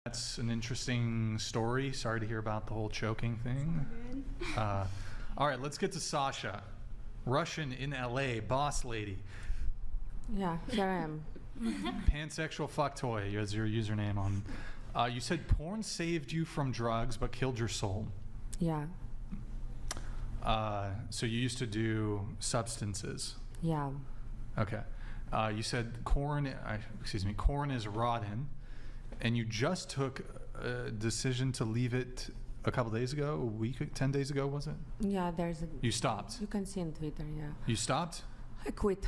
That's an interesting story. Sorry to hear about the whole choking thing. All right, let's get to Sasha. Russian in LA, boss lady. Yeah, here I am. Pansexual fuck toy is your username on. You said porn saved you from drugs but killed your soul. Yeah. So you used to do substances. Yeah. Okay. You said corn is rotten, and you just took a decision to leave it a couple days ago, a week, 10 days ago, was it? Yeah, there's a... You stopped? You can see on Twitter, yeah. You stopped? I quit.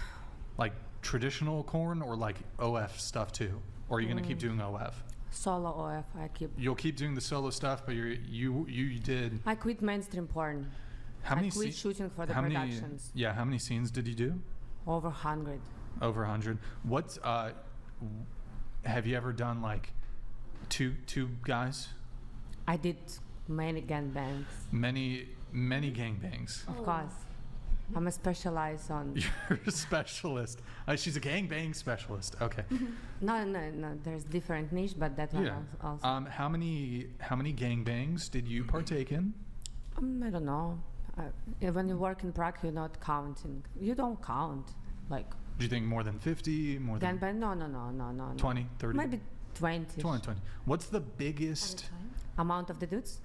Like traditional corn or like OF stuff too? Or are you going to keep doing OF? Solo OF, I keep... You'll keep doing the solo stuff, but you did... I quit mainstream porn. How many I quit shooting for the productions. How many scenes did you do? Over 100. Over 100. What, have you ever done like two guys? I did many gangbangs. Many gangbangs. Of course. I'm a specialized on... You're a specialist. She's a gangbang specialist. Okay. No. There's different niche, but that one also. How many gangbangs did you partake in? I don't know. When you work in Prague, you're not counting. You don't count. Like... Do you think more than 50? More than... Gangbang? No. 20, 30? Maybe 20. 20. What's the biggest... Amount of the dudes?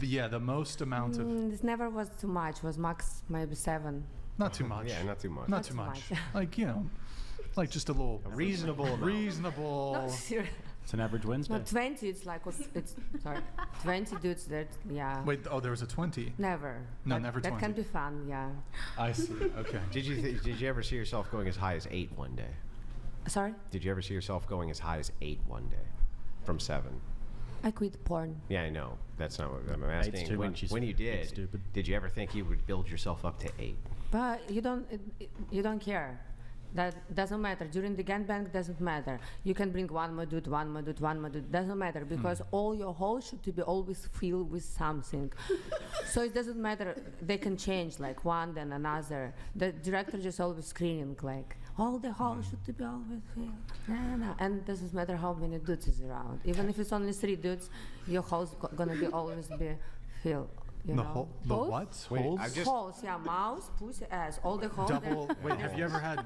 Yeah, the most amount of... This never was too much. Was max maybe 7. Not too much. Yeah, not too much. Not too much. Like, you know, like just a little... reasonable amount. Reasonable... No, seriously. It's an average Wednesday. No, 20, it's like... Sorry. 20 dudes that, yeah. Wait, there was a 20? Never. No, never 20. That can be fun, yeah. I see, okay. Did you ever see yourself going as high as 8 one day? Sorry? Did you ever see yourself going as high as 8 one day from 7? I quit porn. Yeah, I know. That's not what I'm asking. Too much. When you did you ever think you would build yourself up to 8? But you don't care. That doesn't matter. During the gangbang, doesn't matter. You can bring one more dude. Doesn't matter because all your hole should be always filled with something. So it doesn't matter. They can change like one then another. The director just always screening like all the holes should be always filled. No. And it doesn't matter how many dudes is around. Even if it's only 3 dudes, your hole's gonna be always be filled. You know? The what? Wait, Holes? Holes, yeah, mouse, pussy, ass, all the holes. Double. Wait, have you ever had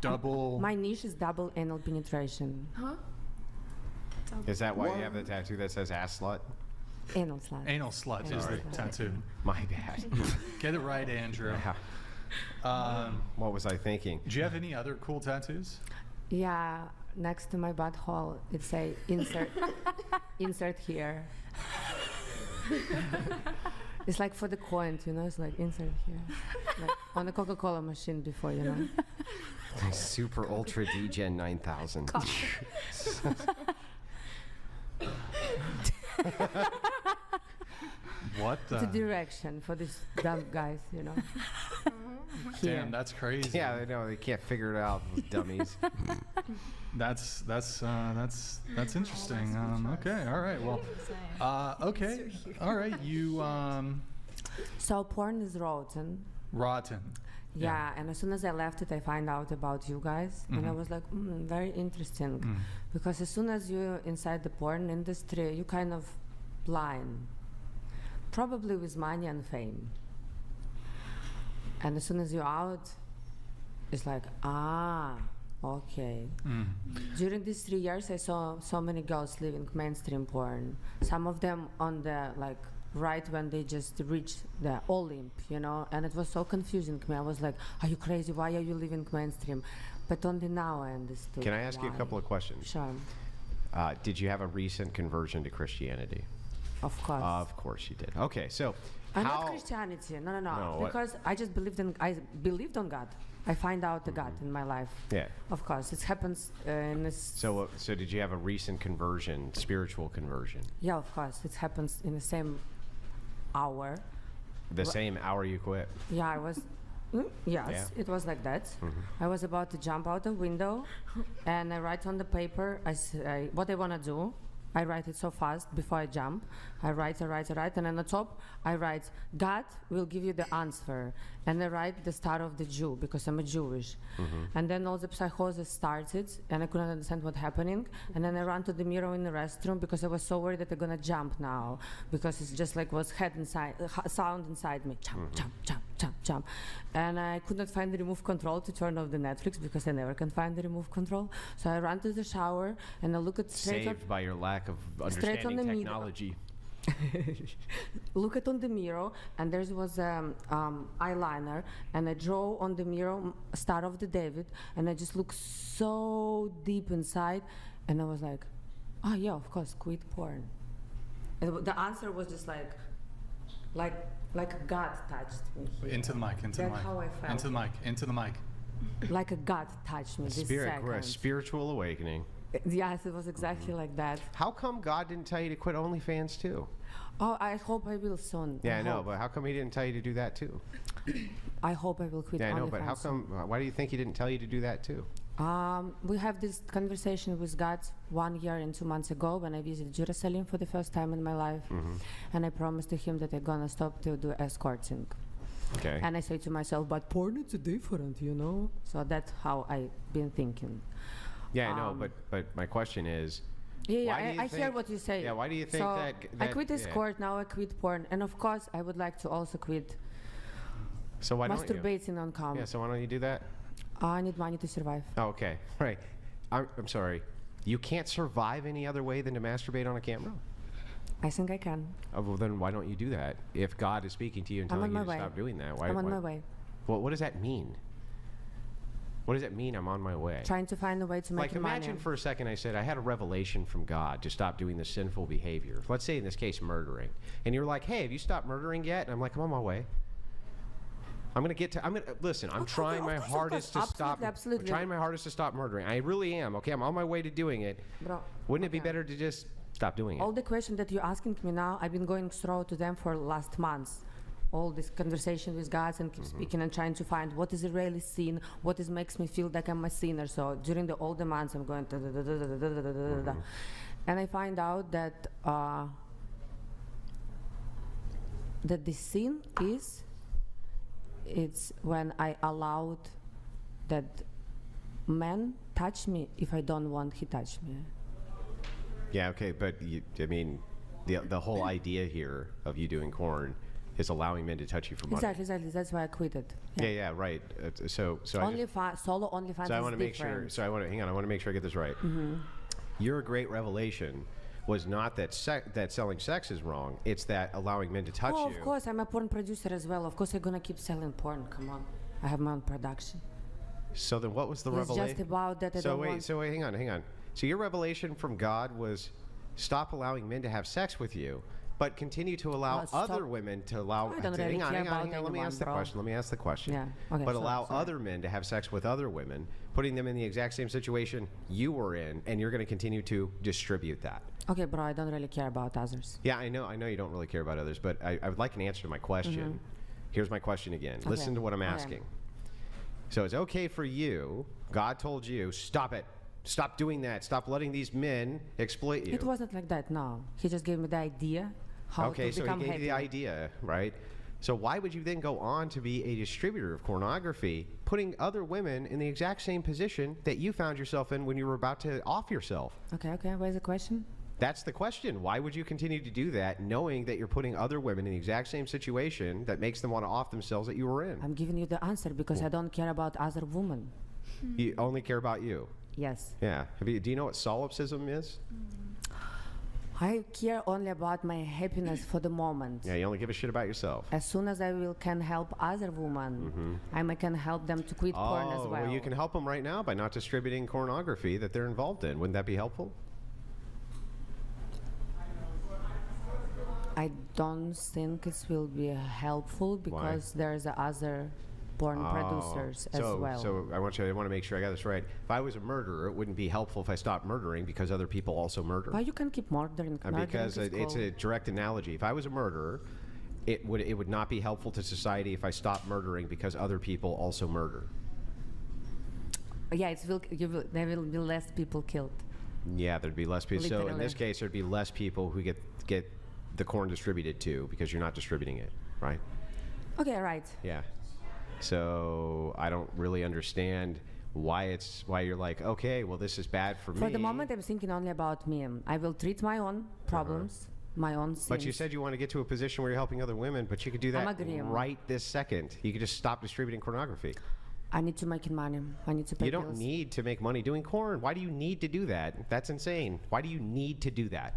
double? My niche is double anal penetration. Huh? Is that why you have the tattoo that says ass slut? Anal slut. Anal slut is the tattoo. My bad. Get it right, Andrew. What was I thinking? Do you have any other cool tattoos? Yeah, next to my butthole, it say insert here. It's like for the coin, you know, it's like insert here. Like on the Coca-Cola machine before, you know. Super Ultra D-Gen 9000. What the? It's a direction for these dumb guys, you know. Damn, that's crazy. Yeah, I know they can't figure it out, those dummies. That's interesting. Okay, all right. Well, okay, all right. You So porn is rotten. rotten. Yeah, and as soon as I left it, I find out about you guys, and I was like, very interesting, because as soon as you're inside the porn industry, you kind of blind, probably with money and fame. And as soon as you're out, it's like, okay. During these 3 years, I saw so many girls leaving mainstream porn. Some of them on the right when they just reached the Olymp, you know, and it was so confusing to me. I was like, are you crazy? Why are you leaving mainstream? But only now I understood. Can I ask you a couple of questions? Sure. Did you have a recent conversion to Christianity? Of course. Of course you did. Okay, so not Christianity. No. Because I just believed on God. I find out the God in my life. Yeah. Of course, it happens in this. So did you have a recent conversion, spiritual conversion? Yeah, of course, it happens in the same hour. The same hour you quit? Yeah, I was. Yes, it was like that. I was about to jump out the window, and I write on the paper what I want to do, I write it so fast before I jump. I write, and on the top I write, God will give you the answer. And I write the star of the Jew because I'm a Jewish. And then all the psychosis started, and I couldn't understand what's happening. And then I ran to the mirror in the restroom because I was so worried that I'm gonna jump now, because it's just like was head inside, sound inside me, jump, jump, jump, jump, jump. And I could not find the remote control to turn off the Netflix because I never can find the remote control. So I ran to the shower and I look at straight Saved by your lack of straight on understanding the technology. look at on the mirror, and there was eyeliner, and I draw on the mirror Star of the David, and I just look so deep inside, and I was like, oh yeah, of course, quit porn. And the answer was just like God touched me here. Into the mic, into the That's mic. how I felt. Into the mic, into the mic. Like a God touched me this second. A spiritual awakening. Yes, it was exactly like that. How come God didn't tell you to quit OnlyFans too? Oh, I hope I will soon. Yeah, I know, but how come he didn't tell you to do that too? I hope I will quit Yeah, I know, but how OnlyFans come? Why do you think he didn't tell you to do that too? We have this conversation with God 1 year and 2 months ago when I visited Jerusalem for the first time in my life, and I promised to him that I'm gonna stop to do escorting. Okay. And I say to myself, but porn is different, you know. So that's how I've been thinking. Yeah, I know, but my question is. Yeah, why do you I hear think- what you say. Yeah, why do you think so that I quit yeah. escort, now I quit porn, and of course I would like to also quit So why don't you? masturbating on camera. Yeah, so why don't you do that? I need money to survive. Oh, okay, right. I'm sorry. You can't survive any other way than to masturbate on a camera? I think I can. Oh, well, then why don't you do that? If God is speaking to you and I'm telling on you to my way. stop doing that, why? I'm on my way. Well, what does that mean? What does that mean, I'm on my way? Trying to find a way to make Like, money. imagine for a second I said I had a revelation from God to stop doing this sinful behavior. Let's say in this case, murdering. And you're like, hey, have you stopped murdering yet? And I'm like, I'm on my way. Listen, I'm trying my hardest to stop. Absolutely. I'm trying my hardest to stop murdering. I really am. Okay, I'm on my way to doing it. Bro, Wouldn't it be okay. better to just stop doing it? All the questions that you're asking me now, I've been going through to them for last months. All this conversation with God and keep speaking and trying to find what is really sin, what is makes me feel like I'm a sinner. So during all the months, I'm going and I find out that that the sin it's when I allowed that man touch me if I don't want he touch me. Yeah, okay, but I mean, the whole idea here of you doing porn is allowing men to touch you for money. Exactly. That's why I quit it. Yeah, right. So Solo OnlyFans I is want to make sure. different. So I want to hang on. I want to make sure I get this right. Your great revelation was not that that selling sex is wrong. It's that allowing men to touch Oh, you. of course, I'm a porn producer as well. Of course, I'm gonna keep selling porn. Come on, I have my own production. So then, what was the It's revelation? just about that I So don't wait, want. so wait, hang on. So your revelation from God was stop allowing men to have sex with you, but continue to allow Stop. other women to allow. I don't really hang on. care Let me about ask the anyone, question. Let me ask the question. Yeah, okay, But sorry, allow sorry. other men to have sex with other women, putting them in the exact same situation you were in, and you're going to continue to distribute that. Okay, bro, I don't really care about others. Yeah, I know you don't really care about others, but I would like an answer to my question. Here's my question again. Listen to what I'm asking. So it's okay for you, God told you, stop it. Stop doing that. Stop letting these men exploit you. It wasn't like that. No, he just gave me the idea how Okay, to so he become gave happy. you the idea, right? So why would you then go on to be a distributor of pornography, putting other women in the exact same position that you found yourself in when you were about to off yourself? Okay, where's the question? That's the question. Why would you continue to do that knowing that you're putting other women in the exact same situation that makes them want to off themselves that you were in? I'm giving you the answer because I don't care about other women. You only care about you. Yes. Yeah. Do you know what solipsism is? I care only about my happiness for the moment. Yeah, you only give a shit about yourself. As soon as I can help other women, I can help them to quit porn as well. Well, you can help them right now by not distributing pornography that they're involved in. Wouldn't that be helpful? I don't think it will be helpful because there's other porn producers as well. So I want to make sure I got this right. If I was a murderer, it wouldn't be helpful if I stopped murdering because other people also murder. Why you can keep murdering? Because it's a direct analogy. If I was a murderer, it would not be helpful to society if I stopped murdering because other people also murder. Yeah, there will be less people killed. Yeah, there'd be less people. So in Literally. this case, there'd be less people who get the corn distributed to because you're not distributing it, right? Okay, right. Yeah. So I don't really understand why you're like, okay, well, this is bad for me. For the moment, I'm thinking only about me. I will treat my own problems, my own sins. But you said you want to get to a position where you're helping other women, but you could do that right this second. You could just stop distributing pornography. I need to make money. I need to pay You don't bills. need to make money doing corn. Why do you need to do that? That's insane. Why do you need to do that?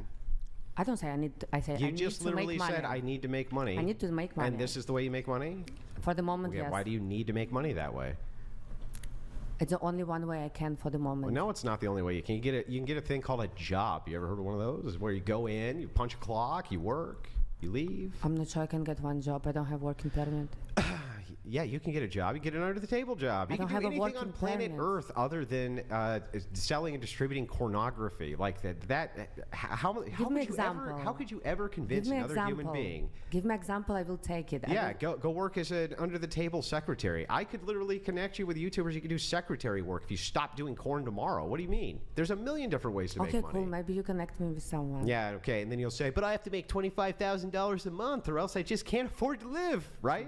I don't say I need. I say You I need just to literally make money. said, I need to make money. I need to make money. And this is the way you make money? For the moment, Okay, yes. why do you need to make money that way? It's the only one way I can for the moment. Well, no, it's not the only way. You can get a thing called a job. You ever heard of one of those? It's where you go in, you punch a clock, you work, you leave. I'm not sure I can get one job. I don't have working permit. Yeah, you can get a job. You get an under the table job. You don't can do have a anything on working planet permit. Earth other than selling and distributing pornography. Like how Give me could you example. ever, how could you ever convince Give me another example. human being? Give me example. I will take it. Yeah, go work as an under the table secretary. I could literally connect you with YouTubers. You could do secretary work if you stop doing corn tomorrow. What do you mean? There's a million different ways to make Okay, money. cool. Maybe you connect me with someone. Yeah, okay. And then you'll say, but I have to make $25,000 a month or else I just can't afford to live, right?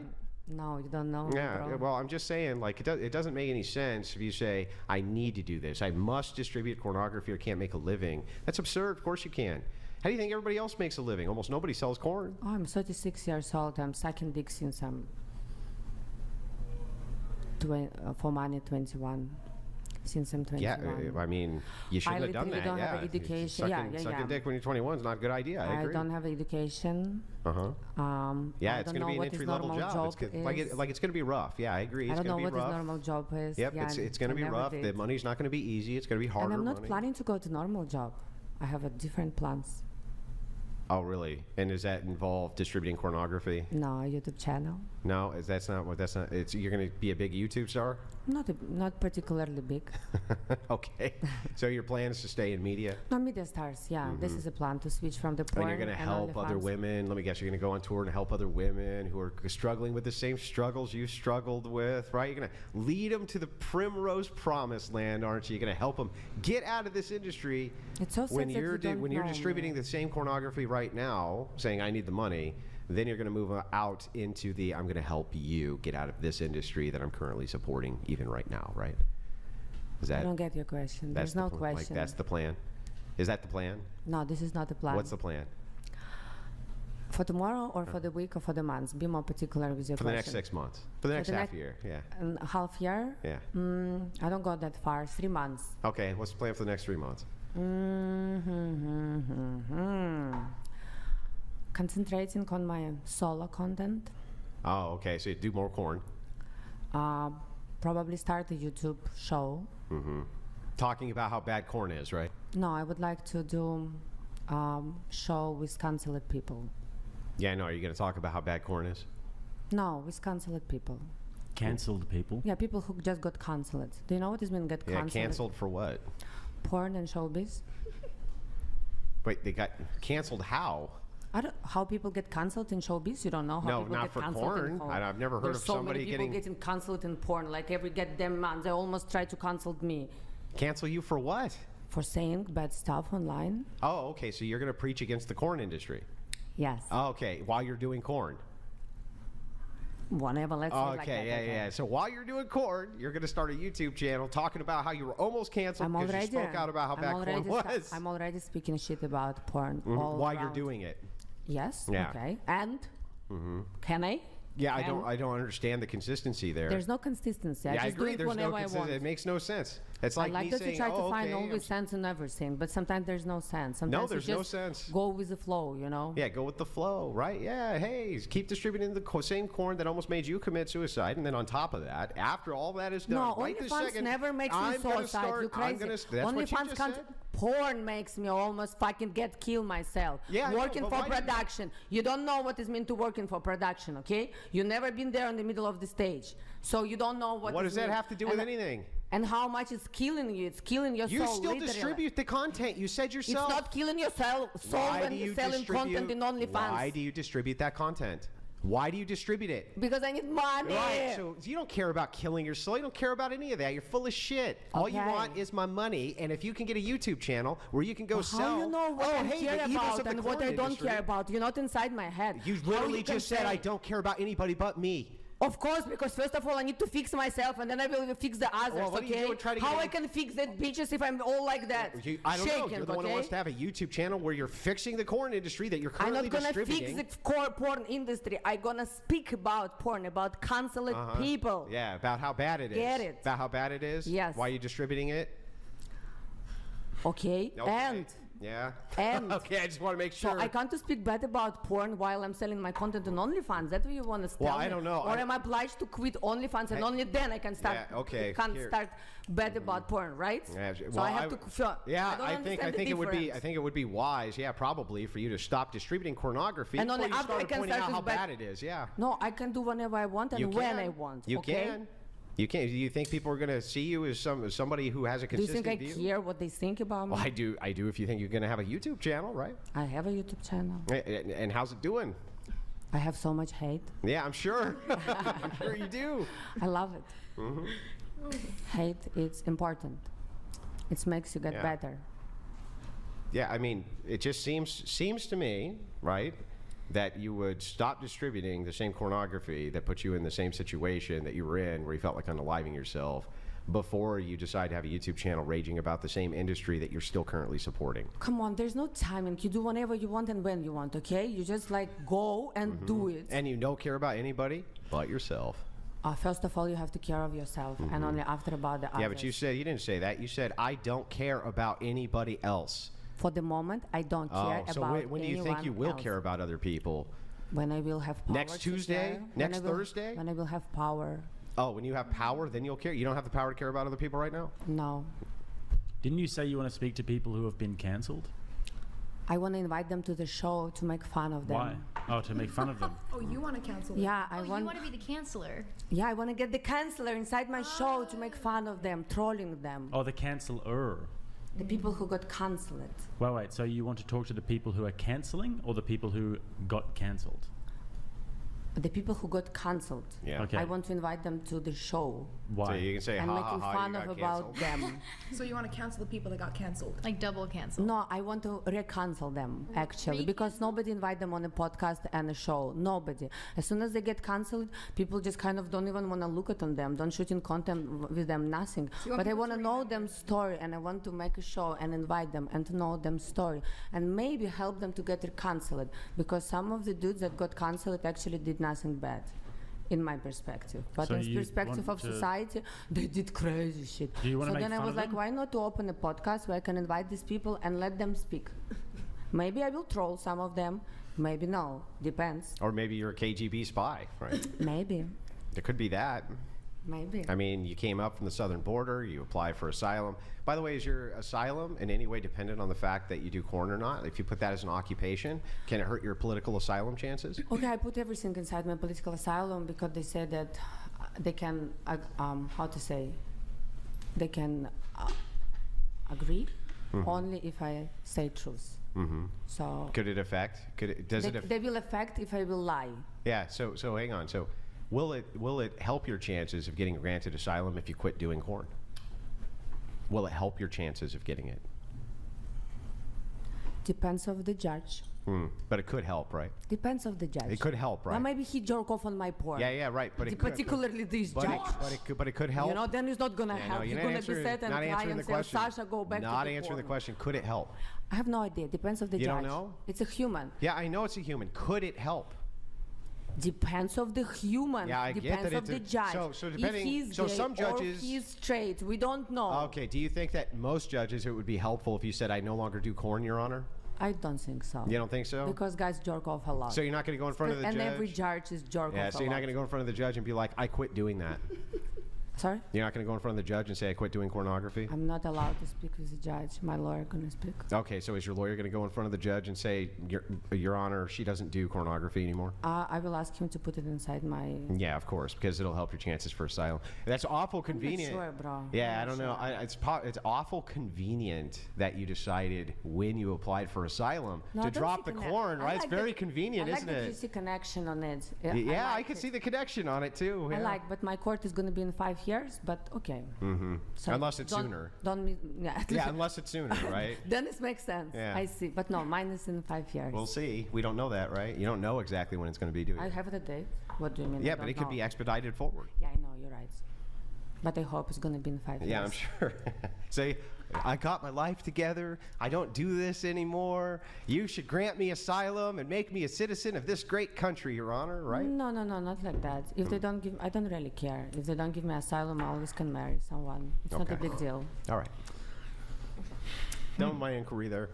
No, you don't know. Yeah, bro. well, I'm just saying, like, it doesn't make any sense if you say, I need to do this. I must distribute pornography or can't make a living. That's absurd. Of course you can. How do you think everybody else makes a living? Almost nobody sells corn. Oh, I'm 36 years old. I'm sucking dick since I'm for money 21. Since I'm 21. Yeah, I mean, you shouldn't have done literally that. don't have Yeah, education. Sucking dick when you're 21 is not a good idea. I agree. don't have education. Yeah, I it's don't going to know be an what his entry-level normal job. is. It's going to be rough. Yeah, I agree. I It's don't know going to what be his rough. normal job is. Yep, Yeah, it's going to I be never rough. did. The money's not going to be easy. It's going to be harder And I'm not money. planning to go to normal job. I have a different plans. Oh, really? And does that involve distributing pornography? No, a YouTube channel. No, that's not. You're going to be a big YouTube star? Not particularly big. Okay. So your plan is to stay in media? No, media stars. Yeah, this is a plan to switch from the porn. And you're going to help other OnlyFans. women. Let me guess, you're going to go on tour and help other women who are struggling with the same struggles you struggled with, right? You're going to lead them to the primrose promised land, aren't you? You're going to help them get out of this industry. It's so sad when that you're you don't when you're know distributing me. the same pornography right now, saying I need the money. Then you're going to move out into the I'm going to help you get out of this industry that I'm currently supporting even right now, right? Is that I don't get your question. that's There's no the pl- question. Like that's the plan. Is that the plan? No, this is not the plan. What's the plan? For tomorrow or for the week or for the month? Be more particular with your For the question. next 6 months. For the next the half next- year. Yeah. And half year? Yeah. I don't go that far. 3 months. Okay. What's the plan for the next 3 months? Concentrating on my solo content. Oh, okay. So you do more corn. Probably start a YouTube show. Talking about how bad corn is, right? No, I would like to do show with canceled people. Yeah, no. Are you going to talk about how bad corn is? No, with canceled people. Cancelled people. Yeah, people who just got canceled. Do you know what it means get Yeah, canceled? canceled for what? Porn and showbiz. Wait, they got canceled how? How people get cancelled in showbiz? You don't know how No, people not get for cancelled in porn. I've never heard There's of so somebody many people getting cancelled in porn. Like every goddamn month, they almost try to cancel me cancel you for what? for saying bad stuff online. Oh, okay. So you're going to preach against the corn industry. Yes. Oh, okay. While you're doing corn. Whatever. Let's say it like Okay, that. yeah. So while you're doing corn, you're going to start a YouTube channel talking about how you were almost canceled I'm because already. you spoke out about how bad corn was. I'm already speaking shit about porn all While you're around. doing it. Yes. Yeah. Okay. And can I? Yeah, I Can- don't understand the consistency there. There's no consistency. I yeah, I just agree. do it There's no whenever I consistency. want. It makes no sense. It's like I like me that saying, you try to oh, find okay, always sense in everything, but sometimes there's no sense. Sometimes there's you no just sense. go with the flow, you know? Yeah, go with the flow, right? Yeah, hey, keep distributing the same corn that almost made you commit suicide, and then on top of that, after all that is done, No, right this OnlyFans second, never makes me I'm gonna suicide. start. You crazy? I'm gonna. That's what you OnlyFans just can't. said. Porn makes me almost fucking kill myself. Yeah, I know, working but for why do you- production. You don't know what it means to working for production, okay? You never been there in the middle of the stage, so you don't know what. What it does that means. have to do with And- anything? And how much it's killing you? It's killing your You soul. still literally. distribute the content. You said It's yourself. not killing your soul Why when do you're you selling distribute? content in OnlyFans. Why do you distribute that content? Why do you distribute it? Because I need money. Right, so you don't care about killing your soul. You don't care about any of that. You're full of shit. All you Okay. want is my money, and if you can get a YouTube channel where you can go sell. How you know what I hey, care the evils about of the and what corn I don't industry. care about? You're not inside my head. You How literally can just said say- I don't care about anybody but me. Of course, because first of all, I need to fix myself, and then I will fix the others. Well, what are you okay? doing? Try to How get I in- can fix that bitches if I'm all like that? I don't know. Shaking, You're the one who okay? wants to have a YouTube channel where you're fixing the corn industry that you're I'm currently not gonna distributing. fix the core porn industry. I'm gonna speak about porn, about canceled people. Yeah, about how bad it is. Get it. About how bad it is? Yes. Why are you distributing it? Okay? Okay. Yeah. And okay, I just want to make so sure. I can't to speak bad about porn while I'm selling my content on OnlyFans. That's what you want to tell Well, me? I don't know. Or I- am I obliged to quit OnlyFans and only then I can start? Yeah, okay, Can't here. start bad about porn, right? Yeah, So well, I have to. Yeah, don't I understand think the it would be. I difference. think it would be wise. Yeah, probably for you to stop distributing pornography And only before you after I start can pointing start out how with bad- bad it is. Yeah. No, I can do whenever I want and You when can. I want. You okay? can. You can. Do you think people are going to see you as somebody who has a Do you consistent think I view? care what they think about me? Well, I do. I do. If you think you're going to have a YouTube channel, right? I have a YouTube channel. And how's it doing? I have so much hate. Yeah, I'm sure. I'm sure you do. I love it. Mm-hmm. Hate, it's important. It makes you get Yeah. better. Yeah, I mean, it just seems to me, right, that you would stop distributing the same pornography that put you in the same situation that you were in, where you felt like unaliving yourself, before you decide to have a YouTube channel raging about the same industry that you're still currently supporting. Come on, there's no timing. You do whenever you want and when you want, okay? You just like go and do it. And you don't care about anybody but yourself. First of all, you have to care of yourself, and only after about the others. Yeah, but you didn't say that. You said, I don't care about anybody else. For the moment, I don't care Oh, so about when do you think you anyone will else. care about other people? When I will have power. Next to Tuesday? care, Next when I will- Thursday? When I will have power. Oh, when you have power, then you'll care? You don't have the power to care about other people right now? No. Didn't you say you want to speak to people who have been cancelled? I want to invite them to the show to make fun of them. Why? Oh, to make fun of them. Oh, you want to cancel them? Yeah, I Oh, you want. want to be the canceller. Yeah, I want to get the canceller inside my show to make fun of them, trolling them. Oh, the canceller. The people who got cancelled. Wait. So you want to talk to the people who are cancelling or the people who got cancelled? The people who got cancelled. Yeah. Okay. I want to invite them to the show So Why? you can say, and ha making ha ha, fun you of got about canceled. them. So you want to cancel the people that got canceled? Like double cancel. No, I want to re-cancel them actually because nobody invite them on a podcast and a show. Nobody. As soon as they get cancelled, people just kind of don't even want to look at on them, don't shoot in content with them, nothing. you want But I people want to to know them story, and I want to make a show and invite them and to know them story and maybe help them to get cancelled because some of the dudes that got cancelled actually did nothing bad. In my perspective, but So in you perspective want of to- society, they did crazy shit. Do you wanna so make then I fun was of like, them? why not to open a podcast where I can invite these people and let them speak? Maybe I will troll some of them. Maybe no. Depends. Or maybe you're a KGB spy, right? Maybe. There could be that. Maybe. I mean, you came up from the southern border, you apply for asylum. By the way, is your asylum in any way dependent on the fact that you do corn or not? If you put that as an occupation, can it hurt your political asylum chances? Okay, I put everything inside my political asylum because they said that they can, how to say, they can agree only if I say truth. So Could it affect? Does it affect? they will affect if I will lie. Yeah. So hang on. So will it help your chances of getting granted asylum if you quit doing corn? Will it help your chances of getting it? Depends of the judge. But it could help, right? Depends of the judge. It could help, Or right? maybe he jerk off on my porn. Yeah, right. But it could. Particularly this But judge. it could help. You know, then it's not gonna Yeah, no, help. you're He's not gonna be answering, sad and not cry answering and the say, question. Sasha, go back Not to the answering the porn. question. Could it help? I have no idea. Depends of the You judge. don't know? It's a human. Yeah, I know it's a human. Could it help? Depends of the human. Yeah, I get Depends that of the it's a- judge. so depending- if he's so gay some or judges- he's straight, we don't know. Okay. Do you think that most judges it would be helpful if you said I no longer do corn, Your Honor? I don't think so. You don't think so? Because guys jerk off a lot. So you're not going to go in front of the and judge? every judge is jerk Yeah. off So a you're not lot. going to go in front of the judge and be like, I quit doing that. Sorry? You're not going to go in front of the judge and say, I quit doing pornography? I'm not allowed to speak with the judge. My lawyer gonna speak. Okay, so is your lawyer going to go in front of the judge and say, Your Honor, she doesn't do pornography anymore? I will ask him to put it inside my... Yeah, of course, because it'll help your chances for asylum. That's awful convenient. I'm not sure, bro. Yeah, I'm I don't know. not It's awful convenient that you decided when you applied for asylum No, to I don't drop see the connect- corn, I right? It's like very the- convenient, I like isn't that you it? see connection on it. Yeah, I like can it. see the connection on it too. I Yeah. like, but my court is gonna be in 5 years, but okay. Mm-hmm. So Unless it's don't- sooner. Yeah. Yeah, unless it's sooner, right? Then it makes sense. Yeah. I see. But no, mine is in 5 years. We'll see. We don't know that, right? You don't know exactly when it's going to be, do you? I have the date. What do you mean? I Yeah, but don't it could know. be expedited forward. Yeah, I know, you're right. But I hope it's gonna be in 5 years. Yeah, I'm sure. Say, I got my life together. I don't do this anymore. You should grant me asylum and make me a citizen of this great country, Your Honor, right? No, not like that. If they don't give, I don't really care. If they don't give me asylum, I always can marry someone. It's not a Okay. big deal. All right. Done with my inquiry there.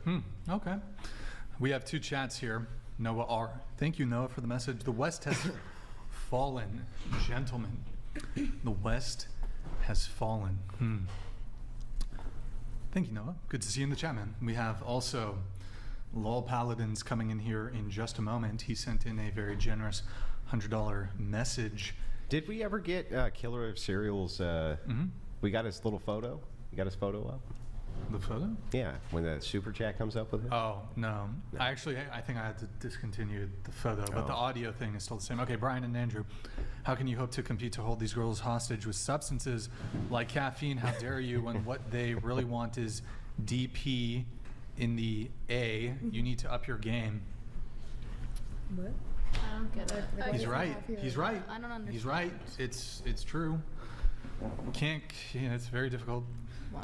Okay. We have 2 chats here. Noah R. Thank you, Noah, for the message. The West has fallen, gentlemen. The West has fallen. Thank you, Noah. Good to see you in the chat, man. We have also Lol Paladins coming in here in just a moment. He sent in a very generous $100 message. Did we ever get Killer of Cereals? We got his little photo. You got his photo up? The photo? Yeah, when the super chat comes up with it. Oh, no. I think I had to discontinue the photo, but the audio thing is still the same. Okay, Brian and Andrew, how can you hope to compete to hold these girls hostage with substances like caffeine? How dare you, when what they really want is DP in the A? You need to up your game. What? I don't get it. He's right. He's right. I don't understand. He's right. It's true. Can't. It's very difficult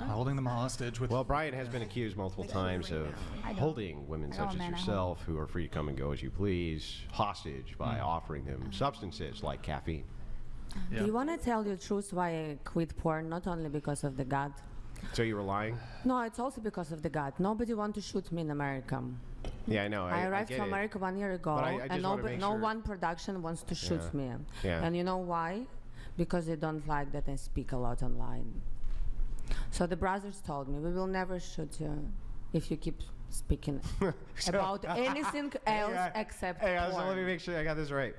holding them hostage with. Well, Brian has been accused multiple times of holding women such as yourself, who are free to come and go as you please, hostage by offering them substances like caffeine. Yeah. Do you want to tell the truth why I quit porn? Not only because of the God. So you were lying? No, it's also because of the God. Nobody want to shoot me in America. Yeah, I know. I arrived get to it. America 1 year ago, But I just and wanna make no sure- one production wants to shoot Yeah. me. Yeah. And you know why? Because they don't like that I speak a lot online. So the brothers told me, we will never shoot you if you keep speaking about anything else except Hey, so porn. let me make sure I got this right.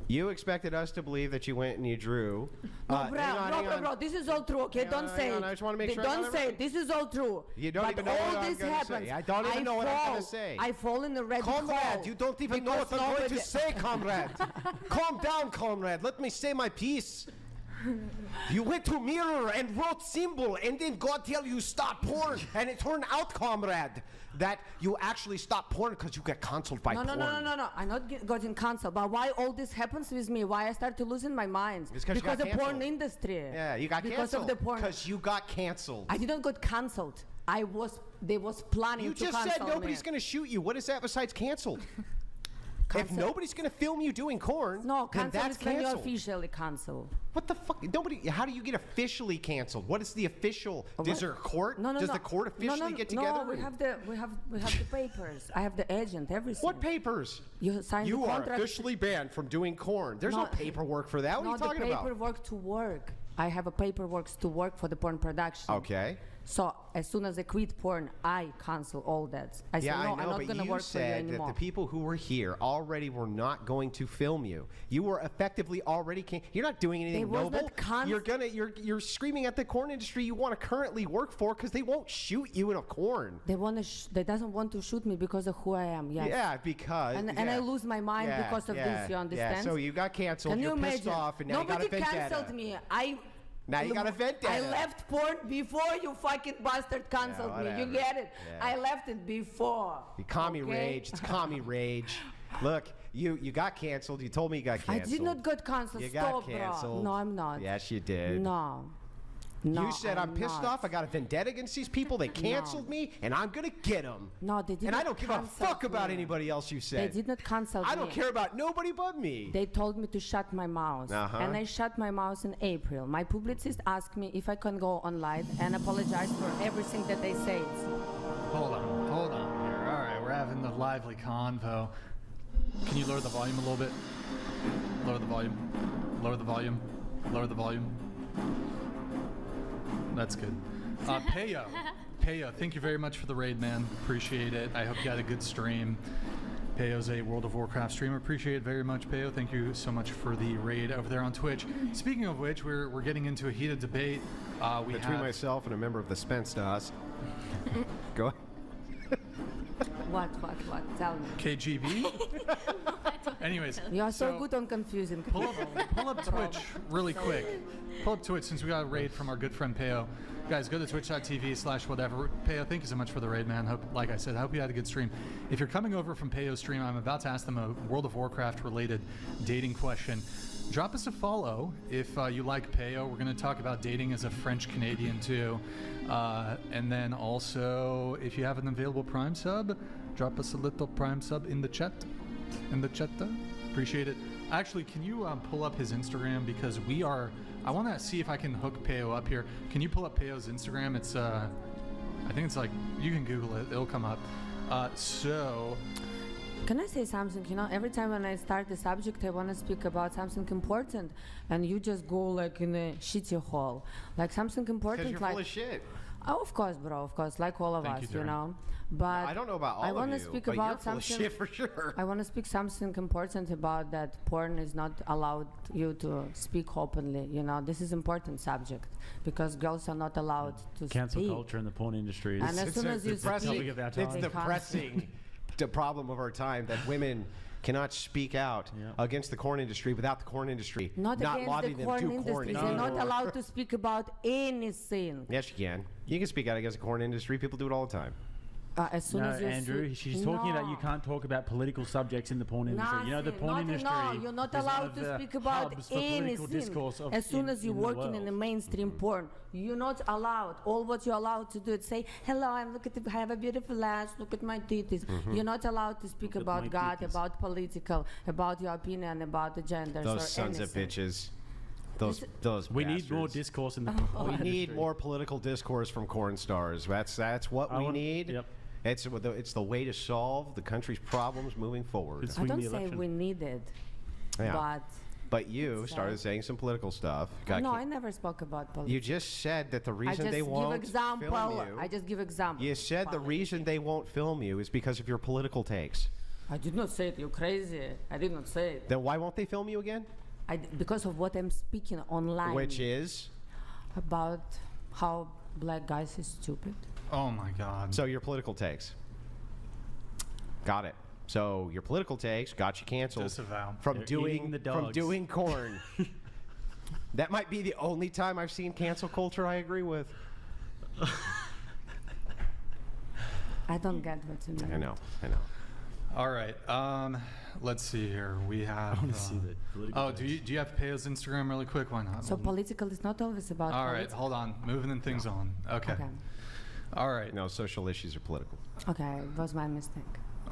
You expected us to believe that you went and you drew. No, hang on. bro, this is all true, okay? Hang Don't on, say hang it. on, I just wanna make sure I got Don't it say right. it. This is all true. You don't But even know all what I'm this gonna happens. say. I don't even know what I'm gonna fall. say. I fall in the red Comrade, hole you don't even know what because I'm going to nobody- say, comrade. Calm down, comrade. Let me say my piece. You went to mirror and wrote symbol, and then God tell you stop porn, and it turned out, comrade, that you actually stopped porn because you got canceled by No. porn. I'm not getting canceled. But why all this happens with me? Why I start to losing my mind? It's 'cause you got the porn canceled. industry. Yeah, you got because canceled. of the porn. Because you got canceled. I didn't get canceled. They was planning You to just cancel said nobody's me. going to shoot you. What is that besides canceled? If nobody's going to film you doing corn, No, then cancel that's is when you canceled. officially cancel. What the fuck? Nobody. How do you get officially canceled? What is the official? Is there a court? No. Does the court officially get together? No, we have the papers. I have the agent, everything. What papers? You signed You the are contract. officially banned from doing corn. There's no No, paperwork for that. What are you talking Not the about? paperwork to work. I have a paperwork to work for the porn production. Okay. So as soon as I quit porn, I cancel all that. I Yeah, said, no, I know, I'm not but going to you work for you said that anymore. the people who were here already were not going to film you. You were effectively already. You're not doing anything They was noble. not You're screaming at the corn industry you want to currently work for because they won't shoot you in a corn. They doesn't want to shoot me because of who I am. Yes. Yeah, because And yeah. I lose my mind Yeah, because of yeah, this. You understand? Yeah, so you got canceled. Can You're you pissed imagine? off, and now Nobody you got a vendetta. canceled me. Now you got a vendetta. I left porn before you fucking bastard canceled me. You whatever. get it? Yeah. I left it before. You commie okay? rage. It's commie rage. Look, you got canceled. You told me you got I canceled. did not get canceled. You Stop, got canceled. bro. No, I'm not. Yes, you did. No. You said I'm pissed not. off. I got a vendetta against these people. They canceled me, and I'm gonna get them. No, they did And I not don't give a cancel fuck about me. anybody else you They said. did not cancel me. I don't care about nobody but me. They told me to shut my mouth. And I shut my mouth in April. My publicist asked me if I can go online and apologize for everything that they said. Hold on here. All right, we're having the lively convo. Can you lower the volume a little bit? Lower the volume. Lower the volume. Lower the volume. That's good. Peyo, thank you very much for the raid, man. Appreciate it. I hope you had a good stream. Peyo's a World of Warcraft streamer. Appreciate it very much, Peyo. Thank you so much for the raid over there on Twitch. Speaking of which, we're getting into a heated debate. Between myself and a member of the Spence Nas. Go ahead. What? Tell me. KGB? Anyways. You are so good on confusing Pull people. up Twitch really quick. Pull up Twitch since we got a raid from our good friend Peyo. Guys, go to twitch.tv/whatever. Peyo, thank you so much for the raid, man. Like I said, I hope you had a good stream. If you're coming over from Peyo's stream, I'm about to ask them a World of Warcraft related dating question. Drop us a follow if you like Peyo. We're going to talk about dating as a French Canadian too. And then also, if you have an available Prime sub, drop us a little Prime sub in the chat. Appreciate it. Actually, can you pull up his Instagram? Because I want to see if I can hook Peyo up here. Can you pull up Peyo's Instagram? It's, I think it's like, you can Google it. It'll come up. Can I say something? You know, every time when I start the subject, I want to speak about something important, and you just go like in a shitty hole. Like something important, Because you're full of shit. Oh, of course, bro. Of course, like all of Thank us, you, you Darren. know. But I don't know about all I of want you, to speak but about you're full of something. shit for sure. I want to speak something important about that. Porn is not allowed you to speak openly. You know, this is important subject because girls are not allowed to Cancel speak. culture in the porn industry. And as soon as you depressing. speak, of our It's time. depressing. The problem of our time that women cannot speak out against the corn industry without the corn industry not against lobbying the them corn to industry. corn They're anymore. not allowed to speak about anything. Yes, you can. You can speak out against the corn industry. People do it all the time. As soon No, as you Andrew, she's talking about you can't talk about political subjects in the porn industry. You know, the porn industry. No, you're not is one allowed of to the speak about hubs for political discourse anything. As soon as you're in the working in the world. mainstream porn, you're not allowed. All what you're allowed to do is say, "Hello, I have a beautiful ass. Look at my titties." You're not allowed to speak Look at about my God, titties. about political, about your opinion, about the genders or Those sons of anything. bitches. Those We need more bastards. discourse in the We porn need industry. more political discourse from corn stars. That's what we need. Yep. It's the way to solve the country's problems moving forward. It's- I Swing don't the say election. we need it, Yeah. but But you It's started sad. saying some political stuff. no, I never spoke about politics. You just said that the I reason just they give won't example. film you. I just give example. You said the reason they won't film you is because of your political takes. I did not say it. You're crazy. I did not say it. Then why won't they film you again? Because of what I'm speaking online. Which is? About how black guys is stupid. Oh my God. So your political takes. Got it. So your political takes got you canceled Disavow. from They're doing eating the from dogs. doing corn. That might be the only time I've seen cancel culture I agree with. I don't get what you mean. I know. All right. Let's see here. We have. I want to see the political. Oh, do you have Peyo's Instagram really quick? Why not? So political is not always about All right. politics. Hold on. Moving things on. Okay. Okay. All right. No, social issues are political. Okay, it was my mistake.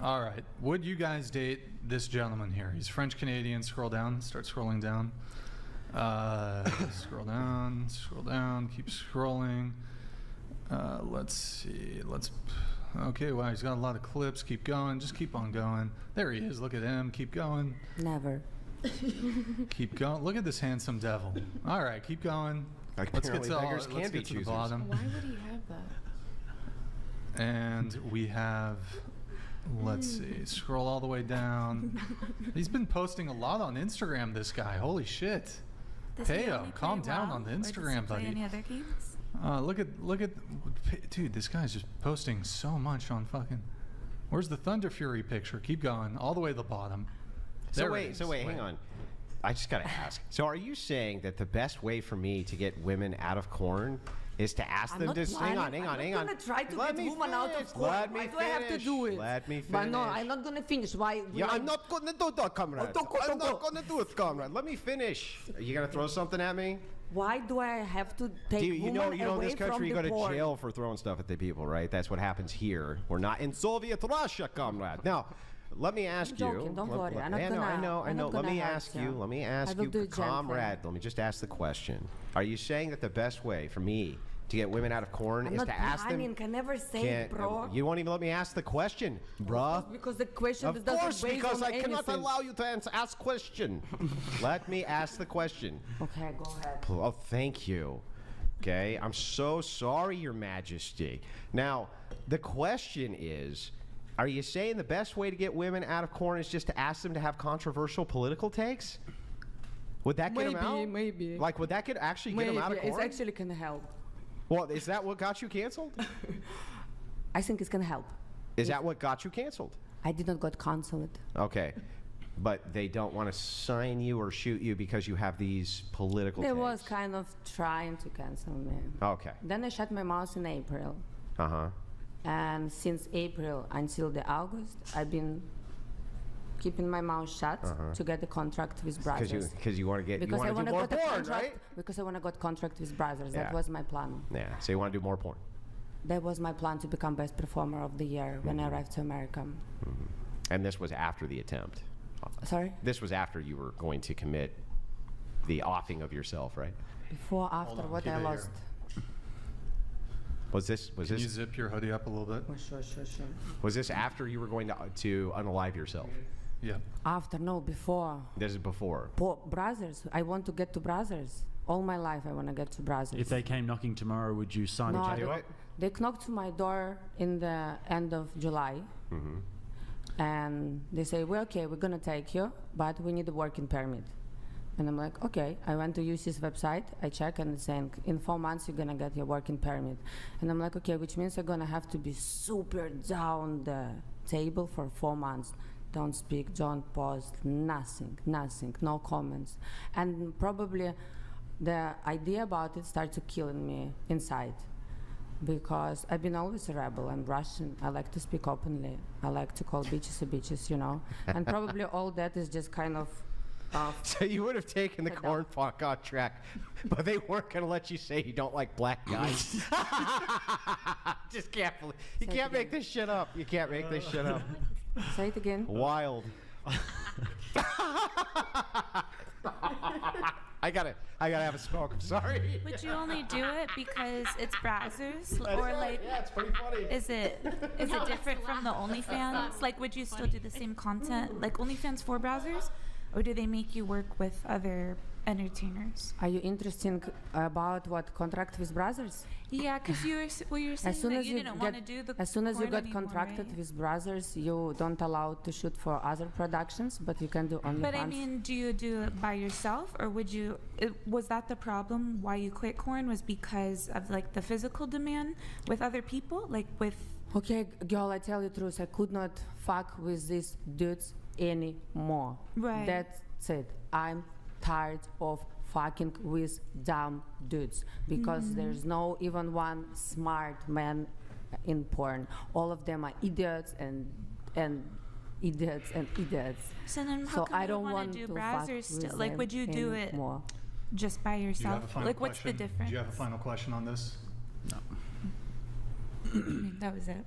All right. Would you guys date this gentleman here? He's French Canadian. Scroll down. Start scrolling down. Scroll down. Keep scrolling. Let's see. Okay, wow, he's got a lot of clips. Keep going. Just keep on going. There he is. Look at him. Keep going. Never. Keep going. Look at this handsome devil. All right, keep going. Let's get Apparently to, beggars can let's be get to the choosers. bottom. Why would he have that? And we have, let's see, scroll all the way down. He's been posting a lot on Instagram, this guy. Holy shit. Does he Peyo, only calm play down WoW, on the or does he Instagram, play buddy. Any other games? Look at, dude, this guy's just posting so much on fucking, where's the Thunder Fury picture? Keep going, all the way to the bottom. So There it wait, is. hang on. I just gotta ask. So are you saying that the best way for me to get women out of corn is to ask I'm them not to hang on. I'm not gonna try to Let get me woman out of finish. court. Let me Why do I have to finish. do it? Let me finish. But no, I'm not gonna finish. Why? Yeah, I'm not gonna do that, comrade. I'm not gonna do it, comrade. Let me finish. Are you gonna throw something at me? Why do I have to take Do you know woman in away this from country you the go to porn? jail for throwing stuff at the people, right? That's what happens here. We're not in Soviet Russia, comrade. Now, let me ask I'm you. joking, don't worry. I'm not I know, gonna- I know. I'm not Let me gonna hurt ask you. you. Let me I ask will you, do it gently. comrade. Let me just ask the question. Are you saying that the best way for me to get women out of corn I'm is not to ask them. planning. Can never say it, bro. You won't even let me ask the question, bruh. Because the question Of doesn't course, base because on I cannot anything. allow you to ask question. Let me ask the question. Okay, go ahead. Oh, thank you. Okay, I'm so sorry, Your Majesty. Now, the question is, are you saying the best way to get women out of corn is just to ask them to have controversial political takes? Would that get them out? Maybe. Like, would that actually get them out of corn? It's actually gonna help. Well, is that what got you canceled? I think it's gonna help. Is that what got you canceled? I did not got canceled. Okay. But they don't want to sign you or shoot you because you have these political They takes. was kind of trying to cancel me. Okay. Then I shut my mouth in April. Uh-huh. And since April until the August, I've been keeping my mouth shut to get the contract with Brothers. Because you want to get, you Because I want to want do to more get a porn, contract. right? Because I want to get contract with Brothers. Yeah. That was my plan. Yeah, so you want to do more porn. That was my plan to become best performer of the year when I arrived to America. And this was after the attempt. Sorry? This was after you were going to commit the offing of yourself, right? Before, after, Hold on, what keep I it lost. Was this Can you zip your hoodie up a little bit? Oh, sure. was this after you were going to unalive yourself? Yeah. After, no, before. This is before. Brothers. I want to get to Brothers. All my life I want to get to Brothers. If they came knocking tomorrow, would you sign No, a I Tell you don't- what. They knocked to my door in the end of July. And they say, well, okay, we're going to take you, but we need a working permit. And I'm like, okay. I went to UC's website. I check and it's saying, in 4 months, you're going to get your working permit. And I'm like, okay, which means I'm going to have to be super down the table for 4 months. Don't speak, don't post, nothing, no comments. And probably the idea about it started killing me inside. Because I've been always a rebel. I'm Russian. I like to speak openly. I like to call bitches bitches, you know. And probably all that is just kind of So you would have taken the Head corn contract, but they weren't going to let you say you don't like black guys. Just can't believe. You Say it can't make again. this shit up. You can't make this shit up. Say it again. Wild. I gotta have a smoke. I'm sorry. Would you only do it because it's Brazzers, or like, Yeah, it's pretty funny. is it different from the OnlyFans? Like, would you still do the same content, like OnlyFans for Brazzers, or do they make you work with other entertainers? Are you interested about what contract with Brothers? Yeah, because you were saying As soon that as you didn't want to do the as soon as you porn got anymore, contracted right? with Brothers, you don't allow to shoot for other productions, but you can do OnlyFans. But I mean, do you do it by yourself, or would you? Was that the problem? Why you quit corn was because of like the physical demand with other people, like with. Okay, girl, I tell you the truth. I could not fuck with these dudes anymore. Right. That's it. I'm tired of fucking with dumb dudes because there's no even one smart man in porn. All of them are idiots and idiots and idiots. So then, how So come I you don't want want to do to fuck Brazzers still? with Like, them would you do it anymore. just by Do you have a yourself? final Like, what's the question? difference? Do you have a final question on this? That was it.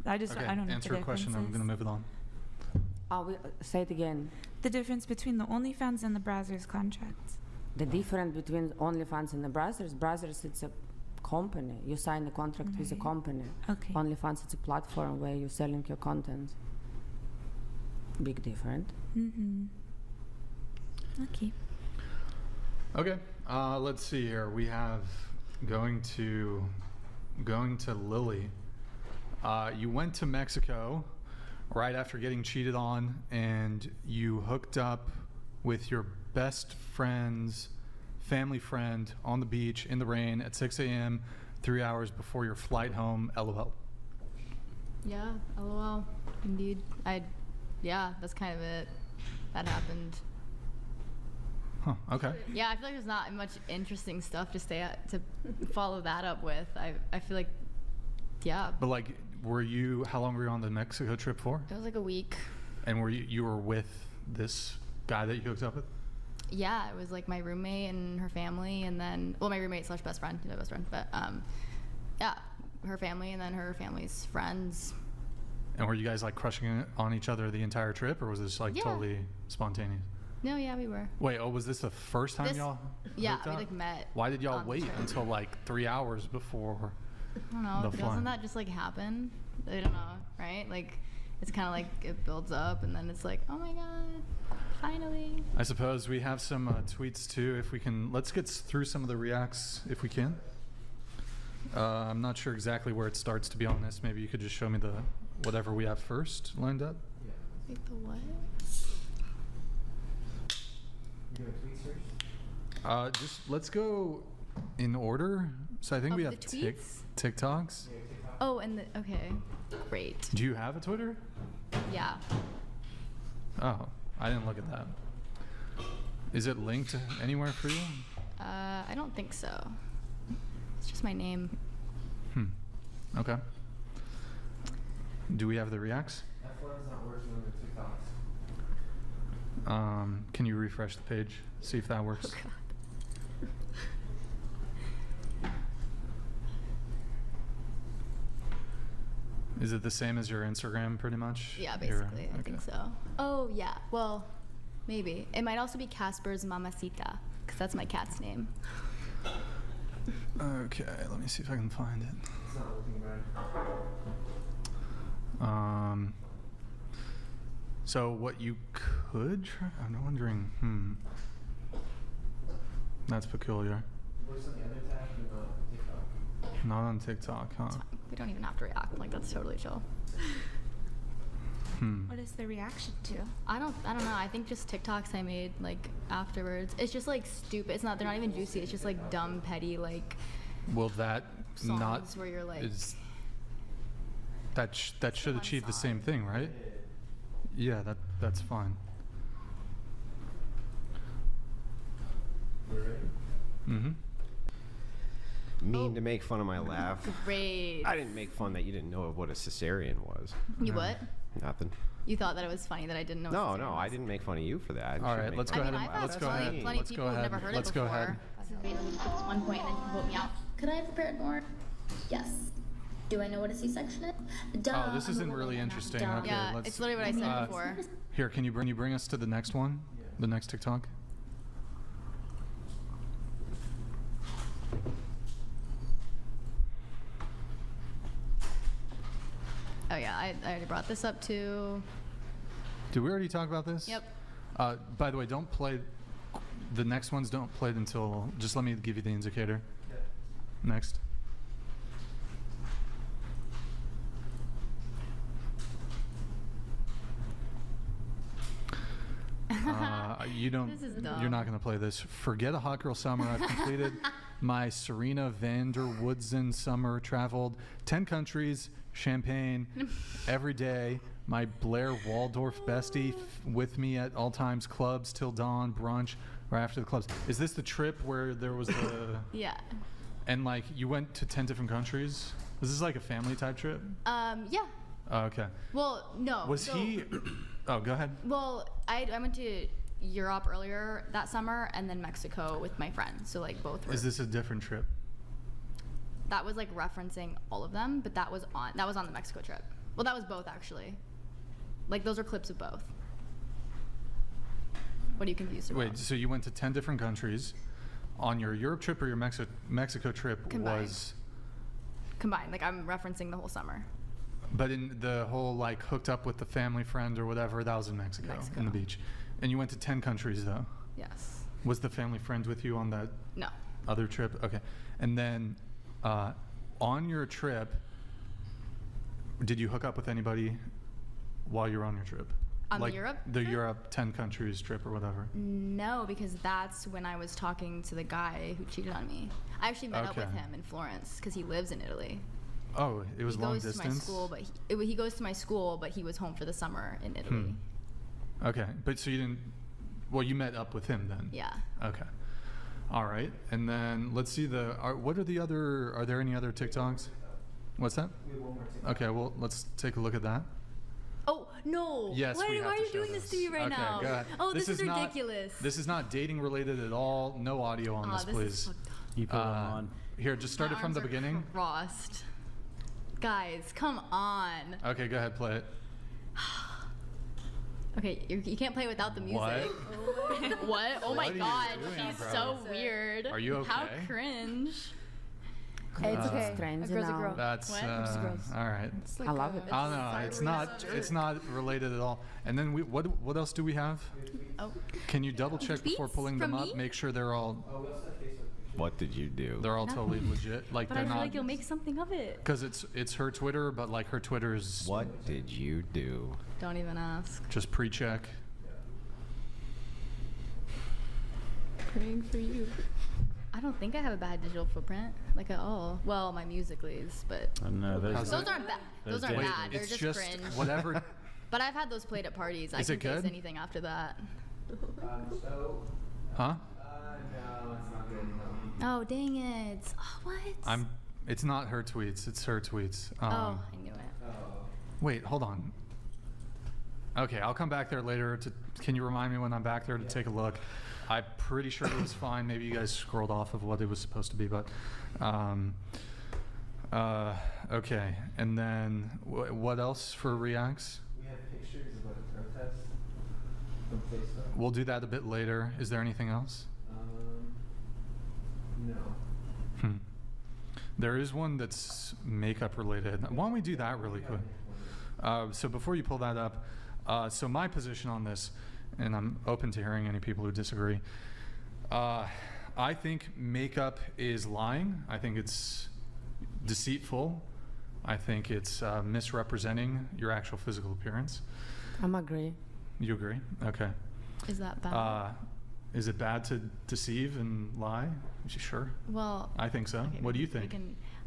I don't know what answer the a question. difference I'm going to is. move it on. Say it again. The difference between the OnlyFans and the Brazzers contracts. The difference between OnlyFans and the Brothers, it's a company. You sign a contract with a Right. company. Okay. OnlyFans, it's a platform where you're selling your content. Big difference. Mm-hmm. Okay. Okay, let's see here. We have going to Lily. You went to Mexico right after getting cheated on, and you hooked up with your best friend's family friend on the beach in the rain at 6 a.m., 3 hours before your flight home. LOL. Yeah, LOL. Indeed. Yeah, that's kind of it. That happened. Huh, okay. Yeah, I feel like there's not much interesting stuff to follow that up with. I feel like, yeah, But like, how long were you on the Mexico trip for? it was like a week. And you were with this guy that you hooked up with? Yeah, it was like my roommate and her family, and then, well, my roommate / best friend, my best friend, but yeah, her family and then her family's friends. And were you guys like crushing it on each other the entire trip, or was this like Yeah. totally spontaneous? No, yeah, we were. Wait, was this the first time y'all Yeah, hooked we up? like met. Why did y'all on the wait trip. until like 3 hours before? I don't know. the Doesn't flight? that just like happen? I don't know, right? Like, it's kind of like it builds up, and then it's like, oh my god, finally. I suppose we have some tweets too. If we can, let's get through some of the reacts if we can. I'm not sure exactly where it starts, to be honest. Maybe you could just show me the whatever we have first lined up. Wait, the what? Just let's go in order. So I think Of we the have tweets? TikToks. Oh, and okay, great. Do you have a Twitter? Yeah. Oh, I didn't look at that. Is it linked anywhere for you? I don't think so. It's just my name. Okay. Do we have the reacts? F1's not working on the TikToks. Can you refresh the page? See if that works. Oh god. Is it the same as your Instagram, pretty much? Yeah, Your- basically, I think okay. so. Oh yeah, well, maybe. It might also be Casper's Mamacita, because that's my cat's name. Okay, let me see if I can find it. It's not looking right. So what you could try? I'm wondering. That's peculiar. Where's on the other tab and not TikTok? Not on TikTok, huh? It's fine. We don't even have to react. Like, that's totally chill. What is the reaction to? I don't know. I think just TikToks I made like afterwards. It's just like stupid. It's not. They're not even juicy. It's just like dumb, petty like Will that songs not? where you're like. That should one achieve the song. same thing, right? Yeah, that's fine. We're ready. Mm-hmm. Mean to make fun of my laugh. Great. I didn't make fun that you didn't know what a cesarean was. You what? Nothing. You thought that it was funny that I didn't know. No, what no, cesarean I was? didn't make fun of you for that. All right, let's go ahead. I And, thought let's go ahead. plenty Let's go people who've ahead. never heard Let's it go before. ahead. This 1 point and then you can vote me out. Could I have prepared more? Yes. Do I know what a C-section is? Duh. Oh, this I'm a isn't woman really and not interesting. dumb. Okay, Yeah, let's- it's literally what I said before. Here, can you bring us to the next one? The next TikTok? Oh yeah, I already brought this up too. Did we already talk about this? Yep. By the way, don't play. The next ones don't play it until. Just let me give you the indicator. Next. You don't. This is dumb. You're not going to play this. Forget a hot girl summer. I've completed my Serena van der Woodsen summer. Traveled 10 countries, Champagne, every day. My Blair Waldorf bestie with me at all times, clubs till dawn, brunch, or after the clubs. Is this the trip where there was the? Yeah. And like you went to 10 different countries? Was this like a family type trip? Yeah. Oh, okay. Well, no. Was so- he? Oh, go ahead. Well, I went to Europe earlier that summer and then Mexico with my friends. So like both were. Is this a different trip? That was like referencing all of them, but that was on the Mexico trip. Well, that was both actually. Like those are clips of both. What are you confused about? Wait, so you went to 10 different countries on your Europe trip, or your Mexico trip Combined. was? Combined. Like I'm referencing the whole summer. But in the whole like hooked up with the family friend or whatever, that was in Mexico, in the beach. And you went to 10 countries though. Yes. Was the family friend with you on that No. other trip? Okay. And then on your trip, did you hook up with anybody while you were on your trip? On the like Europe the trip? Europe 10 countries trip or whatever. No, because that's when I was talking to the guy who cheated on me. I actually met up with Okay. him in Florence because he lives in Italy. Oh, it was He long goes distance. to my school, but he goes to my school, but he was home for the summer in Italy. Okay, but so you didn't. Well, you met up with him then. Yeah. Okay. All right, and then let's see what are the other? Are there any other TikToks? What's that? We have one more TikTok. Okay, well let's take a look at that. Oh no! Yes, Why, we have why to are you show doing this to me right Okay, now? go ahead. Oh, this is not- ridiculous. This is not dating related at all. No audio on Aw, this, this please. is fucked up. You put one on. Here, just start My it from the arms are beginning. Crossed. Guys, come on. Okay, go ahead, play it. Okay, you can't play without the music. What? What? Oh my What are you god, doing, she's bro? so weird. Are you okay? How cringe. Hey, it's okay. Strange, A girl's a you know. girl. That's What? all right. I love it. I don't know. It's not related at all. And then what else do we have? Oh, Can you double check before Beats pulling them from up? me? Make sure they're all What did you do? totally legit. Like but they're I feel not like you'll make something of it. because it's her Twitter, but like her Twitter's What did you do? Don't even ask. just pre-check. Praying for you. I don't think I have a bad digital footprint, like at all. Well, my Musical.lys, but I don't know. How's those that? aren't bad. Those Those aren't days- bad. They're it's just, just cringe. whatever. But I've had those played at parties. I Is can it good? face anything after that. Huh? Oh dang it! Oh, what? It's not her tweets. It's her tweets. Oh, I knew it. Wait, hold on. Okay, I'll come back there later. Can you remind me when I'm back there to take a look? I'm pretty sure it was fine. Maybe you guys scrolled off of what it was supposed to be, but okay. And then what else for reacts? We have pictures of a protest from Facebook. We'll do that a bit later. Is there anything else? No. There is one that's makeup related. Why don't we do that really quick? So before you pull that up, so my position on this, and I'm open to hearing any people who disagree. I think makeup is lying. I think it's deceitful. I think it's misrepresenting your actual physical appearance. I'm agree. You agree? Okay. Is that bad? Is it bad to deceive and lie? Sure. Well, I think so. okay, What do you we think?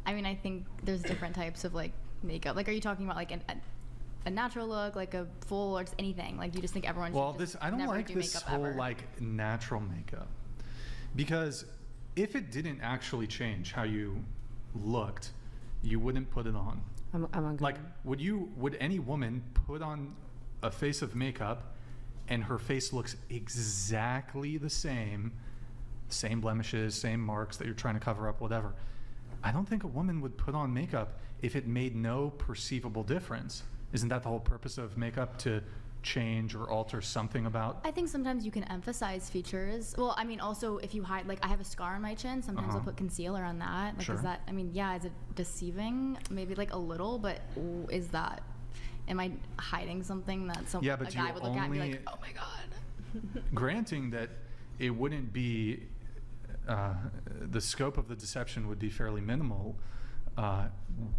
I mean, I think there's different types of like makeup. Like, are you talking about like a natural look, like a full, or just anything? Like, do you just think everyone Well, should just I don't never like do this makeup whole ever? like natural makeup, because if it didn't actually change how you looked, you wouldn't put it on. I'm agree. Like, would any woman put on a face of makeup and her face looks exactly the same blemishes, same marks that you're trying to cover up, whatever? I don't think a woman would put on makeup if it made no perceivable difference. Isn't that the whole purpose of makeup, to change or alter something about? I think sometimes you can emphasize features. Well, I mean, also if you hide, like I have a scar on my chin, sometimes I'll put concealer on that. Like, Sure. is that? I mean, yeah, is it deceiving? Maybe like a little, but is that? Am I hiding something that a but guy you would look at and be only- like, oh my god? Granting that it wouldn't be, the scope of the deception would be fairly minimal,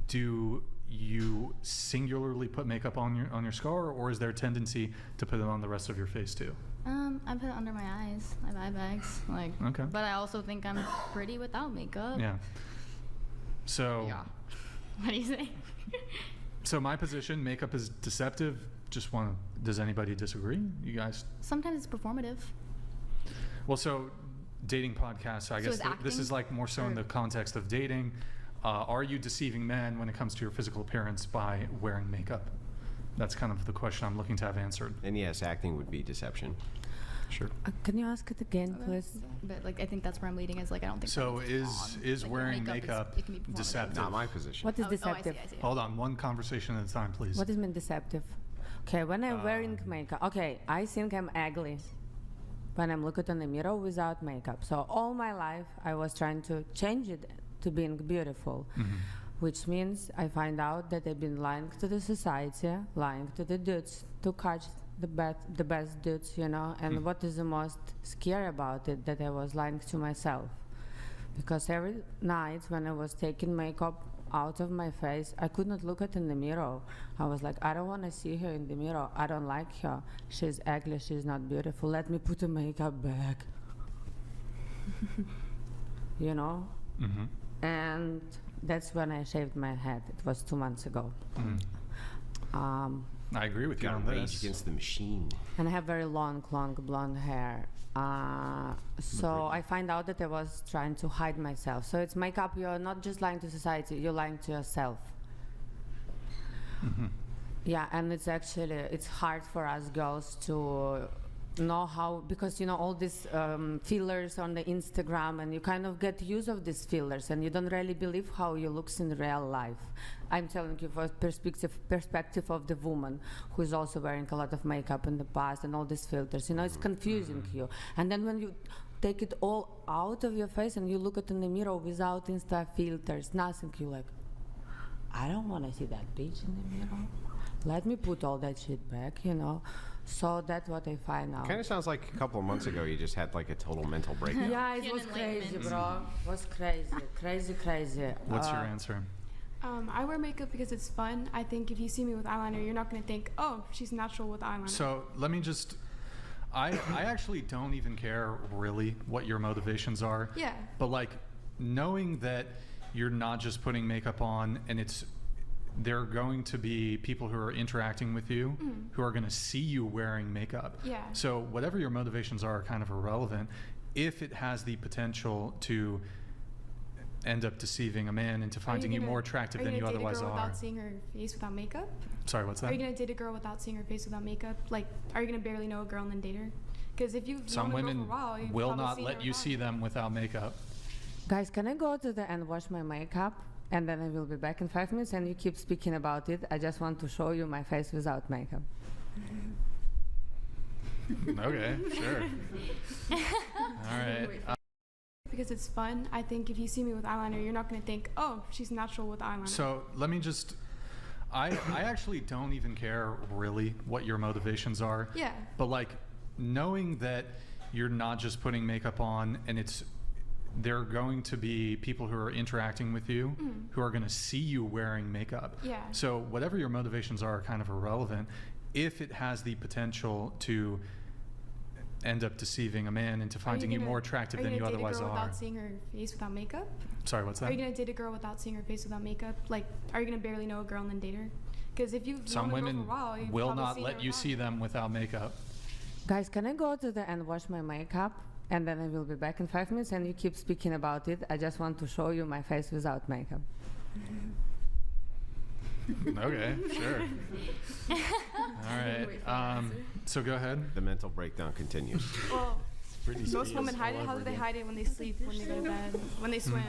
do you singularly put makeup on your scar, or is there a tendency to put it on the rest of your face too? I put it under my eyes. I have eye bags. Like, Okay. but I also think I'm pretty without makeup. Yeah. So, Yeah. What do you say? so my position, makeup is deceptive. Does anybody disagree? You guys? Sometimes it's performative. Well, so dating podcasts, I So guess is this acting, is like more so in or- the context of dating. Are you deceiving men when it comes to your physical appearance by wearing makeup? That's kind of the question I'm looking to have answered. And yes, acting would be deception. Sure. Can you ask it again, please? But like, I think that's where I'm leading. Is like, I don't think. So that makes it is on. Like, wearing makeup makeup it can be performative. deceptive? Not my position. What is Oh, deceptive? I see. Hold on, one conversation at a time, please. What is mean deceptive? Okay, when I'm wearing makeup, okay, I think I'm ugly when I'm looking in the mirror without makeup. So all my life I was trying to change it to being beautiful, which means I find out that I've been lying to the society, lying to the dudes to catch the best dudes, you know. And what is the most scary about it, that I was lying to myself, because every night when I was taking makeup out of my face, I could not look at in the mirror. I was like, I don't want to see her in the mirror. I don't like her. She's ugly. She's not beautiful. Let me put the makeup back. You know? And that's when I shaved my head. It was 2 months ago. I agree with you Got on rage this. against the machine. And I have very long blonde hair. So I find out that I was trying to hide myself. So it's makeup. You're not just lying to society. You're lying to yourself. Yeah, and it's hard for us girls to know how, because you know all these fillers on the Instagram, and you kind of get use of these fillers, and you don't really believe how you looks in real life. I'm telling you for perspective of the woman who is also wearing a lot of makeup in the past and all these filters. You know, it's confusing you. And then when you take it all out of your face and you look at in the mirror without Insta filters, nothing, you like, I don't want to see that bitch in the mirror. Let me put all that shit back, you know. So that's what I find out. Kind of sounds like a couple of months ago you just had like a total mental breakdown. Yeah, it was crazy, bro. It was crazy, crazy. What's your answer? I wear makeup because it's fun. I think if you see me with eyeliner, you're not going to think, oh, she's natural with eyeliner. So let me just, I actually don't even care really what your motivations are. Yeah. But like knowing that you're not just putting makeup on and there are going to be people who are interacting with you who are going to see you wearing makeup. Yeah. So whatever your motivations are kind of irrelevant if it has the potential to end up deceiving a man into finding you more attractive than you otherwise are you are. going to date a girl without seeing her face without makeup? Sorry, what's that? Are you going to date a girl without seeing her face without makeup? Like, are you going to barely know a girl and then date her? Because if you've Some known a girl women for a while, you've will probably not seen let her you without see them without makeup. Guys, can I go to the and wash my makeup? And then I will be back in 5 minutes, and you keep speaking about it. I just want to show you my face without makeup. Okay, sure. All right. Because it's fun. I think if you see me with eyeliner, you're not going to think, oh, she's natural with eyeliner. So let me just, I actually don't even care really what your motivations are. Yeah. But like knowing that you're not just putting makeup on and there are going to be people who are interacting with you who are going to see you wearing makeup. Yeah. So whatever your motivations are kind of irrelevant if it has the potential to end up deceiving a man into finding you more attractive than you otherwise are. Are you going to date a girl are. without seeing her face without makeup? Sorry, what's that? Are you going to date a girl without seeing her face without makeup? Like, are you going to barely know a girl and then date her? Because if you've Some known a girl women for a while, you've will probably not seen let her you without see them without makeup. Guys, can I go to the and wash my makeup? And then I will be back in 5 minutes, and you keep speaking about it. I just want to show you my face without makeup. Okay, sure. All right. So go ahead. The mental breakdown continues. Well, Britney most Spears women hide all it. How over do they again. hide it when they sleep, when they go to bed, when they swim?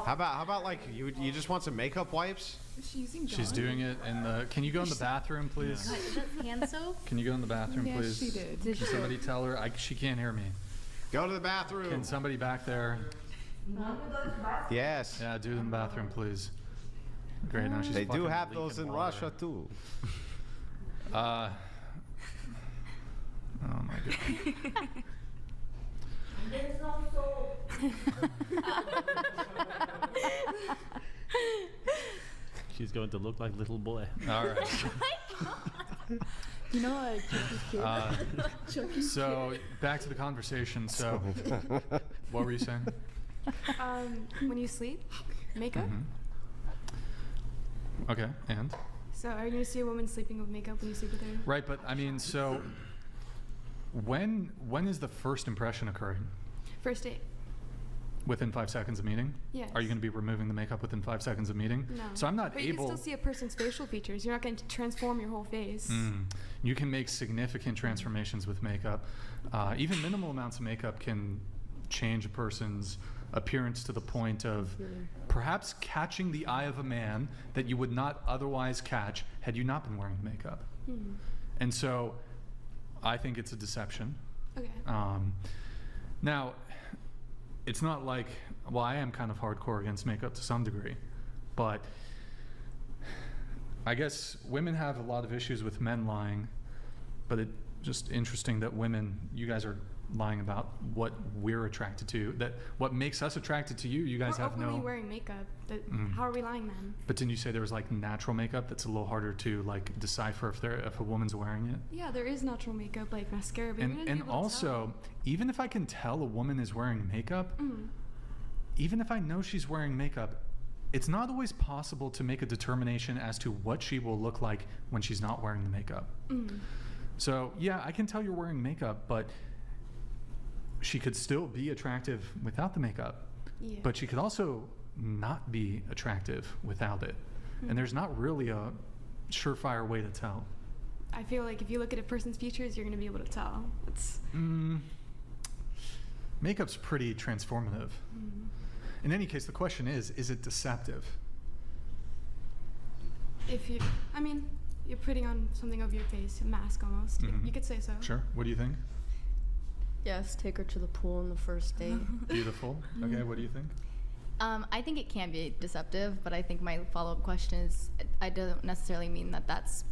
How about like you just want some makeup wipes? Is she using She's doing it in the. Can you go in the bathroom, please? Is that hand soap? Can you go in the bathroom, Yeah, please? she did. Can somebody tell her? She can't hear me. Go to the bathroom. Can somebody back there? Yes. Yeah, do it in the bathroom, please. Great. Now she's They do fucking have leaking those in water. Russia too. Oh my god. There's no soap. She's going to look like little boy. All right. You know, So back to the conversation. So, what were you saying? when you sleep, makeup. Okay, and So are you going to see a woman sleeping with makeup when you sleep with her? right, but I mean, so when is the first impression occurring? First date. Within 5 seconds of meeting? Yes. Are you going to be removing the makeup within 5 seconds of meeting? No. So I'm not But you able. can still see a person's facial features. You're not going to transform your whole face. You can make significant transformations with makeup. Even minimal amounts of makeup can change a person's appearance to the point of perhaps catching the eye of a man that you would not otherwise catch had you not been wearing makeup. And so I think it's a deception. Okay. Now, it's not like, well, I am kind of hardcore against makeup to some degree, but I guess women have a lot of issues with men lying, but it's just interesting that women, you guys are lying about what we're attracted to, that what makes us attracted to you guys We're have openly no. wearing makeup. How are we lying then? But didn't you say there was like natural makeup that's a little harder to like decipher if a woman's wearing it? Yeah, there is natural makeup like mascara, but you're gonna be And able to also, even if I can tell a woman is wearing makeup, even if I know she's wearing makeup, it's not always possible to make a determination as to what she will look like when she's not wearing the makeup. So yeah, I can tell you're wearing makeup, but she could still be attractive without the makeup. Yeah. But she could also not be attractive without it. And there's not really a surefire way to tell. I feel like if you look at a person's features, you're going to be able to tell. It's Makeup's pretty transformative. In any case, the question is it deceptive? if you, I mean, you're putting on something over your face, a mask almost. You could say so. Sure. What do you think? Yes, take her to the pool on the first date. Beautiful. Okay, what do you think? I think it can be deceptive, but I think my follow-up question is, I don't necessarily mean that that's,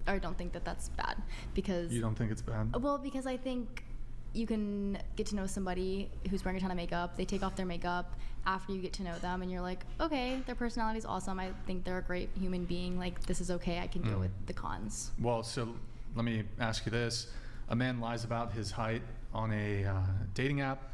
or I don't think that that's bad, because... You don't think it's bad? Well, because I think you can get to know somebody who's wearing a ton of makeup, they take off their makeup after you get to know them, and you're like, okay, their personality's awesome, I think they're a great human being, like, this is okay, I can deal with the cons. Well, so let me ask you this. A man lies about his height on a dating app,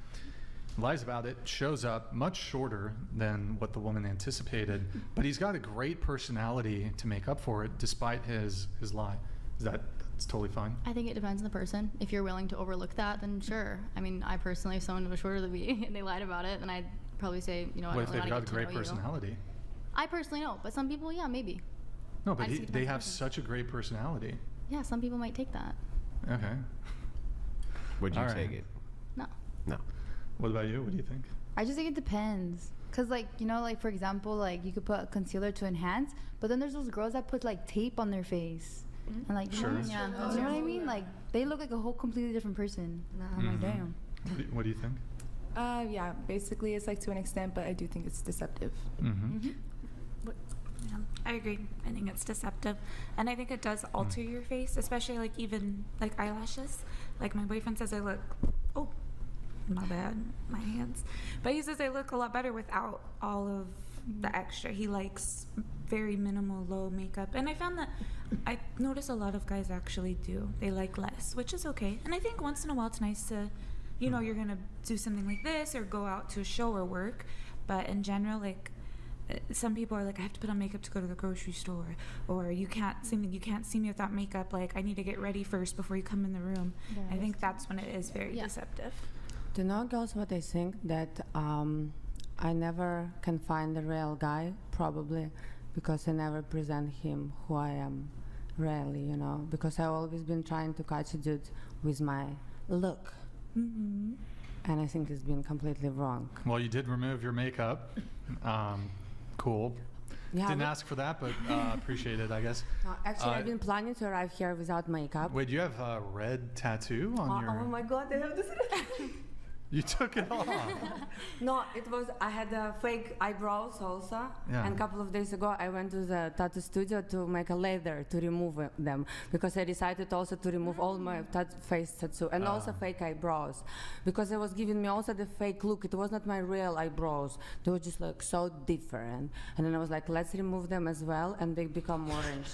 lies about it, shows up much shorter than what the woman anticipated, but he's got a great personality to make up for it despite his lie. That's totally fine? I think it depends on the person. If you're willing to overlook that, then sure. I mean, I personally, if someone was shorter than me and they lied about it, then I'd probably say, you know, I What don't if really they've want got to a get to great know personality? you. I personally don't, but some people, yeah, maybe. No, but I just think it they depends on have the person. such a great personality. Yeah, some people might take that. Okay. Would you All take right. it? No. No. What about you? What do you think? I just think it depends. Cause like, you know, like for example, like you could put concealer to enhance, but then there's those girls that put like tape on their face. And like, you Sure. know, Yeah, you know what I mean? Like they look like a whole completely different person. I'm like, damn. What do you think? Yeah, basically it's like to an extent, but I do think it's deceptive. Yeah, I agree. I think it's deceptive, and I think it does alter your face, especially like even like eyelashes. Like my boyfriend says I look, oh, my bad, my hands. But he says I look a lot better without all of the extra. He likes very minimal, low makeup, and I found that I notice a lot of guys actually do. They like less, which is okay. And I think once in a while it's nice to, you know, you're gonna do something like this or go out to a show or work, but in general, like. Some people are like, I have to put on makeup to go to the grocery store, or you can't see me without makeup. Like I need to get ready first before you come in the room. Yeah, I think that's when it is very deceptive. Do you know, girls, what I think? That I never can find the real guy, probably because I never present him who I am really, you know, because I've always been trying to catch a dude with my look. And I think it's been completely wrong. Well, you did remove your makeup. Cool. Yeah, Didn't ask for that, but appreciate it, I guess. Actually, I've been planning to arrive here without makeup. Wait, you have a red tattoo on your... Oh my God, I have this. You took it off. No, it was, I had fake eyebrows also. Yeah. And a couple of days ago, I went to the tattoo studio to make a laser to remove them because I decided also to remove all my face tattoo and also fake eyebrows because it was giving me also the fake look. It was not my real eyebrows. They were just like so different. And then I was like, let's remove them as well, and they become orange.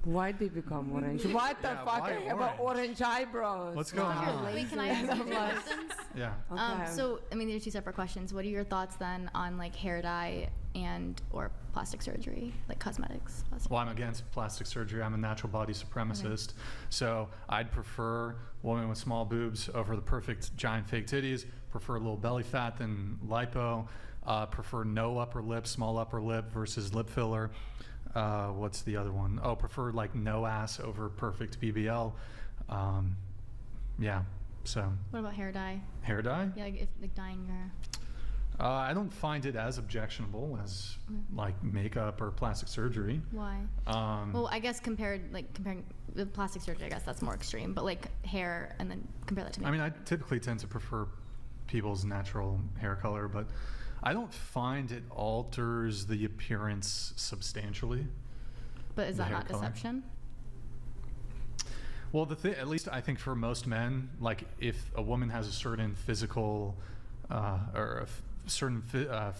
Why did they become orange? What the fuck? why I have orange eyebrows. What's going on? Wait, can I ask you two questions? Yeah. Okay. So, I mean, these are two separate questions. What are your thoughts then on like hair dye and or plastic surgery, like cosmetics? Well, I'm against plastic surgery. I'm a natural body supremacist. So I'd prefer women with small boobs over the perfect giant fake titties, prefer a little belly fat than lipo, prefer no upper lip, small upper lip versus lip filler. What's the other one? Oh, prefer like no ass over perfect BBL. Yeah, so. What about hair dye? Hair dye? Yeah, like, if like dyeing your hair. I don't find it as objectionable as like makeup or plastic surgery. Why? Well, I guess comparing with plastic surgery, I guess that's more extreme. But like hair, and then compare that to makeup. I mean, I typically tend to prefer people's natural hair color, but I don't find it alters the appearance substantially. But is the that hair not color. deception? Well, at least I think for most men, like if a woman has a certain physical or a certain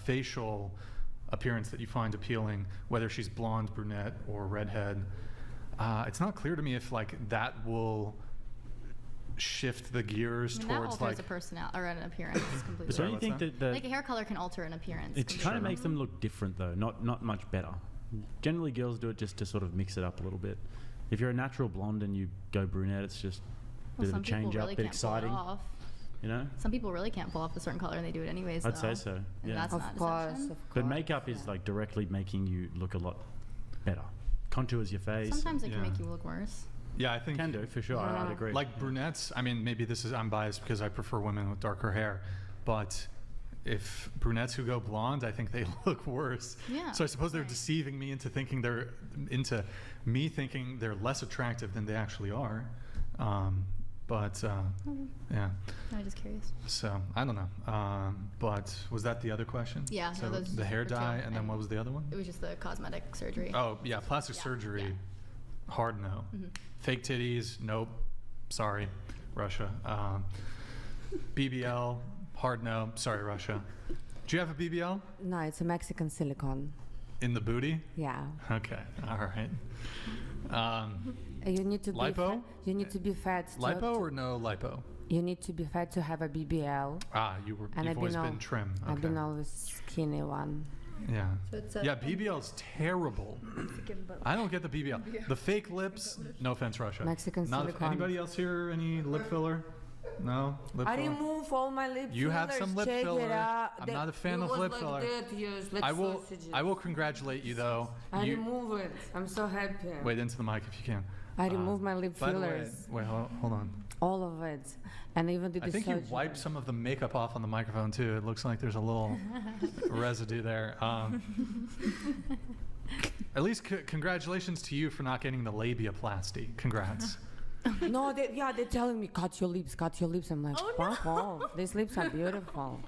facial appearance that you find appealing, whether she's blonde, brunette, or redhead, it's not clear to me if like that will shift the gears I mean, that towards alters like a personality or an appearance completely. So you think that like a hair color can alter an appearance? it completely. kind of makes them look different though, not much better. Generally, girls do it just to sort of mix it up a little bit. If you're a natural blonde and you go brunette, it's just a bit of a change up, bit exciting. Off. You know? Some people really can't pull off a certain color and they do it anyways. I'd though. say so. And Yeah. that's Of not course, deception. of course. But makeup is like directly making you look a lot better. Contours your face. Sometimes it can Yeah. make you look worse. Yeah, I think Can do, for sure. I'd agree. like brunettes. I mean, maybe I'm biased because I prefer women with darker hair, but if brunettes who go blonde, I think they look worse. Yeah. So I suppose they're deceiving me into thinking they're less attractive than they actually are. Yeah. I'm just curious. So I don't know. But was that the other question? Yeah. So no, those the hair were two. dye, and then what was the other one? It was just the cosmetic surgery. Oh yeah, plastic surgery. Yeah. Hard no. Fake titties, nope. Sorry, Russia. BBL, hard no. Sorry, Russia. Do you have a BBL? No, it's a Mexican silicone. In the booty? Yeah. Okay, all right. You need to lipo? You need to be fat. Lipo or no lipo? You need to be fat to have a BBL. You've always been trim. Okay. I've been always skinny one. Yeah. So Yeah, BBL's terrible. I don't get the BBL. The fake lips, no offense, Russia. Mexican silicone. Anybody else here, any lip filler? No? Lip I filler? remove all my lip You have fillers. some lip Check filler. it out. I'm not a fan of lip filler. I will congratulate you though. I remove it. I'm so happy. Wait into the mic if you can. I remove my lip By the way, fillers. wait, hold on. All of it. And even did I the think surgery. you wiped some of the makeup off on the microphone too. It looks like there's a little residue there. At least congratulations to you for not getting the labiaplasty. Congrats. No, they're telling me, cut your lips. I'm like, fuck off. These lips are beautiful.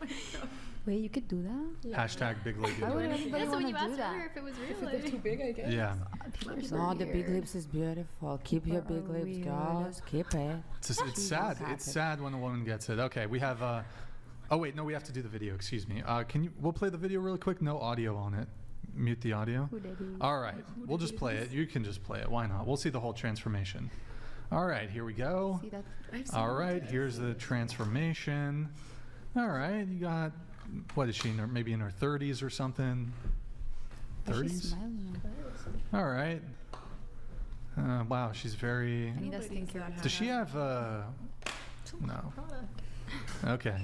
Wait, you could do that? Hashtag big labia. Why would anybody That's what want you to do asked that? earlier if it was real. If they're too big, I guess. Yeah. No, the big lips is beautiful. Keep your big are lips, weird. girls. Keep it. It's sad. It's sad when a woman gets it. Okay, we have. Oh wait, no, we have to do the video. Excuse me. We'll play the video really quick. No audio on it. Mute the audio. All right, we'll just play it. You can just play it. Why not? We'll see the whole transformation. All right, here we go. See that? All right, here's the transformation. All right, you got. What is she? Maybe in her 30s or something. She's 30s. smiling. All right. Wow, she's very. I need that skincare. Does she have no? Okay.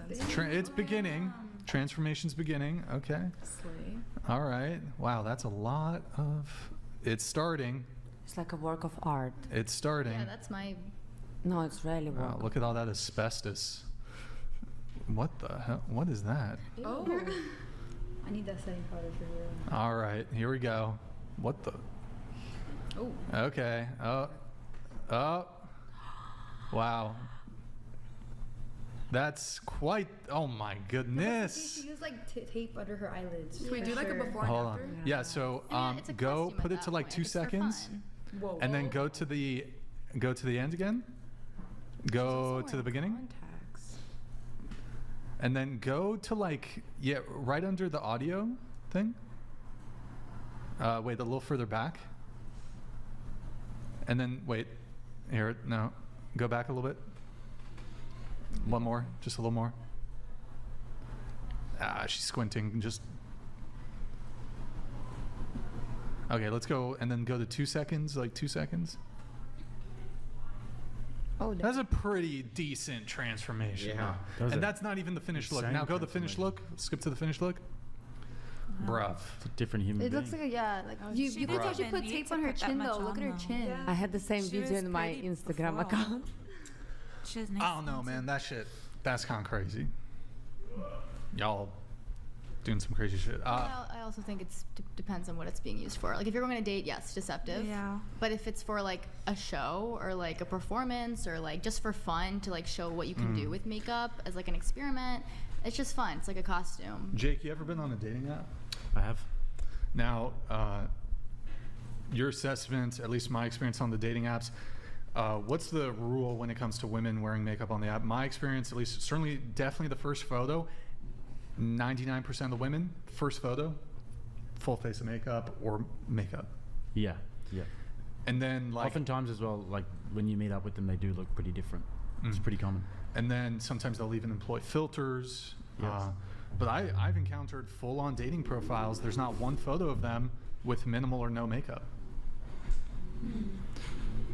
It's beginning. Transformation's beginning. Okay. Slay. All right. Wow, that's a lot of. It's starting. It's like a work of art. It's starting. Yeah, that's my. No, it's really work. Wow, look at all that asbestos. What the hell? What is that? Oh. I need that setting powder for real. All right, here we go. What the? Oh. Okay. Oh. Wow. That's quite. Oh my goodness. She used like tape under her eyelids. Should we do like a before and Hold after? on. Yeah. So I mean, it's a go costume put at it to that like point, 2 if it's for seconds, fun. Whoa. and then go to the end again. Go to the beginning. Contacts. And then go to like, right under the audio thing. Wait, a little further back. And then, wait, here, no. Go back a little bit. One more, just a little more. She's squinting, just. Okay, let's go, and then go to 2 seconds, like 2 seconds. Oh, That's a pretty decent transformation. Yeah. And that's not even the finished look. Insane Now go to the finished look. Skip to the finished look. Bruh. It's a different human It being. looks like you She could didn't tell she even put need tape to on her put that chin much though. Look at her on, though. chin. Yeah. I had the same She video was in my pretty Instagram before. account. She has nice I don't know, man. That shit, that's kind of crazy. Y'all doing some crazy shit. I also think it depends on what it's being used for. Like if you're going on a date, yes, deceptive. Yeah. But if it's for like a show or like a performance or like just for fun to like show what you can do with makeup as like an experiment, it's just fun. It's like a costume. Jake, you ever been on a dating app? I have. Now, your assessment, at least my experience on the dating apps, what's the rule when it comes to women wearing makeup on the app? My experience, at least, certainly, definitely the first photo, 99% of the women, first photo, full face of makeup or makeup. Yeah. Yeah. And then, like, Oftentimes as well, like when you meet up with them, they do look pretty different. It's pretty common. and then sometimes they'll even employ filters. Yes. But I've encountered full-on dating profiles. There's not one photo of them with minimal or no makeup.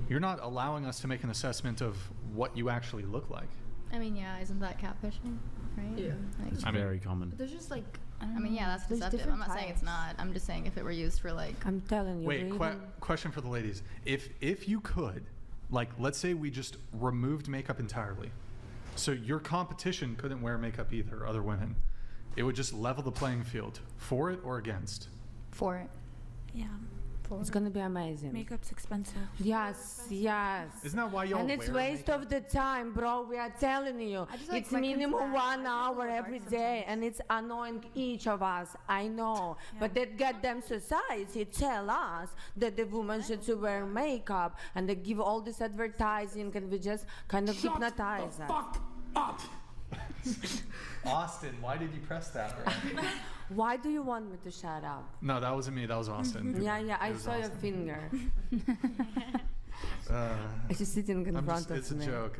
You're not allowing us to make an assessment of what you actually look like. I mean, yeah, isn't that catfishing, right? Yeah. Like, It's I mean- very common. But there's just like I mean, yeah, that's there's deceptive. I'm different not saying it's types. not. I'm just saying if it were used for like. I'm telling you. Wait, they even- question for the ladies. If you could like, let's say we just removed makeup entirely. So your competition couldn't wear makeup either, other women. It would just level the playing field. For it or against? For it. Yeah. It's gonna be amazing. Makeup's expensive. Yes, yes. Isn't that why y'all And it's wear waste makeup? of the time, bro. We are telling you. I just like It's my minimum concealer. 1 I hour feel every dark day, sometimes. and it's annoying each of us. I know, but that goddamn society tell us that the woman should to wear makeup, and they give all this advertising, and we just kind of hypnotize us. Fuck up! Austin, why did you press that? Right? Why do you want me to shut up? No, that wasn't me. That was Austin. Yeah, I It was saw your Austin. finger. Uh, She's sitting in front of it's a me. joke.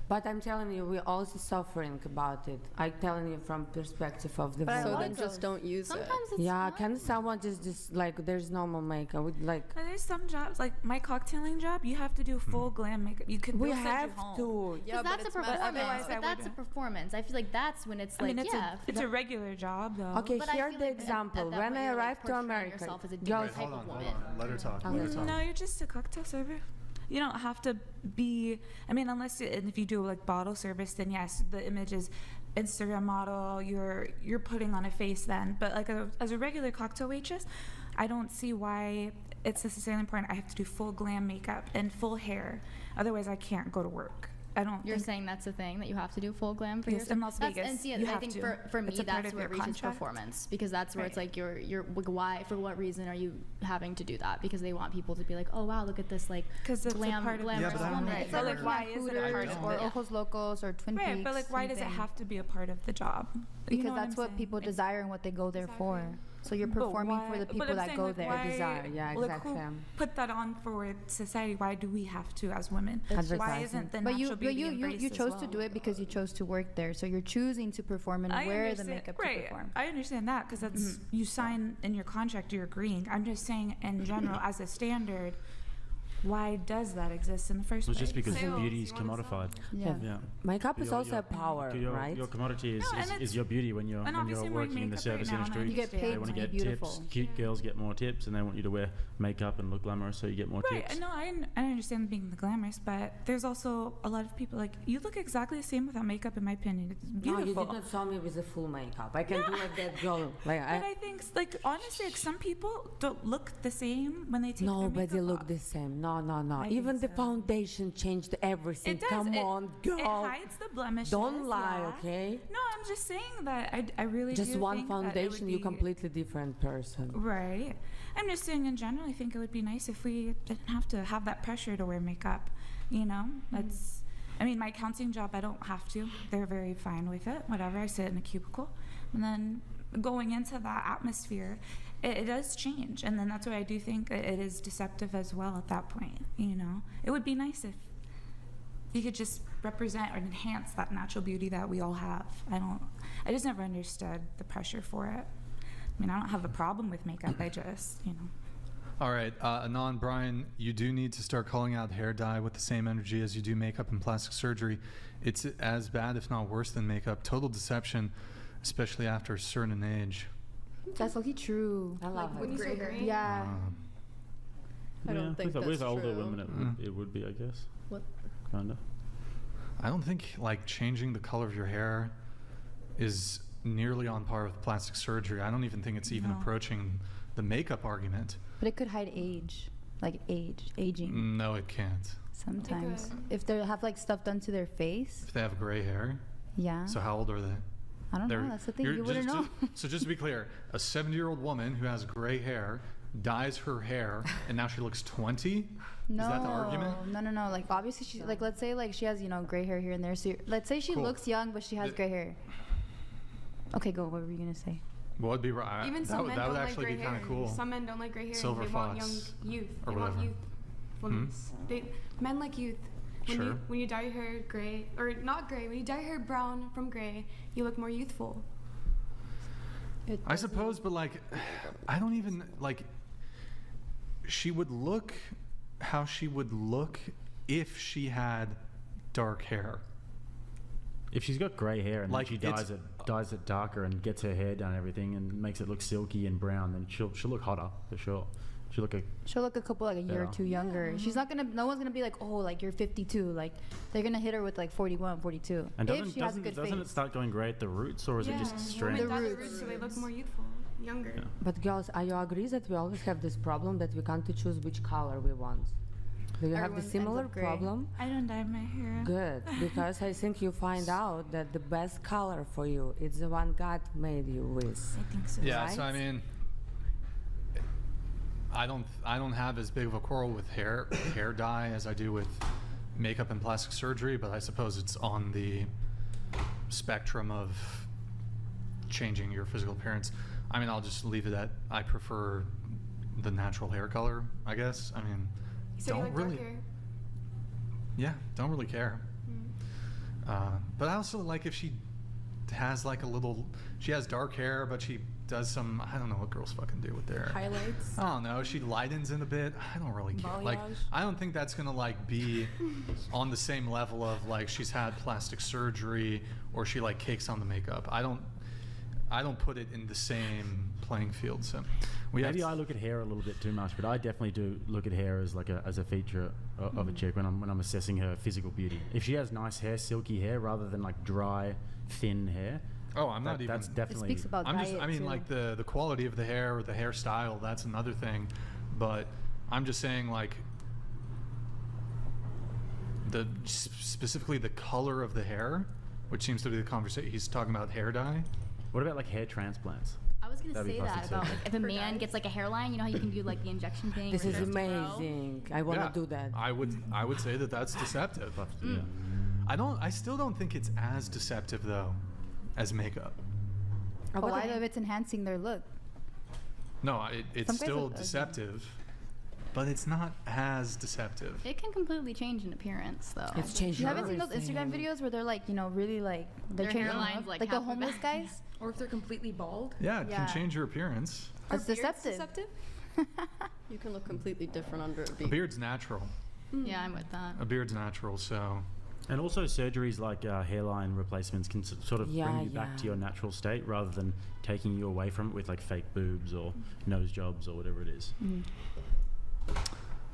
But I'm telling you, we're also suffering about it. I'm telling you from perspective of the So woman. then just don't use it. Sometimes it's Yeah, fun. can someone just like there's normal makeup with like But there's some jobs, like my cocktailing job, you have to do full glam makeup. You could we they'll send you have home. to. Because that's a performance. otherwise I But that's a wouldn't. performance. I feel like that's when it's I mean, like, yeah. it's a regular job though. Okay, But I here feel the like at example. that When point I you're, like, arrived to portraying America, yourself as a girls, different Hold type on, of hold woman. on. Let her talk. Okay. Let her talk. No, you're just a cocktail server. You don't have to be. I mean, unless and if you do like bottle service, then yes, the image is Instagram model. You're putting on a face then. But like as a regular cocktail waitress, I don't see why it's necessarily important. I have to do full glam makeup and full hair. Otherwise, I can't go to work. I don't. You're think- saying that's the thing that you have to do full glam for Yes, yourself? in Las That's- Vegas, And see, you I have think to. for me, It's a part that's of where it your reaches contract. performance, because that's where it's Right. like you're like, why, for what reason are you having to do that? Because they want people to be like, oh wow, look at this like 'Cause it's a glam, part of the glamorous Yeah, but I don't woman. know. It's But, like, like, why yeah, is it a part Hooters of or it? Ojos Locos or Twin Right, Peaks. but like, why same does it thing. have to be a part of the job? You Because know what that's I'm what saying? people It's- desire and what they go there for. So you're But performing why- for the but people I'm that saying, go like, there. why- desire, yeah, like, exactly. who put that on for society? Why do we have to as women? Why Advertising. isn't the But natural you beauty you embraced as chose to well? do it because you chose to work there. So you're choosing to perform and I wear the understand- makeup right. to perform. I understand that because that's you sign in your contract, you're agreeing. I'm just saying in general, as a standard, why does that exist in the first It's place? just because Sales, beauty is you wanna sell? commodified. Yeah. Yeah. Makeup is Your- also a power, right? Your commodity No, and is it's- your beauty when you're and obviously I'm wearing working in the makeup right service now, and I industry. You get understand. paid They want to to be get beautiful. tips. Cute girls get more tips, and they want you to wear makeup and look glamorous, so you get more Right, tips. no, I understand being the glamorous, but there's also a lot of people like you look exactly the same without makeup. In my opinion, it's No, beautiful. you did not saw me with the full makeup. I can do like that girl. Like But I think, like, honestly, like, some people don't look the same when they take their nobody makeup look off. the same. No. I Even the think so. foundation changed everything. It does. Come it, on, girl. It hides the blemishes. Don't lie, yeah. okay? No, I'm just saying that I really Just do one think that it would foundation, you be- completely different person. Right. I'm just saying in general, I think it would be nice if we didn't have to have that pressure to wear makeup. You know, that's. I mean, my counseling job, I don't have to. They're very fine with it. Whatever. I sit in a cubicle, and then going into that atmosphere, it does change, and then that's why I do think it is deceptive as well at that point. You know, it would be nice if you could just represent or enhance that natural beauty that we all have. I just never understood the pressure for it. I mean, I don't have a problem with makeup. I just, you know. All right, Anon, Brian, you do need to start calling out hair dye with the same energy as you do makeup and plastic surgery. It's as bad, if not worse, than makeup. Total deception, especially after a certain age. That's okay true. I love When it. you say green, Yeah. I don't think with that's older true. women, it would be, I guess. What? Kinda. I don't think like changing the color of your hair is nearly on par with plastic surgery. I don't even think it's even No. approaching the makeup argument. But it could hide age, like aging. No, it can't. Sometimes, could. if they have like stuff done to their face, If they have gray hair, yeah. so how old are they? I don't They're- know. That's the thing. you're- You wouldn't know. So just to be clear, a 70-year-old woman who has gray hair dyes her hair, and now she looks 20? No, Is that the argument? no. Like obviously, she like let's say like she has gray hair here and there. So let's say she Cool. looks young, but she has The- gray hair. Okay, go. What were you gonna say? What would be right? even that some would, men that would don't like actually gray be kind hair. of cool. Some men don't like gray hair. Silver and they want young fox youth. or They want whatever. youthfulness. Men like youth. Sure. When you dye your hair gray, or not gray, when you dye your hair brown from gray, you look more youthful. I suppose, but like, I don't even like. She would look how she would look if she had dark hair. If she's got grey hair and Like, then she it's- dyes it darker and gets her hair done and everything and makes it look silky and brown, then she'll look hotter for sure. She'll look a couple like a year or two younger. She's not gonna. No one's gonna be like, oh, like you're 52. Like they're gonna hit her with like 41, 42. And if she has a good doesn't face. it start going grey at the roots, or is it just strength? The roots, so they look more youthful, younger. Yeah. But girls, are you agree that we always have this problem that we can't choose which color we want? Do you have Everyone the similar ends up gray. problem? I don't dye my hair. Good, because I think you find out that the best color for you is the one God made you with. I think so. Yeah, Right? so I mean, I don't have as big of a quarrel with hair dye as I do with makeup and plastic surgery, but I suppose it's on the spectrum of changing your physical appearance. I mean, I'll just leave it at I prefer the natural hair color, I guess. I mean, So don't you like really, dark hair? yeah, don't really care. But I also like if she has like a little, she has dark hair, but she does some, I don't know what girls fucking do with their Highlights. I don't know. She lightens in a bit. I don't really care. Like, Balayage. I don't think that's gonna like be on the same level of like she's had plastic surgery or she like cakes on the makeup. I don't put it in the same playing field. So Maybe I look at hair a little bit too much, but I definitely do look at hair as like as a feature of a chick when I'm assessing her physical beauty. If she has nice hair, silky hair, rather than like dry, thin hair. Oh, I'm not even. That's definitely. It speaks about I'm just. diet I mean, too. like the quality of the hair or the hairstyle. That's another thing, but I'm just saying like specifically the color of the hair, which seems to be the conversation. He's talking about hair dye. What about like hair transplants? I was gonna That'd be say that plastic about surgery. like, if a man gets like a hairline, you know how you can do like the injection thing. This where it is starts to grow? amazing. I want to do that. I would say that that's deceptive. Yeah. I still don't think it's as deceptive though, as makeup. Oh, why though if it's enhancing their look? No, it's Some guys still look ugly. deceptive, but it's not as deceptive. It can completely change an appearance though. It's changed You haven't seen those everything. Instagram videos where they're like, you know, really like they're Their changing hairline's, look? like, the half the homeless back. guys. Or if they're completely bald. Yeah, it Yeah. can change your appearance. That's Are beards deceptive. You can look completely different under a A beard. beard's natural. Yeah, I'm with that. A beard's natural, so And also surgeries like hairline replacements can sort of Yeah, bring you back to your natural state rather than taking you away from it with like fake boobs or nose jobs or whatever it is.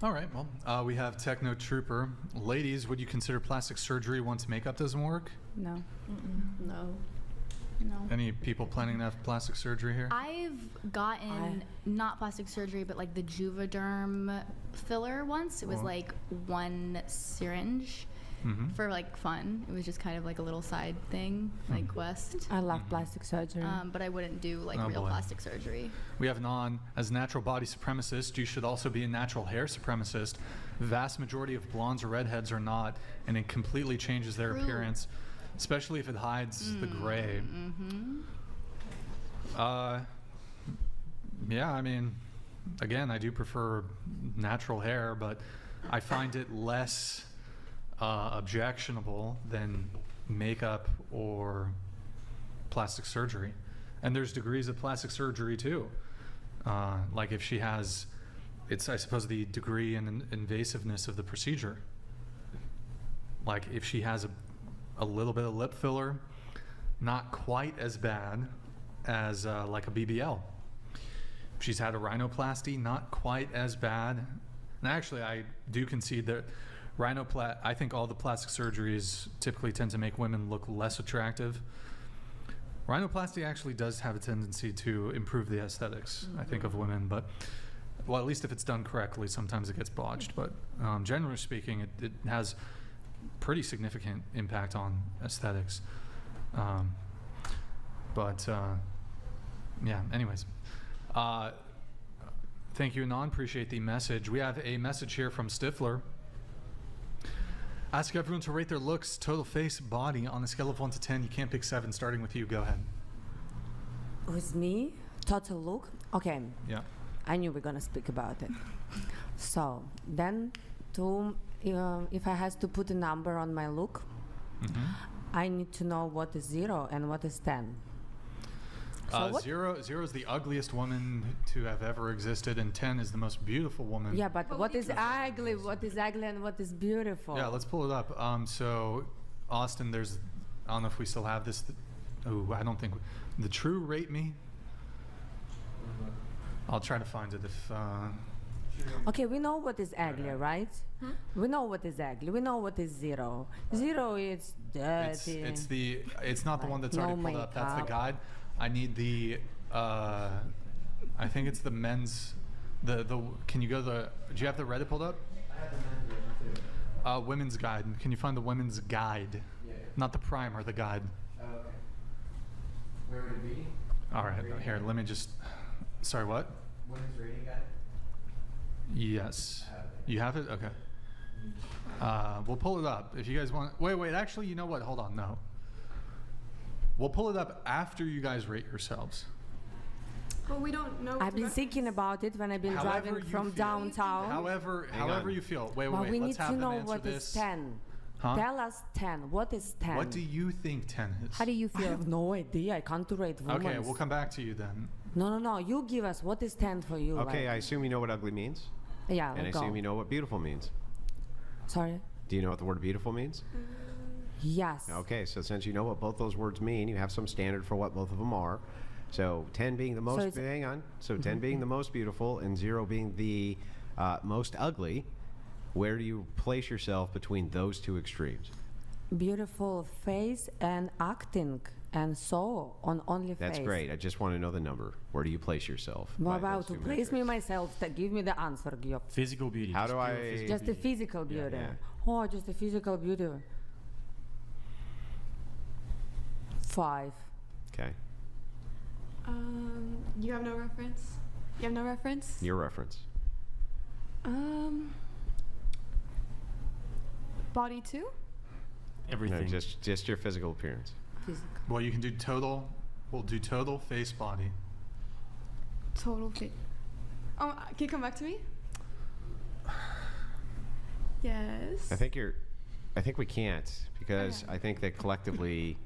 all right. Well, we have Techno Trooper. Ladies, would you consider plastic surgery once makeup doesn't work? No. No. No. Any people planning to have plastic surgery here? I've gotten not plastic surgery, but like the Juvederm filler once. It was Oh. like one syringe for like fun. It was just kind of like a little side thing, like quest. I love plastic surgery. But I wouldn't do like Oh, real boy. plastic surgery. We have Non. As a natural body supremacist, you should also be a natural hair supremacist. The vast majority of blondes or redheads are not, and it completely changes their True. appearance, especially if it hides the gray. Yeah, I mean, again, I do prefer natural hair, but I find it less objectionable than makeup or plastic surgery. And there's degrees of plastic surgery too. Like if she has, it's I suppose the degree and invasiveness of the procedure. Like if she has a little bit of lip filler, not quite as bad as like a BBL. If she's had a rhinoplasty, not quite as bad. And actually, I do concede that I think all the plastic surgeries typically tend to make women look less attractive. Rhinoplasty actually does have a tendency to improve the aesthetics, I think, of women, but well, at least if it's done correctly, sometimes it gets botched. But generally speaking, it has pretty significant impact on aesthetics. Yeah, anyways. Thank you, Anon. Appreciate the message. We have a message here from Stifler. Ask everyone to rate their looks, total face, body on a scale of 1 to 10. You can't pick 7. Starting with you. Go ahead. With me, total look. Okay, Yeah. I knew we're gonna speak about it. So then, if I has to put a number on my look, I need to know what is 0 and what is 10. So what? 0 is the ugliest woman to have ever existed, and 10 is the most beautiful woman. Yeah, but what is ugly? What is ugly and what is beautiful? Yeah, let's pull it up. So, Austin, I don't know if we still have this. I don't think. The True Rate Me. I'll try to find it if. Okay, we know what is ugly, right? We know what is ugly. We know what is 0. 0 is dirty. It's not the one that's no already pulled up. That's the makeup. guide. I need the I think it's the men's can you go do you have the Reddit pulled up? I have the men's version too. Women's guide. Can you find the women's guide? Yeah. Not the primer, the guide. Oh, okay. Where would it be? All right, here, let me just sorry, what? Women's rating guide? Yes. I have it. You have it? Okay. We'll pull it up if you guys want. Wait. Actually, you know what? Hold on. No. We'll pull it up after you guys rate yourselves. Well, we don't know. I've been thinking about it when I've been However driving you from feel. downtown. However on. you feel. Wait. But we Let's need have to them know answer what this. is 10. Huh? Tell us 10. What is 10? What do you think 10 is? How do you I feel? have no idea. I can't rate women. Okay, we'll come back to you then. No. You give us what is 10 for you. Okay, I like- assume you know what ugly means, yeah. and I go. assume you know what beautiful means. Sorry. Do you know what the word beautiful means? Yes. Okay, so since you know what both those words mean, you have some standard for what both of them are. So 10 being the most, it's- hang on. So 10 being the most beautiful and 0 being the most ugly. Where do you place yourself between those two extremes? Beautiful face and acting and so on only That's face. great. I just want to know the number. Where do you place yourself? What by about those to two place me metrics? myself? Give me the answer, Gyop. Physical beauty. How just do pure I- physical Just a beauty. physical beauty. yeah. Oh, just a physical beauty. 5. Okay, You have no reference. You have no reference. your reference. Body 2. Everything. No, just your physical appearance. Physical. Well, you can do total. We'll do total face body. Total fit. Oh, can you come back to me? Yes. I think we can't because Okay. I think that collectively,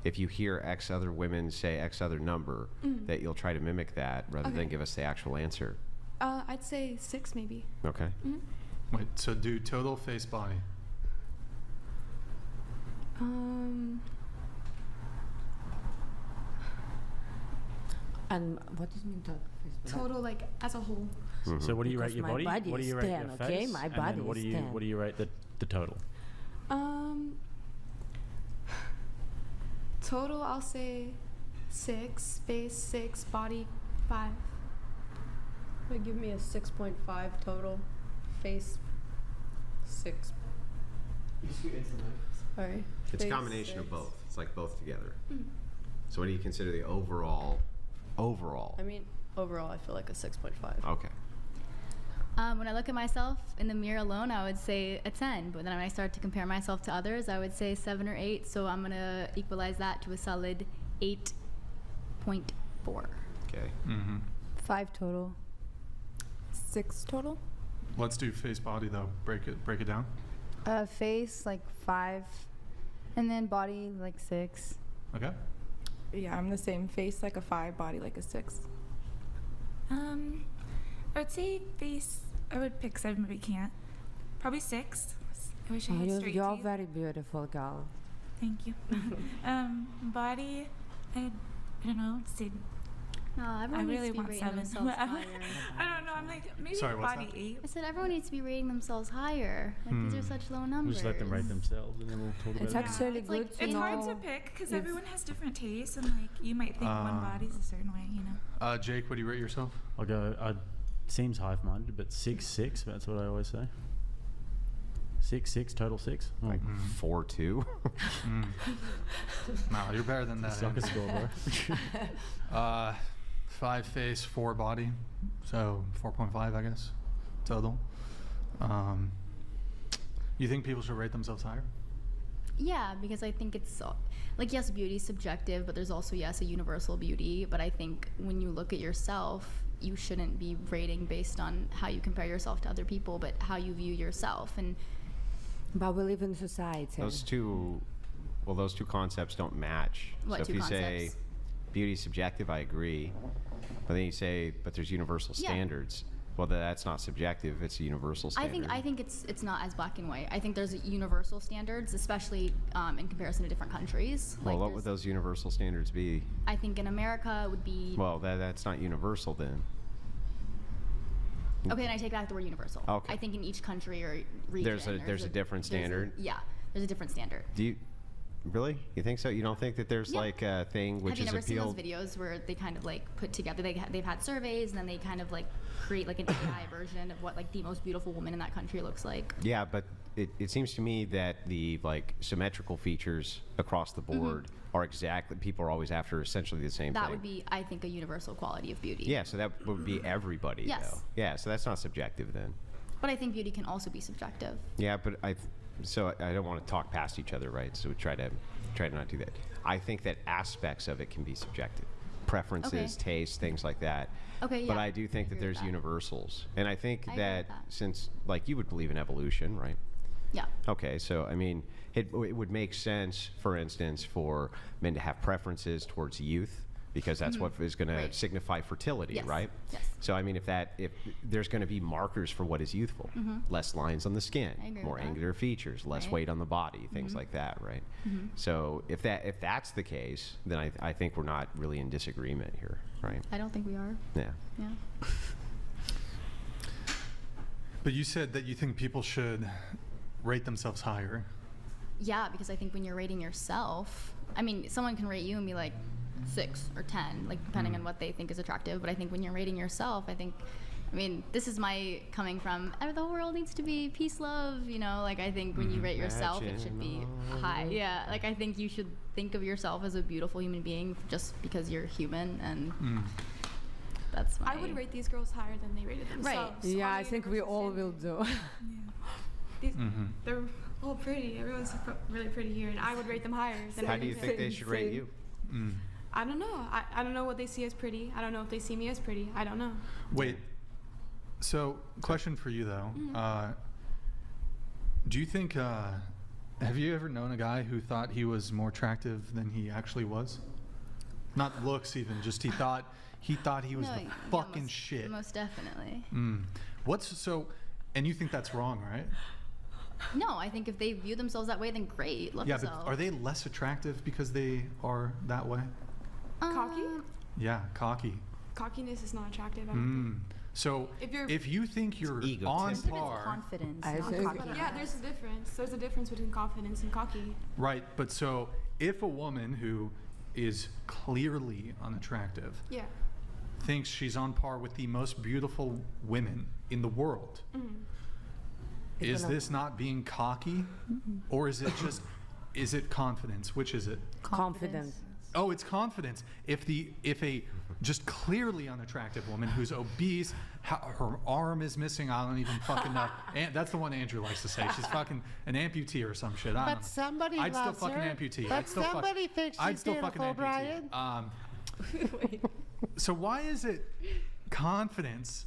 if you hear X other women say X other number, that you'll try to mimic that rather than Okay. give us the actual answer. I'd say 6 maybe. Okay. Wait, so do total face body. And what does mean total face? Total like as a whole. So what do you Because rate your my body? body What do is you rate 10, your okay? face? My And body then what is do you 10. what do you rate the total? Total I'll say 6, face 6, body 5. Would give me a 6.5 total. Face 6. You just do instantly. Sorry. It's a Face combination of 6. both. It's like both together. So what do you consider the overall? I mean, overall, I feel like a 6.5. Okay. When I look at myself in the mirror alone, I would say a 10. But then when I start to compare myself to others, I would say 7 or 8. So I'm going to equalize that to a solid 8.4. Okay. 5 total. 6 total. Let's do face body though. Break it down. Face like 5, and then body like 6. Okay. Yeah, I'm the same. Face like a 5, body like a 6. I would say face. I would pick 7, but I can't. Probably 6. I wish I had straight You're teeth. very beautiful, girl. Thank you. Body. I don't know. Say, No, I everyone needs really to be want rating 7. themselves higher. I don't know. I'm like maybe Sorry, what's body that? 8. I said everyone needs to be rating themselves higher. Like these are such low We'll numbers. just let them rate themselves, and then we'll talk about It's it. actually It's good like- to It's know. hard to pick because if- everyone has different tastes, and like you might think one body's a certain way, you know. Jake, what do you rate yourself? I'll go. Seems hive-minded, but 6. That's what I always say. 6 total 6. Oh. Like 4-2. No, you're better than that. Soccer Andy. score, bro. 5 face, 4 body, so 4.5, I guess, total. You think people should rate themselves higher? Yeah, because I think it's like, yes, beauty is subjective, but there's also, yes, a universal beauty. But I think when you look at yourself, you shouldn't be rating based on how you compare yourself to other people, but how you view yourself. And But we live in society. those two concepts don't match. What so if two you say concepts? beauty is subjective, I agree. But then you say, but there's universal Yeah. standards. Well, that's not subjective. It's a universal standard. I think it's not as black and white. I think there's universal standards, especially in comparison to different countries. Well, Like what would there's- those universal standards be? I think in America it would be Well, that's not universal then. Okay, and I take back the word universal. Okay. I think in each country or region, There's a different standard. There's a different standard. Do you really? You think so? You don't think that there's like a thing which Have you is never appealed? seen those videos where they kind of like put together? They've had surveys, and then they kind of like create like an AI version of what like the most beautiful woman in that country looks like. Yeah, but it seems to me that the like symmetrical features across the board are exactly, people are always after essentially the same thing. That would be, I think, a universal quality of beauty. Yeah, so that would be everybody Yes. though. Yeah, so that's not subjective then. But I think beauty can also be subjective. Yeah, but I don't want to talk past each other, right? So we try to not do that. I think that aspects of it can be subjective. Preferences, taste, things like that. Okay, But yeah, I do think that agree with there's that. universals. And I think I agree that with that. since, like, you would believe in evolution, right? Yeah. Okay, so I mean, it would make sense, for instance, for men to have preferences towards youth, because that's what is going to signify fertility, Yes. right? Yes. So I mean, if there's going to be markers for what is youthful, less lines on the skin, I agree more with that. angular features, less Right. weight on the body, things like that, right? So if that's the case, then I think we're not really in disagreement here, right? I don't think we are. Yeah. Yeah. But you said that you think people should rate themselves higher. Yeah, because I think when you're rating yourself, I mean, someone can rate you and be like 6 or 10, like depending on what they think is attractive. But I think when you're rating yourself, I mean, this is my coming from, the world needs to be peace, love, you know, like I think when you rate yourself, it should be high. Yeah, like I think you should think of yourself as a beautiful human being just because you're human, and that's my... I would rate these girls higher than they rated themselves. Yeah, on I the think we universal all will standard. do. They're all pretty. Everyone's really pretty here, and I would rate them higher. Than How do you think they should rate you? I don't know. I don't know what they see as pretty. I don't know if they see me as pretty. I don't know. Wait. So, question for you though. Do you think? Have you ever known a guy who thought he was more attractive than he actually was? Not looks, even. Just he thought he was No, the yeah, fucking most, shit. Most definitely. What's so? And you think that's wrong, right? No, I think if they view themselves that way, then great. Love Yeah, but yourself. are they less attractive because they are that way? Cocky? Yeah, cocky. Cockiness is not attractive. I don't think. So if you think you're on egotistic. par, Confidence. I not think- cocky. Yeah, there's a difference. There's a difference between confidence and cocky. right? But so if a woman who is clearly unattractive Yeah. thinks she's on par with the most beautiful women in the world, is this not being cocky, or is it just is it confidence? Which is it? Confidence. Oh, it's confidence. If a just clearly unattractive woman who's obese, her arm is missing, I don't even fucking know. And that's the one Andrew likes to say. She's fucking an amputee or some shit. I don't know. somebody I'd still loves fucking her. amputee. But I'd still somebody thinks I'd she's still fucking beautiful, amputee. So why is it confidence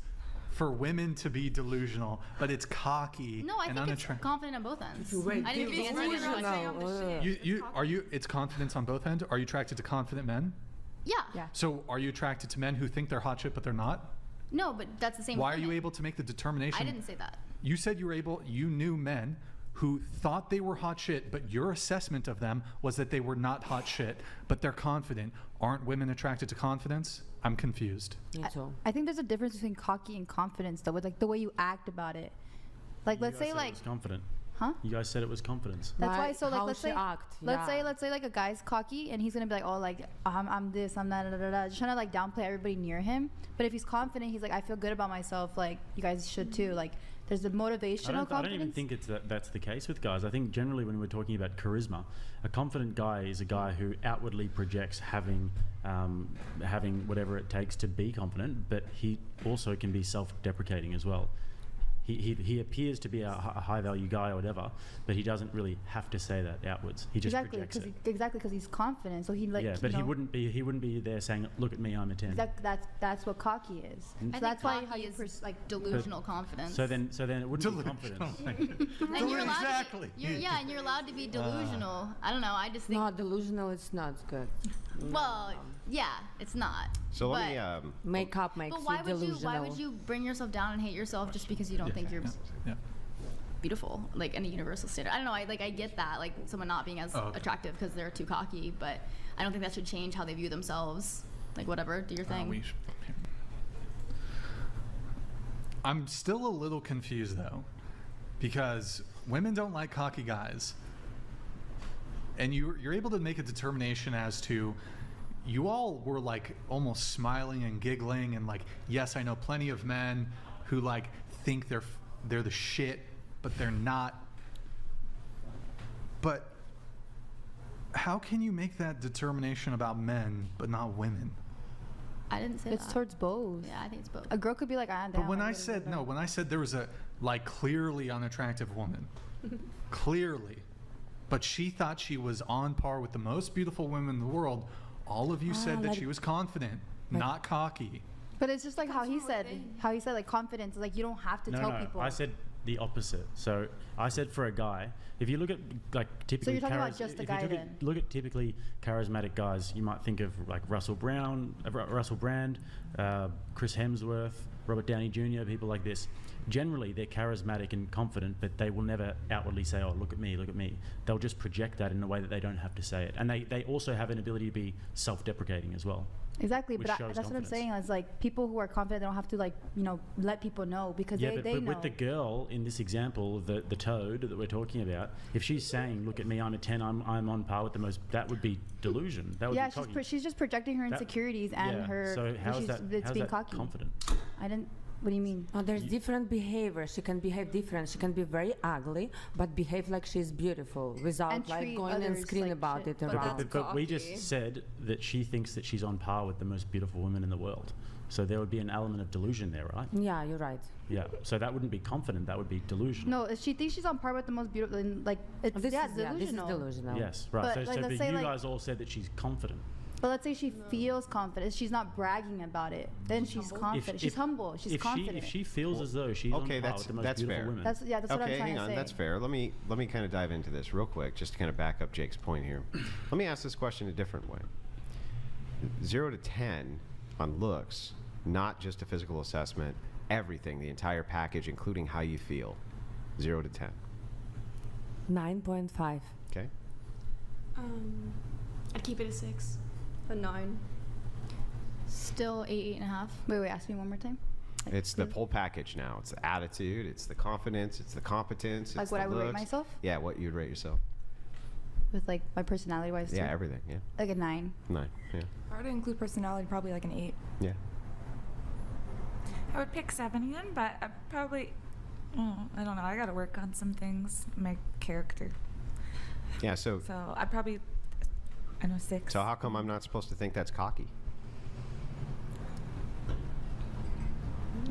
for women to be delusional, but it's cocky No, I and think it's unattractive? confident on both ends. Wait, I didn't give think me it's one delusional. It's confidence on both ends? Are you attracted to confident men? Yeah. So are you attracted to men who think they're hot shit but they're not? No, but that's the same. Why are you woman. able to make the determination? I didn't say that. You said you knew men who thought they were hot shit, but your assessment of them was that they were not hot shit, but they're confident. Aren't women attracted to confidence? I'm confused. Me too. I think there's a difference between cocky and confidence, though, with like the way you act about it. Like, let's say, like, confident. huh? You guys said it was confidence. That's why. So, like, How let's she say, act, let's yeah. say, like, a guy's cocky, and he's gonna be like, oh, like, I'm this, I'm that, da, da, da, just trying to like downplay everybody near him. But if he's confident, he's like, I feel good about myself. Like, you guys should too. Like, there's the motivational confidence. I don't even think that's the case with guys. I think generally when we're talking about charisma, a confident guy is a guy who outwardly projects having whatever it takes to be confident, but he also can be self-deprecating as well. He appears to be a high value guy or whatever, but he doesn't really have to say that outwards. He just projects it. Exactly, because he's confident. So he like. Yeah, but he wouldn't be there saying, "Look at me, I'm a 10." That's what cocky is. I think that's why how cocky you is like delusional confidence. So then it wouldn't be confidence. And you're allowed Exactly. To be, and you're allowed to be delusional. I don't know. I just think. No, delusional. It's not good. Well, yeah, it's not. So let me. Makeup makes But why you would delusional. why would you bring yourself down and hate yourself just because you don't think you're Yeah. beautiful, like in a universal standard? I don't know. I get that, like someone not being as attractive because they're too cocky, but I don't think that should change how they view themselves. Like whatever, do your thing. I'm still a little confused though, because women don't like cocky guys, and you're able to make a determination as to. You all were like almost smiling and giggling and like, yes, I know plenty of men who like think they're the shit, but they're not. But how can you make that determination about men but not women? I didn't say that. It's towards both. Yeah, I think it's both. A girl could be like, I'm But down. when I said there was a like clearly unattractive woman, clearly, but she thought she was on par with the most beautiful women in the world. All of you said that like- she was confident, not cocky. But it's just like how he said like confidence. Like you don't have to tell no, people. I said the opposite. So I said for a guy, if you look at like typically, you're talking about just the if guy you then? look at typically charismatic guys, you might think of like Russell Brand, Chris Hemsworth, Robert Downey Jr., people like this. Generally, they're charismatic and confident, but they will never outwardly say, "Oh, look at me, look at me." They'll just project that in a way that they don't have to say it, and they also have an ability to be self-deprecating as well. Exactly, which but shows that's what I'm confidence. saying. Is like people who are confident, they don't have to like let people know because Yeah, they but know. with the girl in this example, the toad that we're talking about, if she's saying, "Look at me, I'm a 10, I'm on par with the most," that would be delusion. That would yeah, be cocky. she's just projecting her That- insecurities and yeah, her. So how's she's, that? It's How's being that cocky. confident? I didn't. What do you mean? Oh, there's different behavior. She can behave different. She can be very ugly, but behave like she's beautiful without And like treat going and others scream like about shit. it But around. that's But we just cocky. said that she thinks that she's on par with the most beautiful women in the world. So there would be an element of delusion there, right? Yeah, you're right. Yeah. So that wouldn't be confident. That would be delusional. No, if she thinks she's on par with the most beautiful. Like it's This yeah, is, yeah, this is delusional. delusional. Yes. Right. But, So, like, so let's but say, you like- guys all said that she's confident. But let's say she feels confident. She's not bragging about it. Then she's confident. She's humble. She's confident. If she feels as though she's Okay, on par that's with the most that's beautiful fair. women. That's what I'm Okay, trying hang to on. say. That's fair. Let me kind of dive into this real quick, just to kind of back up Jake's point here. Let me ask this question a different way. 0 to 10 on looks, not just a physical assessment. Everything, the entire package, including how you feel. 0 to 10. 9.5. Okay. I'd keep it a 6. A 9. Still 8.5. Wait, ask me one more time. It's the whole package now. It's the attitude, it's the confidence, it's the competence, it's Like what the I would rate looks. myself? Yeah, what you'd rate yourself. With like my personality wise. Yeah, everything. Yeah. Like a 9. 9. Yeah. If I were to include personality, probably like an 8. Yeah. I would pick 7 again, but I probably, I don't know. I got to work on some things, my character. Yeah. So I probably, I know 6. so how come I'm not supposed to think that's cocky?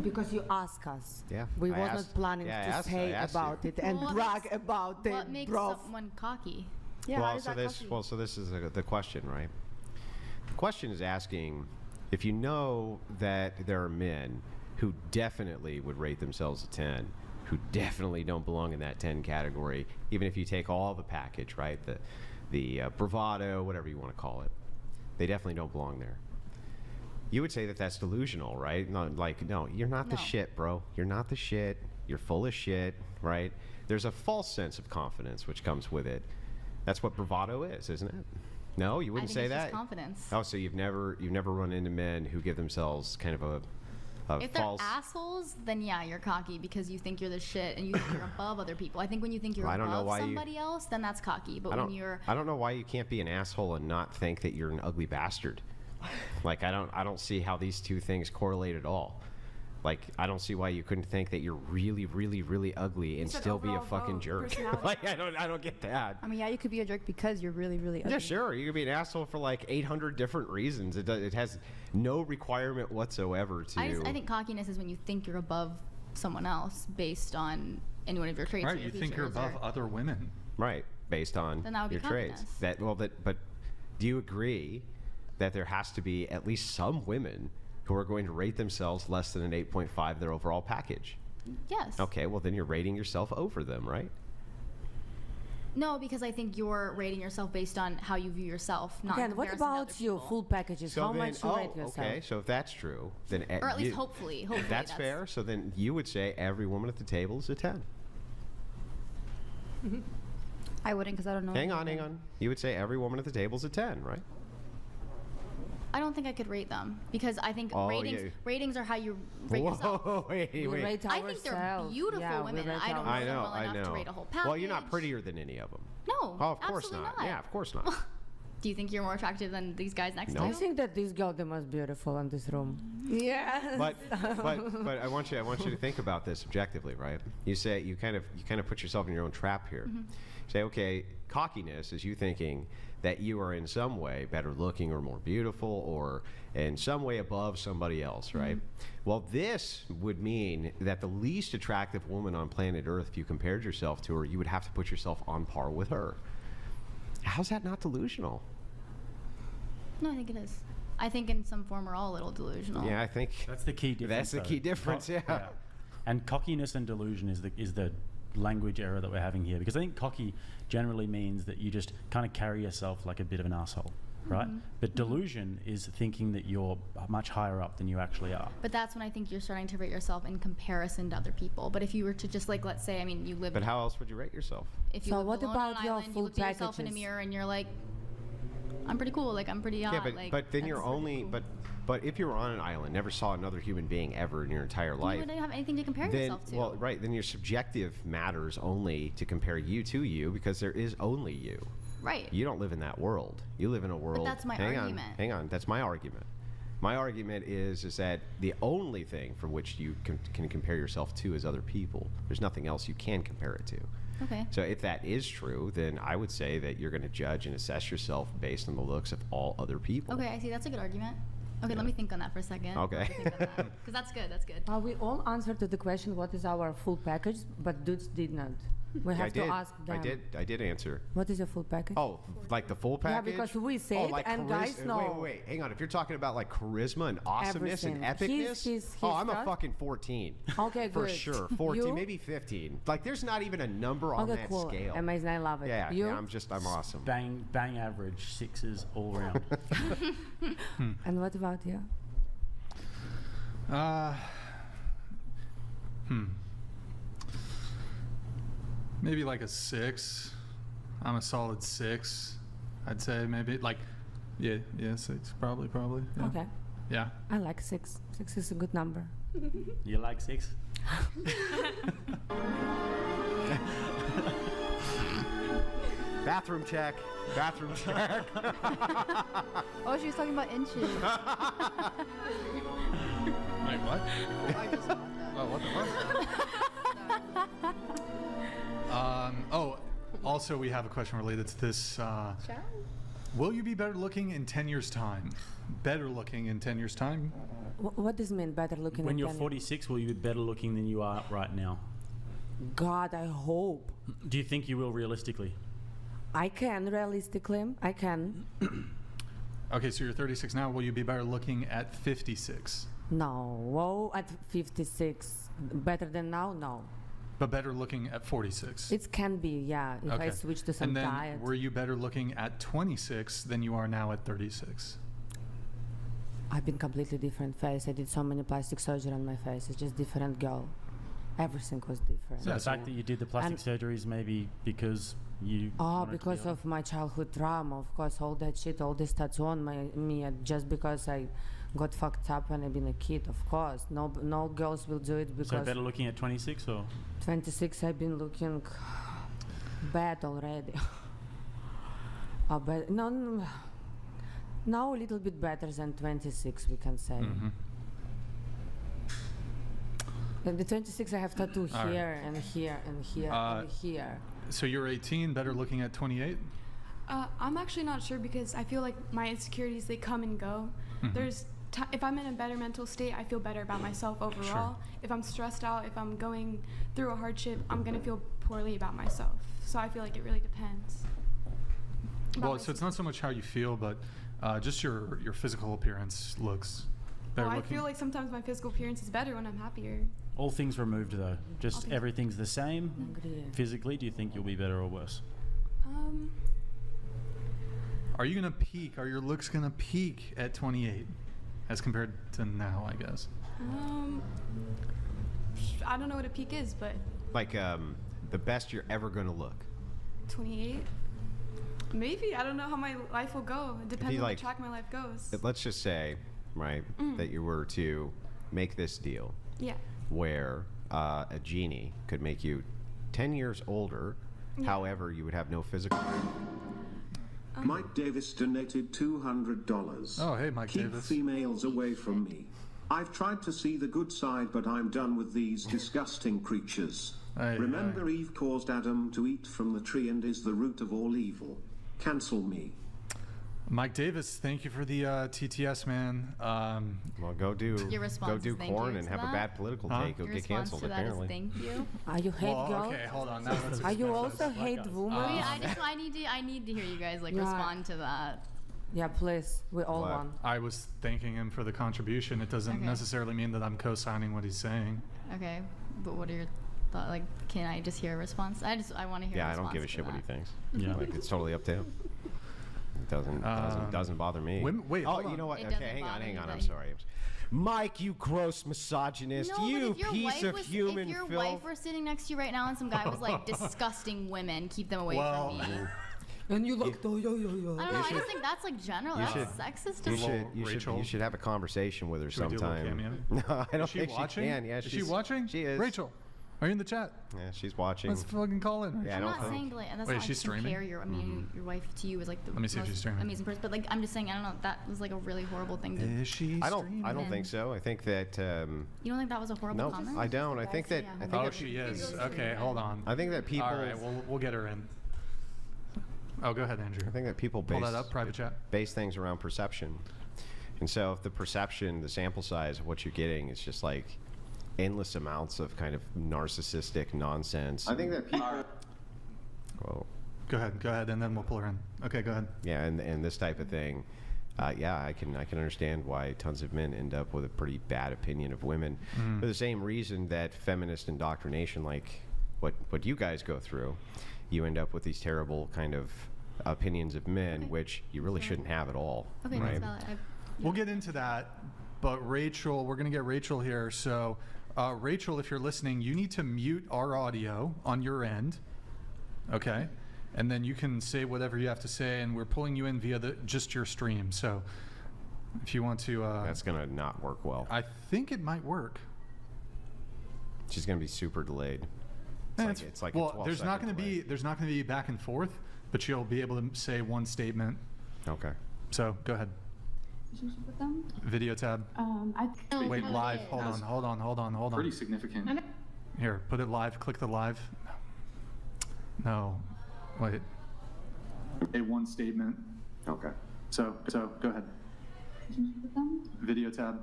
Because you ask us. Yeah, We I was asked- not planning yeah, I to asked- say I asked you. about it and Well, what brag makes- about What it, makes bro. someone cocky? Yeah. how well, does so that this cocky? so this is the question, right? The question is asking if you know that there are men who definitely would rate themselves a 10, who definitely don't belong in that 10 category, even if you take all the package, right? The bravado, whatever you want to call it, they definitely don't belong there. You would say that that's delusional, right? Not like, no, you're not the No. shit, bro. You're not the shit. You're full of shit, right? There's a false sense of confidence which comes with it. That's what bravado is, isn't it? No, you wouldn't I say think it's that. just confidence. Oh, so you've never run into men who give themselves kind of a If they're false. assholes, then yeah, you're cocky because you think you're the shit and you think you're above other people. I think when you think you're Well, I don't know above why you- somebody else, then that's cocky. But I when don't. you're I don't know why you can't be an asshole and not think that you're an ugly bastard. Like I don't see how these two things correlate at all. Like I don't see why you couldn't think that you're really, really, really ugly and said still be a overall fucking vote, jerk. personality. Like I don't get that. I mean, yeah, you could be a jerk because you're really, really ugly. Yeah, sure. You could be an asshole for like 800 different reasons. It has no requirement whatsoever to. I think cockiness is when you think you're above someone else based on any one of your traits. or Right, your you think you're features above or- other women. Right, based on Then that would be your traits. cockiness. But do you agree that there has to be at least some women who are going to rate themselves less than an 8.5 their overall package? Yes. Okay, well then you're rating yourself over them, right? No, because I think you're rating yourself based on how you view yourself, not in Again, what comparison to about other you? people. Full packages. How much you rate yourself? okay, so if that's true, then Or at least hopefully that's fair. So then you would say every woman at the table is a 10. I wouldn't because I don't know. Hang on. You would say every woman at the table is a 10, right? I don't think I could rate them because I think ratings are how you rate yourself. Wait. I think they're beautiful women. I don't know them well enough to rate a whole package. Well, you're not prettier than any of them. No, of course not. Yeah, of course not. Do you think you're more attractive than these guys next to you? I think that this girl the most beautiful in this room. Yeah. But I want you to think about this objectively, right? You say you kind of put yourself in your own trap here. Say, okay, cockiness is you thinking that you are in some way better looking or more beautiful or in some way above somebody else, right? Well, this would mean that the least attractive woman on planet Earth, if you compared yourself to her, you would have to put yourself on par with her. How's that not delusional? No, I think it is. I think in some form we're all a little delusional. Yeah, I think that's the key difference. That's the key difference. Yeah. And cockiness and delusion is the language error that we're having here, because I think cocky generally means that you just kind of carry yourself like a bit of an asshole, right? But delusion is thinking that you're much higher up than you actually are. But that's when I think you're starting to rate yourself in comparison to other people. But if you were to just like, let's say, I mean, you live. But how else would you rate yourself? If you lived alone on an island, you look at yourself in a mirror and you're like, I'm pretty cool. Like I'm pretty hot. Yeah, but then you're only cool. But if you were on an island, never saw another human being ever in your entire life, you wouldn't have anything to compare yourself to. Well, right. Then your subjective matters only to compare you to you, because there is only you. Right. You don't live in that world. You live in a world. But that's my argument. Hang on. That's my argument. My argument is that the only thing from which you can compare yourself to is other people. There's nothing else you can compare it to. Okay. So if that is true, then I would say that you're going to judge and assess yourself based on the looks of all other people. Okay, I see. That's a good argument. Okay, let me think on that for a second. Okay. Because that's good. That's good. We all answered to the question, what is our full package? But dudes did not. We have to ask them. I did answer. What is a full package? Oh, like the full package? Yeah, because we say it and guys know. Wait. Hang on. If you're talking about like charisma and awesomeness and epicness, his I'm a fucking 14. Okay, for good. sure. 14, You? maybe 15. Like there's not even a number on that cool. scale. Amazing. I love it. Yeah, You? I'm awesome. Bang average, 6s all around. And what about you? Maybe like a 6. I'm a solid 6. I'd say maybe like, yeah, 6 probably. Yeah. Okay. Yeah. I like 6. 6 is a good number. You like 6? Bathroom check. Oh, she was talking about inches. Wait, what? Oh, what the fuck? Also we have a question related to this. Will you be better looking in 10 years' time? Better looking in 10 years' time? What does it mean, better looking? When you're 46, will you be better looking than you are right now? God, I hope. Do you think you will realistically? I can, realistically. I can. Okay, so you're 36 now. Will you be better looking at 56? No. Whoa, at 56. Better than now? No. But better looking at 46? It can be, yeah, if I switch to some and then diet. Were you better looking at 26 than you are now at 36? I've been completely different face. I did so many plastic surgery on my face. It's just different girl. Everything was different. So the fact that you did the plastic surgeries maybe because you... because of my childhood trauma, of course, all that shit, all this tattoo on me, just because I got fucked up when I've been a kid, of course. No girls will do it because... So better looking at 26 or...? 26, I've been looking bad already. But no, now a little bit better than 26, we can say. And the 26, I have tattoo here and here and here and here. So you're 18, better looking at 28? I'm actually not sure because I feel like my insecurities, they come and go. There's if I'm in a better mental state, I feel better about myself overall. Sure. If I'm stressed out, if I'm going through a hardship, I'm going to feel poorly about myself. So I feel like it really depends. Well, so it's not so much how you feel, but just your physical appearance looks better I looking. feel like sometimes my physical appearance is better when I'm happier. All things removed though, just everything's the same. Physically, do you think you'll be better or worse? Are you going to peak? Are your looks going to peak at 28 as compared to now, I guess? I don't know what a peak is, but... Like the best you're ever going to look. 28? Maybe. I don't know how my life will go. It depends on like- the track my life goes. Let's just say, right, that you were to make this deal Yeah. where a genie could make you 10 years older. However, you would have no physical. Mike Davis donated $200. Oh, hey, Mike Keep Davis. females away from me. I've tried to see the good side, but I'm done with these disgusting creatures. Aye, Remember, Eve caused Adam to eat from the tree and is the root of all evil. Cancel me. Mike Davis, thank you for the TTS, man. Well, go do Your response is thank corn you and to have a that? bad political Huh? take. You'll Your get response canceled, to that is apparently. thank you. Are you hate Well, girls? okay, hold on. Now let's Are you expect also us. hate women? I need to hear you guys like Yeah. respond to that. Yeah, please. We all What? want. I was thanking him for the contribution. It doesn't Okay. necessarily mean that I'm co-signing what he's saying. Okay, but what are your thoughts? Like, can I just hear a response? I want to hear. Yeah, a I response don't give a to shit what he that. thinks. Yeah. Like, it's totally up to him. It doesn't bother me. wait, oh, hold you on. know what? It Okay, doesn't hang on, bother hang you on. that I'm he- sorry. Mike, you gross misogynist. No, you but if your piece wife of was, human if your filth. wife were sitting next to you right now and some guy was like, disgusting women, keep them away Well, from me. And you look. I don't know. I just think that's like general. you That's sexist. You as well. should, you should have a conversation with her Should we do a little sometime. cameo? No, I don't Is she think watching? she can. Yeah, is she watching? She is. Rachel, are you in the chat? Yeah, she's watching. Let's fucking call in. Yeah, I I'm don't not think. saying to, like, that's Wait, not she's like, compare streaming? your, I mean, your wife to you is like the Let me see if most she's streaming. amazing person. But like, I'm just saying, I don't know. That was like a really horrible thing to. Is she I streaming? don't think so. I think that. You don't think that was a horrible No, comment? I don't. I think that. Yeah. I think Oh, that, she is. Okay, hold on. I think that people. All right, we'll get her in. Oh, go ahead, Andrew. I think that people Pull that up, private chat. base things around perception. And so if the perception, the sample size of what you're getting is just like endless amounts of kind of narcissistic nonsense. I think that people. Well, Go ahead, and then we'll pull her in. Okay, go ahead. yeah, and this type of thing. Yeah, I can understand why tons of men end up with a pretty bad opinion of women for the same reason that feminist indoctrination, like what you guys go through, you end up with these terrible kind of opinions of men, which you really shouldn't have at all. Okay, right? that's valid. We'll get into that, but Rachel, we're going to get Rachel here. So, Rachel, if you're listening, you need to mute our audio on your end, okay? And then you can say whatever you have to say, and we're pulling you in via just your stream. So, if you want to, That's gonna not work well. I think it might work. She's gonna be super delayed. It's like a well, 12 there's not second going to delay. be back and forth, but you'll be able to say one statement. Okay. So go ahead. Video tab. Wait, live. Hold on. Pretty significant. Here, put it live. Click the live. No. Wait. A one statement. Okay. So go ahead. Video tab.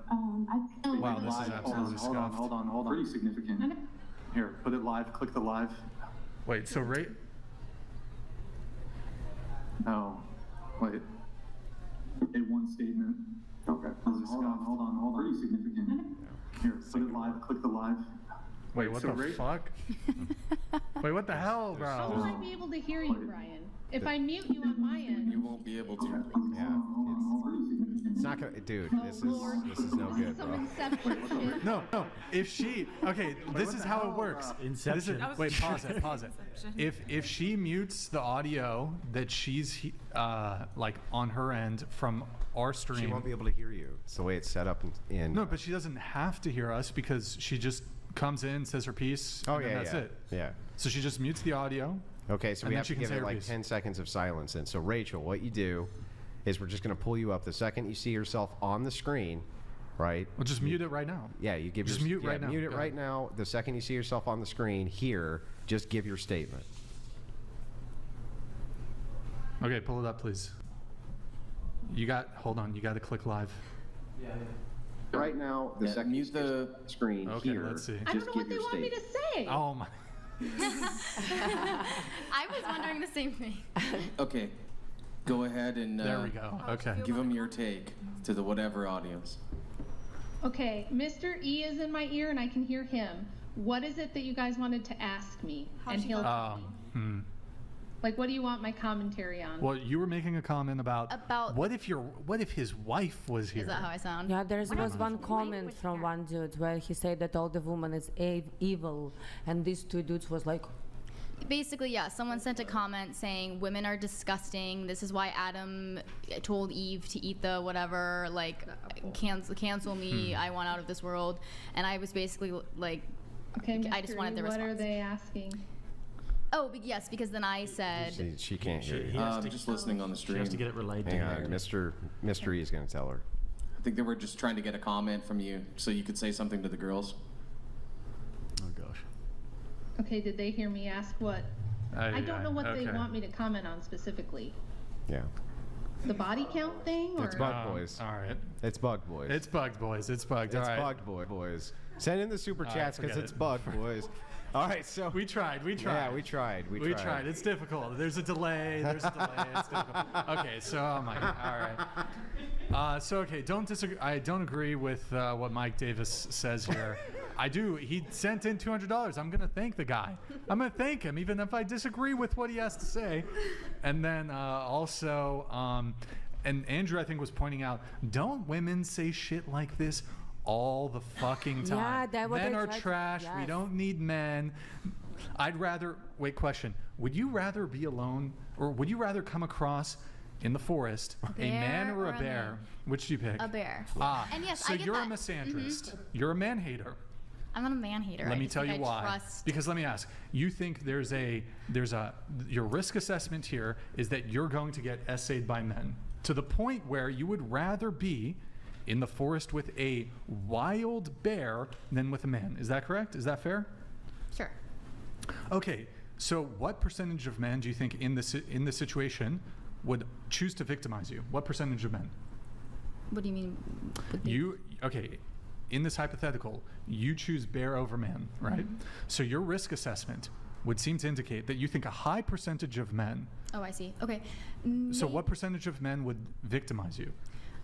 Wow, this is absolutely scuffed. Hold on. Pretty significant. Here, put it live. Click the live. Wait, so right. No. Wait. A one statement. Okay. Hold on. Pretty significant. Here, put it live. Click the live. Wait, what so the right- fuck? Wait, what the hell, How will I bro? be able to hear you, Brian? If I mute you on my end. You won't be able to. Yeah. It's not gonna, dude. This is no good, Some bro. inception shit. No. This is how it works. Inception. This is, wait, pause it. If she mutes the audio that she's like on her end from our stream, She won't be able to hear you. It's the way it's set up in no, but she doesn't have to hear us because she just comes in, says her piece, Oh and then yeah, that's yeah. it. Yeah. So she just mutes the audio. Okay, so And we then have she to can give say it her like piece. 10 seconds of silence. And so, Rachel, what you do is we're just going to pull you up the second you see yourself on the screen, right? Well, just mute it right now. Yeah, you give Just your mute right now. Mute it Go right ahead. now. The second you see yourself on the screen here, just give your statement. Okay, pull it up, please. Hold on, you got to click live. Right now, the second you mute see the screen Okay, here, let's see. I just don't know what give they your want me statement. to say. Oh my. I was wondering the same thing. Okay. Go ahead and There we go. Okay. give them your take to the whatever audience. Okay, Mr. E is in my ear and I can hear him. What is it that you guys wanted to ask me? And he'll tell me. Like, what do you want my commentary on? Well, you were making a comment about About- what if his wife was here? Is that how I sound? Yeah, there was one comment from one dude where he said that all the woman is evil, and these two dudes was like, basically, yeah, someone sent a comment saying women are disgusting. This is why Adam told Eve to eat the whatever, like cancel me. I want out of this world. And I was basically like, okay, I just wanted the response. What are they asking? Oh, yes, because then I said She can't hear you. I'm just listening on the stream. She has to get it relayed to Hang her. on, Mr. E is going to tell her. I think they were just trying to get a comment from you so you could say something to the girls. Oh gosh. Okay, did they hear me ask what? I don't know what they want me to comment on specifically. Yeah. The body count thing? Or? It's Bug Boys. All right. It's Bug Boys. It's Bugged Boys. It's Bugged. It's all right. Bugged Boys. Send in the super chats because forget it's it. Bugged Boys. All right, so We tried. yeah, we tried. We tried. It's difficult. There's a delay. It's difficult. Okay, so oh my God. All right. Okay. Don't disagree. I don't agree with what Mike Davis says here. I do. He sent in $200. I'm gonna thank the guy. I'm gonna thank him, even if I disagree with what he has to say. And then also, and Andrew, I think, was pointing out, don't women say shit like this all the fucking time? Yeah, that what men I are tried to- trash. We yes. don't need men. I'd rather wait. Question: would you rather be alone, or would you rather come across in the forest a man bear or a or a bear? man? Which do you pick? a bear. And yes, so I get you're that. a misandrist. You're a man hater. I'm not a man hater. Let I me just tell think you I why. trust- Because let me ask. You think your risk assessment here is that you're going to get essayed by men to the point where you would rather be in the forest with a wild bear than with a man. Is that correct? Is that fair? Sure. Okay. So what percentage of men do you think in this situation would choose to victimize you? What percentage of men? What do you mean? Okay, in this hypothetical, you choose bear over man, right? Mm-hmm. So your risk assessment would seem to indicate that you think a high percentage of men. Oh, I see. Okay. So what percentage of men would victimize you?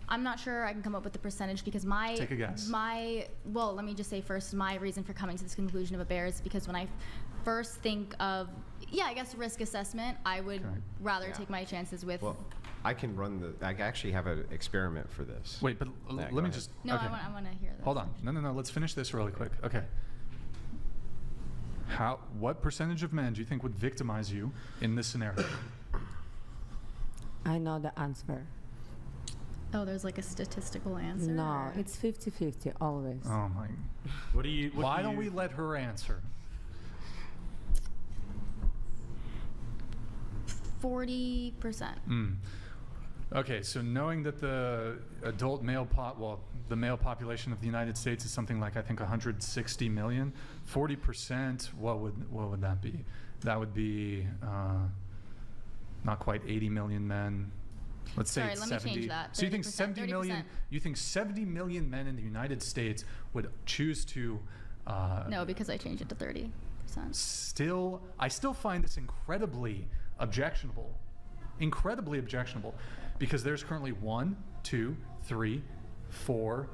I'm not sure I can come up with the percentage because Take a guess. Well, let me just say first, my reason for coming to this conclusion of a bear is because when I first think of, I guess risk assessment, I would rather take my chances with. Well, I can run I actually have an experiment for this. Wait, but Yeah, let go me ahead. just. No, okay. I want to hear this. Hold on. No. Let's finish this really quick. Okay. What percentage of men do you think would victimize you in this scenario? I know the answer. Oh, there's like a statistical answer? No, or- it's 50-50 always. Oh my. Why don't we let her answer? 40%. Okay, so knowing that the adult male the male population of the United States is something like, I think, 160 million, 40%, what would that be? That would be not quite 80 million men. Let's say Sorry, it's let me 70. change that. So you think 30%, 70 million? 30%. You think 70 million men in the United States would choose to? No, because I changed it to 30%. I still find this incredibly objectionable. Incredibly objectionable. Because there's currently 1, 2, 3, 4,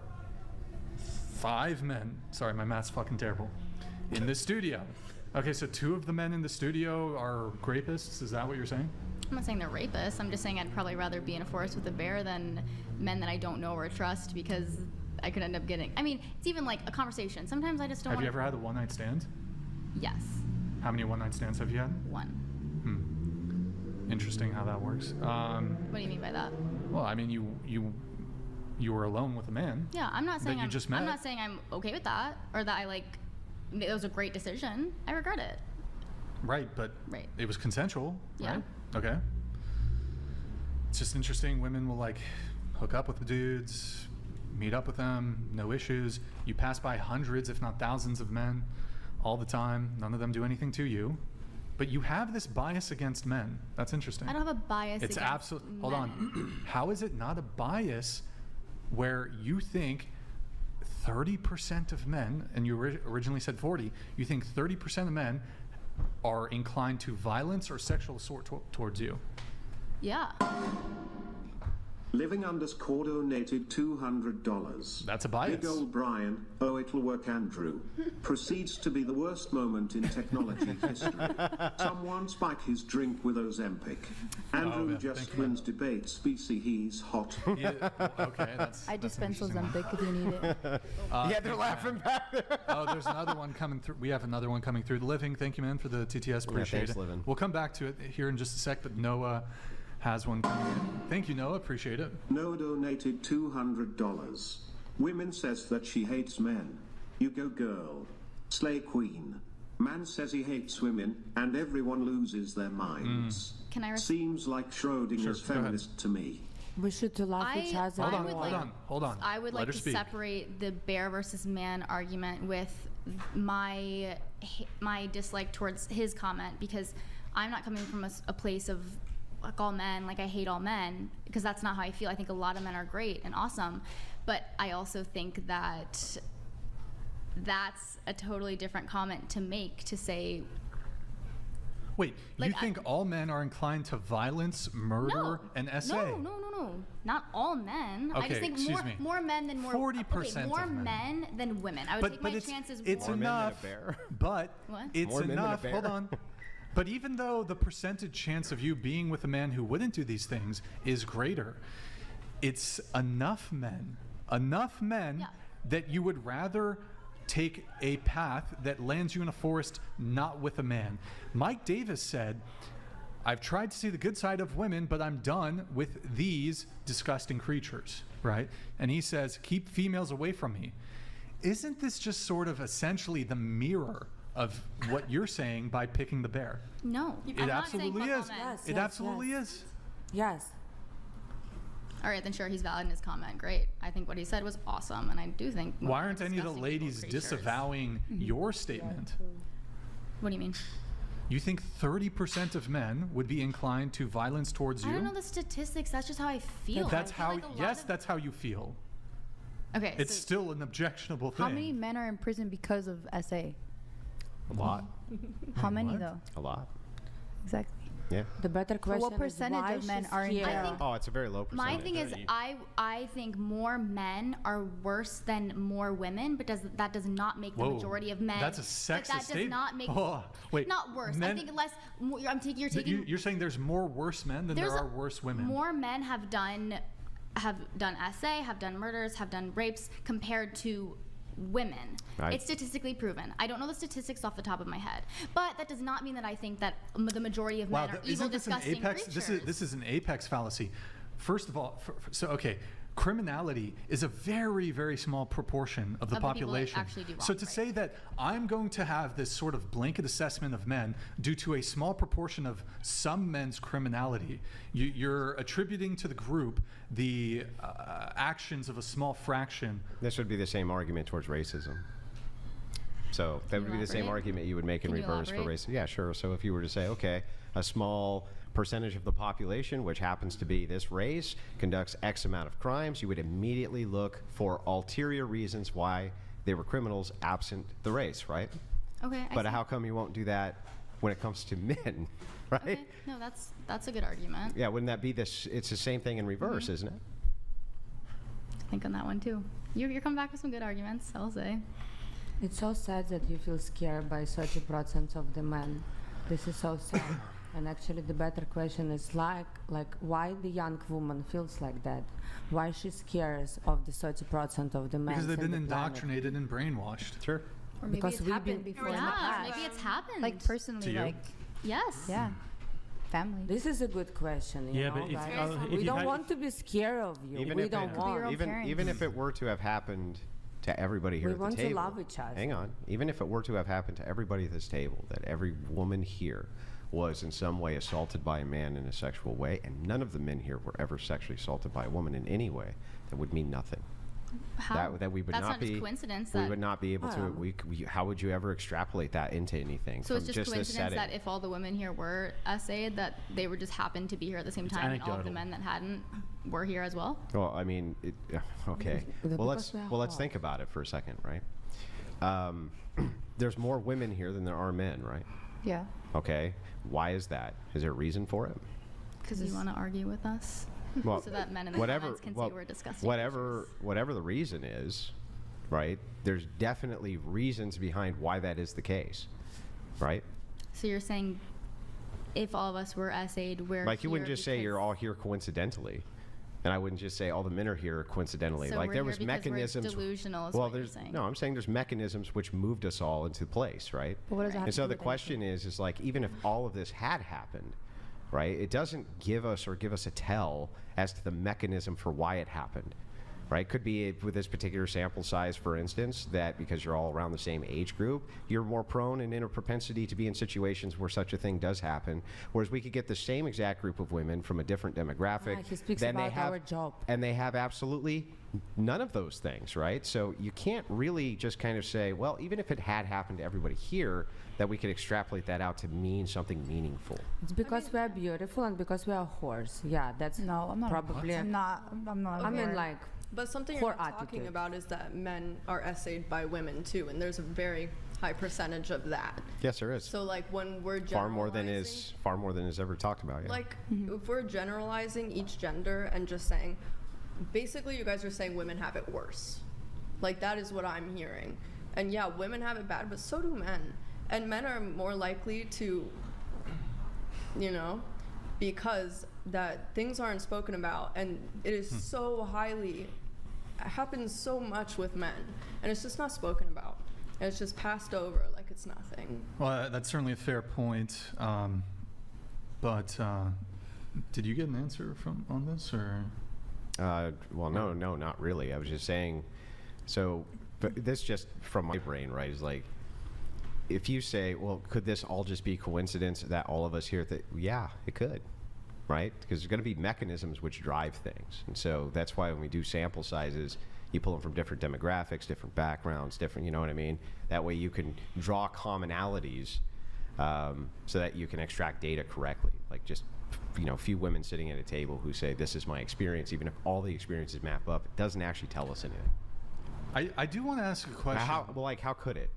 5 men. Sorry, my math's fucking terrible. In this studio. Okay, so 2 of the men in the studio are rapists. Is that what you're saying? I'm not saying they're rapists. I'm just saying I'd probably rather be in a forest with a bear than men that I don't know or trust because I could end up getting. I mean, it's even like a conversation. Sometimes I just don't. Have you ever had a one-night stand? Yes. How many one-night stands have you had? 1. Interesting how that works. What do you mean by that? Well, I mean, you were alone with a man. Yeah, I'm not saying that you just met. I'm not saying I'm okay with that or that it was a great decision. I regret it. Right, but it was consensual, Yeah. right? Okay. It's just interesting. Women will hook up with the dudes, meet up with them, no issues. You pass by hundreds, if not thousands of men all the time. None of them do anything to you. But you have this bias against men. That's interesting. I don't have a bias It's against absolute. men. Hold on. How is it not a bias where you think 30% of men, and you originally said 40, you think 30% of men are inclined to violence or sexual assault towards you? Yeah. Living__ donated $200. That's a bias. Big old Brian, oh it'll work Andrew. Proceeds to be the worst moment in technology history. Someone spike his drink with Ozempic. Andrew just wins debates, BC he's hot. Yeah, okay, I dispense interesting one. Ozempic if you need it. Yeah, they're laughing back there. Oh, there's another one coming through. We have another one coming through. Living, thank you, man, for the TTS. Appreciate thanks, it. Living. We'll come back to it here in just a sec, but Noah has one coming in. Thank you, Noah. Appreciate it. Noah donated $200. Women says that she hates men. You go girl. Slay queen. Man says he hates women, and everyone loses their minds. Can I Seems like Schrodinger's feminist to me. We should to love each other. Hold on. I would like to separate the bear versus man argument with my dislike towards his comment, because I'm not coming from a place of like all men, like I hate all men, because that's not how I feel. I think a lot of men are great and awesome, but I also think that that's a totally different comment to make, to say. Wait, like, you think all men are inclined to violence, murder, and SA? No. Not all men. Okay, I just think more men than more. 40% more of men than women. I would take my chances. It's more. enough, but What? it's More men than a enough. bear. Hold on. But even though the percentage chance of you being with a man who wouldn't do these things is greater, it's enough men that you would rather take a path that lands you in a forest not with a man. Mike Davis said, I've tried to see the good side of women, but I'm done with these disgusting creatures, right? And he says, keep females away from me. Isn't this just sort of essentially the mirror of what you're saying by picking the bear? No. It absolutely is. It absolutely is. Yes. All right, then sure, he's valid in his comment. Great. I think what he said was awesome, and I do think. Why aren't any of the ladies disavowing your statement? What do you mean? You think 30% of men would be inclined to violence towards you? I don't know the statistics. That's just how I feel. That's how. Yes, that's how you feel. Okay. It's still an objectionable thing. How many men are in prison because of SA? A lot. How many though? A lot. Exactly. Yeah. The better question what percentage is of men are in jail? Oh, it's a very low percentage. My thing is, I think more men are worse than more women, but that does not make the majority of men. That's a sexist that does not make. Wait. Not worse. I think less. You're taking. You're saying there's more worse men than there are worse women. More men have done SA, have done murders, have done rapes compared to women. It's statistically proven. I don't know the statistics off the top of my head, but that does not mean that I think that the majority of men are evil, disgusting creatures. This is an apex fallacy. First of all, criminality is a very, very small proportion of the population. Actually do wrong, so to say that I'm going to have this sort of blanket assessment of men due to a small proportion of some men's criminality, you're attributing to the group the actions of a small fraction. This would be the same argument towards racism. So that would be the same argument you would make in reverse for racism. Yeah, sure. So if you were to say, okay, a small percentage of the population, which happens to be this race, conducts X amount of crimes, you would immediately look for ulterior reasons why they were criminals absent the race, right? Okay. But how come you won't do that when it comes to men, right? Okay. No, that's a good argument. Yeah, wouldn't that be this? It's the same thing in reverse, isn't it? Think on that one too. You're coming back with some good arguments, I'll say. It's so sad that you feel scared by 30% of the men. This is so sad. And actually, the better question is like why the young woman feels like that? Why she scares of the 30% of the men? Because they've been indoctrinated and brainwashed. Sure. Or maybe because it's happened before in the past. Maybe it's happened. Like personally, like yes. Yeah. Family. This is a good question. You know, but we don't want to be scared of you. Even we don't want. Even if it were to have happened to everybody here at the table. We want to love each other. Hang on. Even if it were to have happened to everybody at this table, that every woman here was in some way assaulted by a man in a sexual way, and none of the men here were ever sexually assaulted by a woman in any way, that would mean nothing. How? That we would That's not just be coincidence. We would not be able to. How would you ever extrapolate that into anything? So it's from just coincidence this that if all the women here were SA'd, that they were just happened to be here at the same time, and all of the men that hadn't were here as well. Well, I mean, okay. Well, let's think about it for a second, right? There's more women here than there are men, right? Yeah. Okay. Why is that? Is there a reason for it? Because you want to argue with us? Well, so that men in the whatever, comments can well, say we're disgusting. whatever the reason is, right? There's definitely reasons behind why that is the case, right? So you're saying if all of us were essayed, we're Like you wouldn't here just say you're all here coincidentally, and I wouldn't just say all the men are here coincidentally. So like we're there here was because mechanisms. we're delusional is well, what you're there's saying. no. I'm saying there's mechanisms which moved us all into place, right? But what does that have And to so do the with question is like even if all of this had happened, right? It doesn't give us a tell as to the mechanism for why it happened. Right? Could be with this particular sample size, for instance, that because you're all around the same age group, you're more prone and in a propensity to be in situations where such a thing does happen. Whereas we could get the same exact group of women from a different demographic. He speaks then about they have, our job. and they have absolutely none of those things, right? So you can't really just kind of say, well, even if it had happened to everybody here, that we could extrapolate that out to mean something meaningful. It's because we are beautiful and because we are whores. Yeah, that's No, I'm not. probably. I'm not. I mean, aware. like. But something Poor you're not talking attitude. about is that men are essayed by women too, and there's a very high percentage of that. Yes, there is. So like when we're Far more than generalizing, is ever talked about. Yeah. like if we're generalizing each gender and just saying, basically you guys are saying women have it worse. Like that is what I'm hearing. And yeah, women have it bad, but so do men. And men are more likely to, you know, because that things aren't spoken about, and it is so highly, it happens so much with men, and it's just not spoken about, and it's just passed over like it's nothing. Well, that's certainly a fair point. But did you get an answer on this, or? Well, no, not really. I was just saying, so but this just from my brain, right, is like, if you say, well, could this all just be coincidence that all of us here, yeah, it could, right? Because there's going to be mechanisms which drive things. And so that's why when we do sample sizes, you pull them from different demographics, different backgrounds, different, you know what I mean? That way you can draw commonalities so that you can extract data correctly. Like just, you know, a few women sitting at a table who say, this is my experience, even if all the experiences map up, it doesn't actually tell us anything. I do want to ask a question. How could it?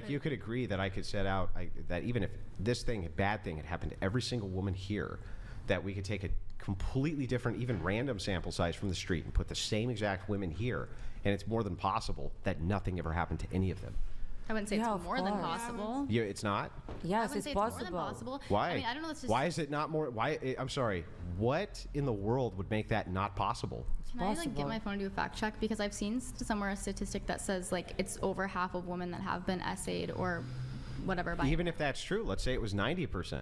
You could agree that I could set out that even if this bad thing had happened to every single woman here, that we could take a completely different, even random sample size from the street and put the same exact women here, and it's more than possible that nothing ever happened to any of them. I wouldn't say Yeah, it's of more than course. possible. It's not? Yes, I wouldn't it's say possible. It's more than possible. Why? I mean, I don't know. It's just, Why is it not more? I'm sorry. What in the world would make that not possible? Can I like possible. get my phone and do a fact check? Because I've seen somewhere a statistic that says like it's over half of women that have been essayed or whatever. By Even if that's true, let's say it was 90%.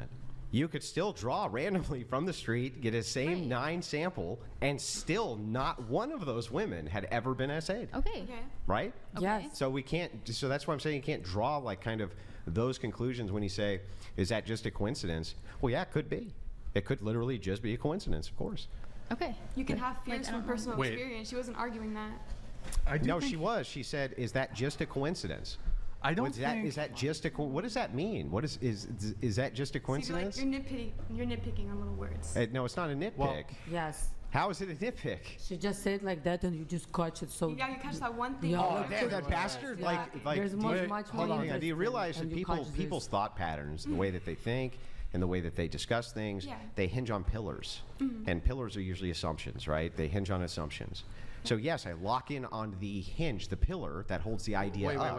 You could still draw randomly from the street, get a same 9 sample, and still not one of those women had ever been essayed. Okay. Right? Yes. So we can't, so that's why I'm saying you can't draw like kind of those conclusions when you say, is that just a coincidence? Well, yeah, it could be. It could literally just be a coincidence, of course. Okay. You can have fears I from don't know. personal Wait. experience. She wasn't arguing that. No, she was. She said, is that just a coincidence? I don't Is that, think. is that just a, what does that mean? What is that just a coincidence? See, like, you're nitpicking on little words. No, it's not a nitpick. Well, Yes. How is it a nitpick? She just said like that, and you just catch it. So Yeah, you catch that one thing. Yeah. Oh, like, that bastard! yeah, Like, there's do much, you, much hold more on. Do you interesting, realize and that you catch this. people's thought patterns, the way that they think, and the way that they discuss things, Yeah. they hinge on pillars, and pillars are usually assumptions, right? They hinge on assumptions. So yes, I lock in on the hinge, the pillar that holds the idea up.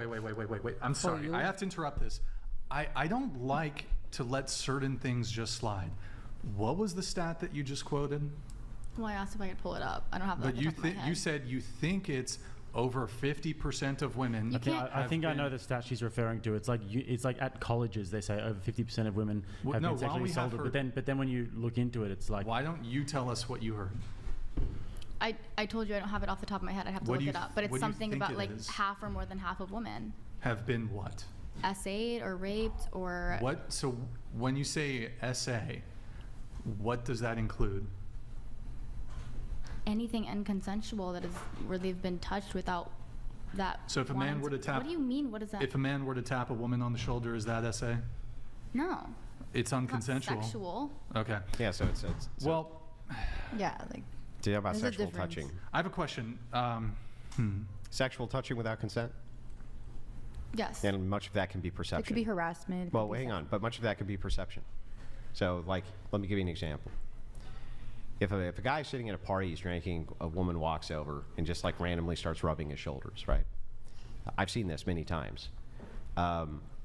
Wait. I'm sorry. I have to interrupt this. I don't like to let certain things just slide. What was the stat that you just quoted? Well, I asked if I could pull it up. I don't have that. But off the top of my head. you said you think it's over 50% of women. I think I know the stat she's referring to. It's like at colleges they say over 50% of women have no, been why don't sexually we have assaulted. But then when you look into it, it's like, Why don't you tell us what you heard? I told you I don't have it off the top of my head. I'd have to What look do it you- up. But what it's do you something think about it like is? half or more than half of women Have been what? essayed or raped or What? So when you say essay, what does that include? anything unconsensual that is where they've been touched without that. So if a man were to tap, What do you mean? What is that? If a man were to tap a woman on the shoulder, is that essay? No. It's Not unconsensual. sexual. Okay. Yeah. So it's Well, Yeah, like. do you know about There's a sexual difference. touching? I have a question. Sexual touching without consent, Yes. and much of that can be perception. It could be harassment. it Well, could be hang on, but much of that could be perception. So, like, let me give you an example. If a guy's sitting at a party, he's drinking, a woman walks over and just like randomly starts rubbing his shoulders, right? I've seen this many times.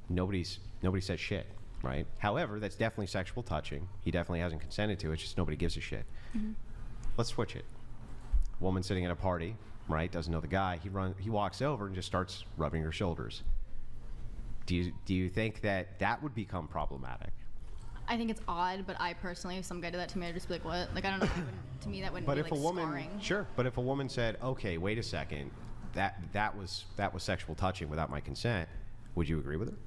Nobody says shit, right? However, that's definitely sexual touching. He definitely hasn't consented to it. It's just nobody gives a shit. Let's switch it. Woman sitting at a party, right? Doesn't know the guy. He walks over and just starts rubbing her shoulders. Do you think that would become problematic? I think it's odd, but I personally, if some guy did that to me, I'd just be like, what? Like, I don't know. To me, that wouldn't But be if like a woman, scarring. sure. But if a woman said, "Okay, wait a second, that was sexual touching without my consent," would you agree with her?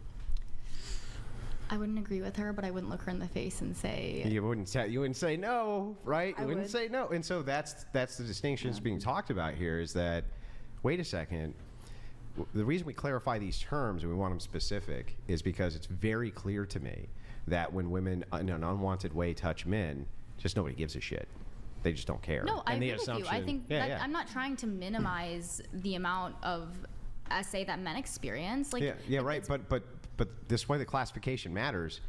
I wouldn't agree with her, but I wouldn't look her in the face and say. You wouldn't say no, right? I You wouldn't would. say no, and so that's the distinction that's being talked about here. Is that, wait a second. The reason we clarify these terms and we want them specific is because it's very clear to me that when women in an unwanted way touch men, just nobody gives a shit. They just don't care. No, I and the agree with you. I assumption- think yeah, that yeah. I'm not trying to minimize the amount of SA that men experience. Like, yeah, right. But this way the classification matters,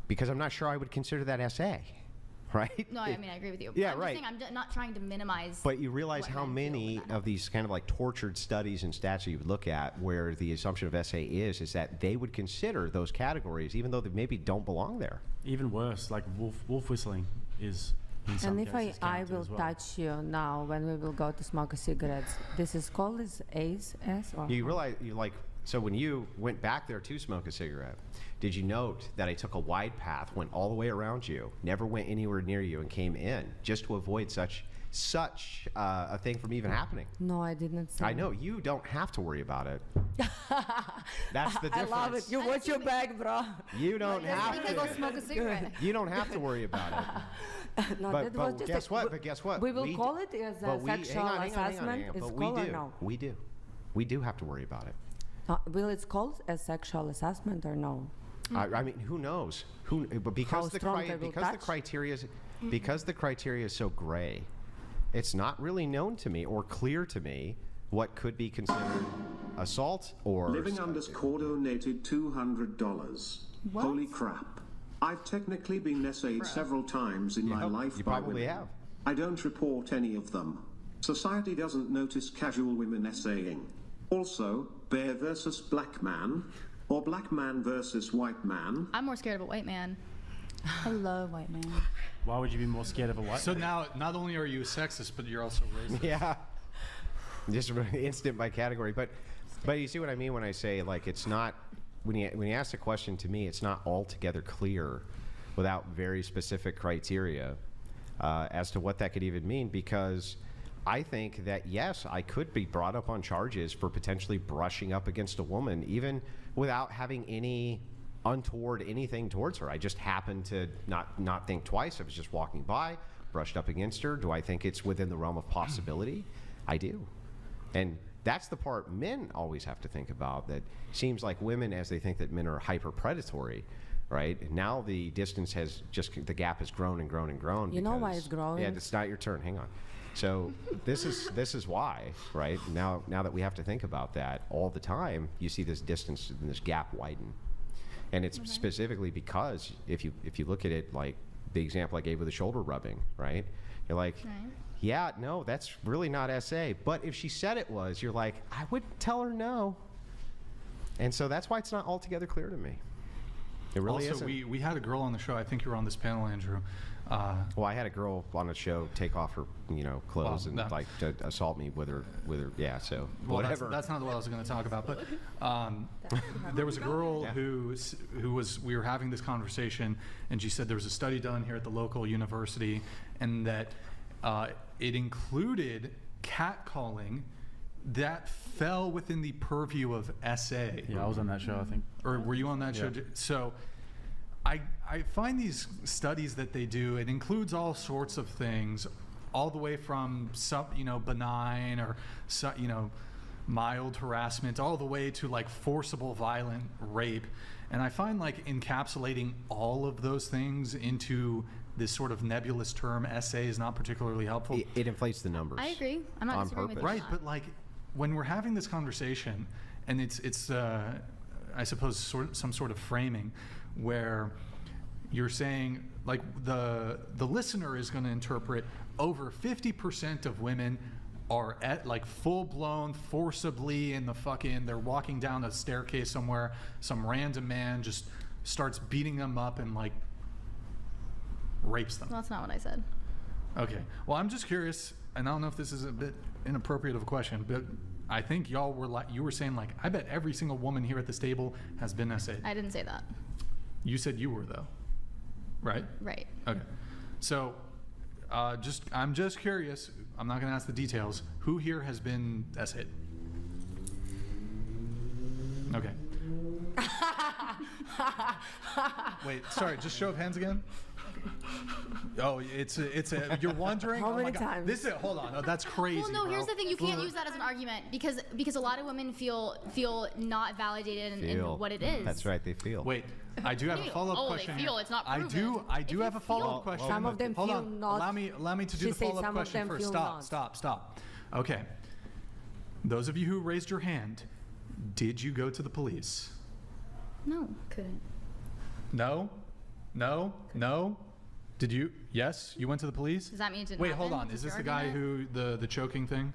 because I'm not sure I would consider that SA, right? No, I mean, I agree with you. Yeah, I'm right. Just saying, not trying to minimize. But you realize what how men feel many with that. of these kind of like tortured studies and stats that you would look at where the assumption of SA is that they would consider those categories even though they maybe don't belong there. Even worse, like wolf whistling is in some And if cases I counted will as well. touch you now when we will go to smoke a cigarettes, this is called as AS or You realize, so when you went back there to smoke a cigarette, did you note that I took a wide path, went all the way around you, never went anywhere near you, and came in just to avoid such a thing from even happening? No, I didn't say. I know you don't have to worry about it. That's the I difference. love it. You watch your back, bro. You don't have We can go smoke a cigarette. You don't have to worry about it. No, But that was just guess a- what? But guess what? We will We call d- it as but a we- hang sexual on, hang on, hang on, assessment. hang on. It's But called we or do. no? We do have to worry about it. Will it's called as sexual assessment or no? I mean, who knows? But How strong they will touch? because the criteria is so gray, it's not really known to me or clear to me what could be considered assault or. Living underscore donated $200. What? Holy crap. I've technically been essayed several times in my life you by probably women. have. I don't report any of them. Society doesn't notice casual women essaying. Also, bear versus black man, or black man versus white man. I'm more scared of a white man. I love white man. Why would you be more scared of a white So man? now, not only are you sexist, but you're also racist. Yeah. Just instant by category. But you see what I mean when I say, like, it's not, when you ask the question to me, it's not altogether clear without very specific criteria as to what that could even mean, because I think that, yes, I could be brought up on charges for potentially brushing up against a woman, even without having any untoward anything towards her. I just happened to not think twice. I was just walking by, brushed up against her. Do I think it's within the realm of possibility? I do. And that's the part men always have to think about. That seems like women, as they think that men are hyper predatory, right? Now the distance has just, the gap has grown and grown and grown. You know why because- it's growing? Yeah, it's not your turn. Hang on. So this is why, right? Now that we have to think about that all the time, you see this distance and this gap widen. And it's specifically because if you look at it like the example I gave with the shoulder rubbing, right? You're like, yeah, no, that's really not SA. But if she said it was, you're like, I wouldn't tell her no. And so that's why it's not altogether clear to me. It really Also, isn't. we had a girl on the show. I think you were on this panel, Andrew. Well, I had a girl on the show take off her, clothes Well, and no. like to assault me with her. Yeah, so Well, whatever. that's not what I was going to talk about. But there was a girl who was. We were having this conversation, and she said there was a study done here at the local university, and that it included catcalling that fell within the purview of SA. Yeah, I was on that show, I think. Or were you on that show? Yeah. So I find these studies that they do, it includes all sorts of things, all the way from benign or mild harassment, all the way to like forcible violent rape. And I find like encapsulating all of those things into this sort of nebulous term SA is not particularly helpful. It inflates the numbers. I agree. I'm not on disagreeing with purpose. you. Right, but like when we're having this conversation, and it's I suppose some sort of framing where you're saying, like, the listener is going to interpret over 50% of women are at like full-blown forcibly in the fucking, they're walking down a staircase somewhere, some random man just starts beating them up and like rapes them. Well, that's not what I said. Okay. Well, I'm just curious, and I don't know if this is a bit inappropriate of a question, but I think y'all were like, you were saying like, I bet every single woman here at this table has been essayed. I didn't say that. You said you were though, right? Right. Okay. So, I'm just curious. I'm not going to ask the details. Who here has been essayed? Okay. Wait, sorry. Just show of hands again. Oh, it's a. You're wondering. How oh many my God. times? This is. Hold on. Oh, that's crazy. Well, no. bro. Here's the thing: you can't use that as an argument because a lot of women feel not validated in what it is. That's right. They feel. Wait, I do have a follow-up Oh, question. they feel here. it's not I proven. do have a follow-up question. Some of them Hold feel on. not. Allow me to do She the said follow-up some of question them first. feel Stop. not. Okay. Those of you who raised your hand, did you go to the police? No, couldn't. No. Did you? Yes, you went to the police. Does that mean it didn't Wait, happen? hold on. Is this the guy who the choking thing?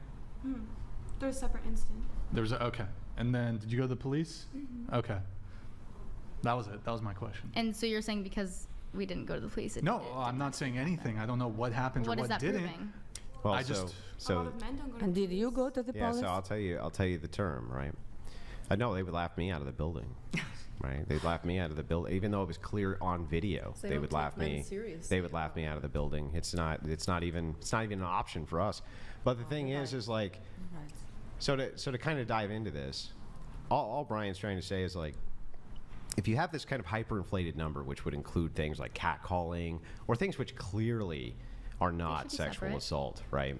There's a separate incident. There was okay. And then did you go to the police? Mm-hmm. Okay. That was it. That was my question. And so you're saying because we didn't go to the police? No, I'm not saying anything. I don't know what happened What or is what that didn't. proving? Well, I so just- A lot of men don't go to And the did you go to the yeah. police? So I'll tell you the term, right? No, they would laugh me out of the building, right? They'd laugh me out of the building, even though it was clear on video. So they They don't would take laugh men me. seriously They would laugh me out of the building. It's not even an option for us. But the thing is like, so to kind of dive into this, all Brian's trying to say is like, if you have this kind of hyperinflated number, which would include things like catcalling or things which clearly are not be sexual separate. assault, right?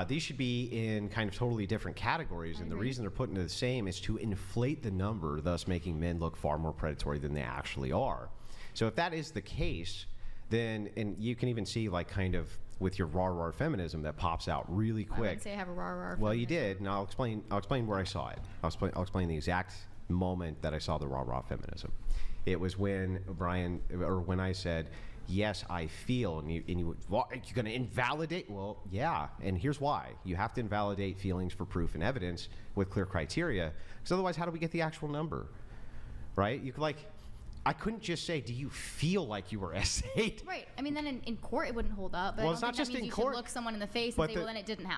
These should be in kind of totally different categories, and the reason they're put into the same is to inflate the number, thus making men look far more predatory than they actually are. So if that is the case, then, and you can even see like kind of with your raw feminism that pops out really I quick. wouldn't say I have a raw. Well, you did, and I'll explain where I saw it. I'll explain the exact moment that I saw the raw feminism. It was when when I said, yes, I feel, and you well, you're going to invalidate? Well, yeah, and here's why. You have to invalidate feelings for proof and evidence with clear criteria, because otherwise, how do we get the actual number, right? You could I couldn't just say, do you feel like you were essayed? Right. I mean, then in court it wouldn't hold up. But Well, I it's don't not think just that means in you court, should look someone in the face and say, well, then it didn't happen.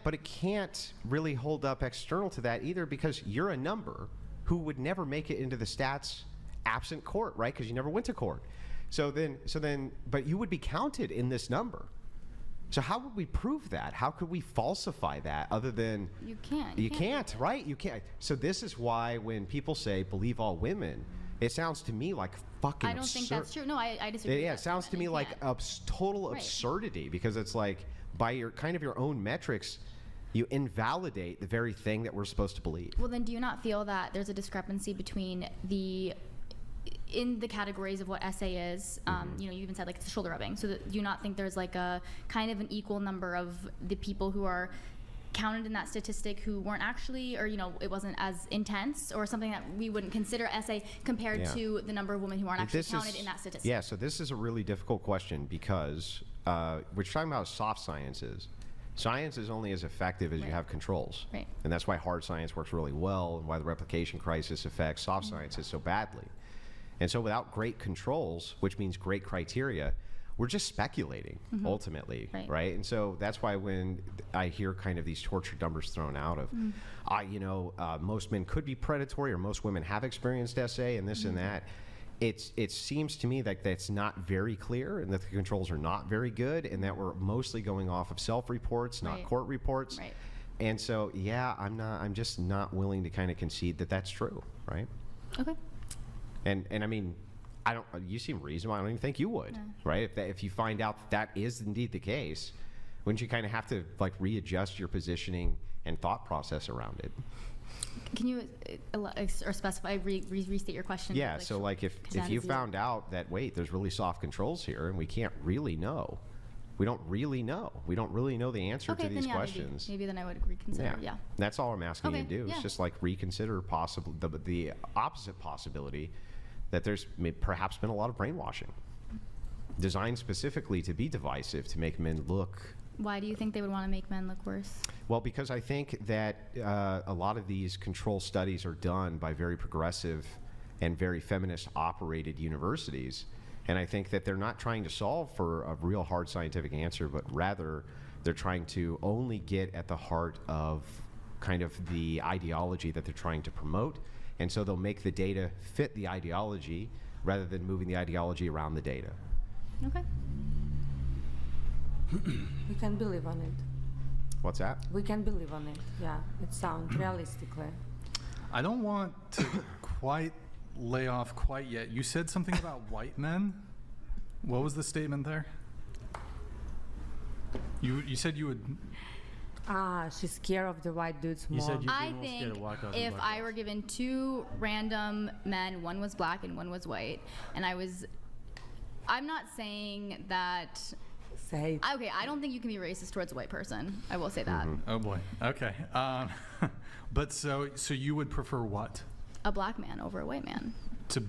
But it can't really hold up external to that either, because you're a number who would never make it into the stats absent court, right? Because you never went to court. So then, but you would be counted in this number. So how would we prove that? How could we falsify that other than You can't. You can't, right? You can't. So this is why when people say believe all women, it sounds to me like fucking I don't think that's true. No, I disagree. Yeah, with it that sounds to statement. me You like can't. total Right. absurdity, because it's like by your kind of your own metrics, you invalidate the very thing that we're supposed to believe. Well, then do you not feel that there's a discrepancy between in the categories of what essay is, you even said like the shoulder rubbing. So do you not think there's like a kind of an equal number of the people who are counted in that statistic who weren't actually, or it wasn't as intense, or something that we wouldn't consider essay compared to the number of women who aren't actually counted in that statistic? Yeah, so this is a really difficult question, because we're talking about soft sciences. Science is only as effective as you have controls. Right. And that's why hard science works really well, and why the replication crisis affects soft sciences so badly. And so without great controls, which means great criteria, we're just speculating ultimately, right? And so that's why when I hear kind of these tortured numbers thrown out of, most men could be predatory, or most women have experienced SA and this and that, it seems to me like that's not very clear, and that the controls are not very good, and that we're mostly going off of self-reports, not court reports. Right. And so, yeah, I'm just not willing to kind of concede that that's true, right? Okay. And I mean, you seem reasonable. I don't even think you would, right? If you find out that is indeed the case, wouldn't you kind of have to readjust your positioning and thought process around it? Can you or specify, restate your question? Yeah, so if you found out that, wait, there's really soft controls here, and we can't really know. We don't really know. We don't really know the answer to these questions. Maybe then I would reconsider, yeah. That's all I'm asking you to do. Yeah. It's just reconsider the opposite possibility, that there's perhaps been a lot of brainwashing designed specifically to be divisive, to make men look. Why do you think they would want to make men look worse? Well, because I think that a lot of these control studies are done by very progressive and very feminist operated universities. And I think that they're not trying to solve for a real hard scientific answer, but rather they're trying to only get at the heart of kind of the ideology that they're trying to promote. And so they'll make the data fit the ideology rather than moving the ideology around the data. Okay. We can believe on it. What's that? We can believe on it. Yeah, it sounds realistically. I don't want to quite lay off quite yet. You said something about white men. What was the statement there? You said you would. She's scared of the white dudes more. You said you'd be I more think scared of white guys than if black I guys. were given two random men, one was black and one was white, and I'm not saying that. Say. Okay, I don't think you can be racist towards a white person. I will say that. Oh boy. Okay. But so you would prefer what? A black man over a white man. To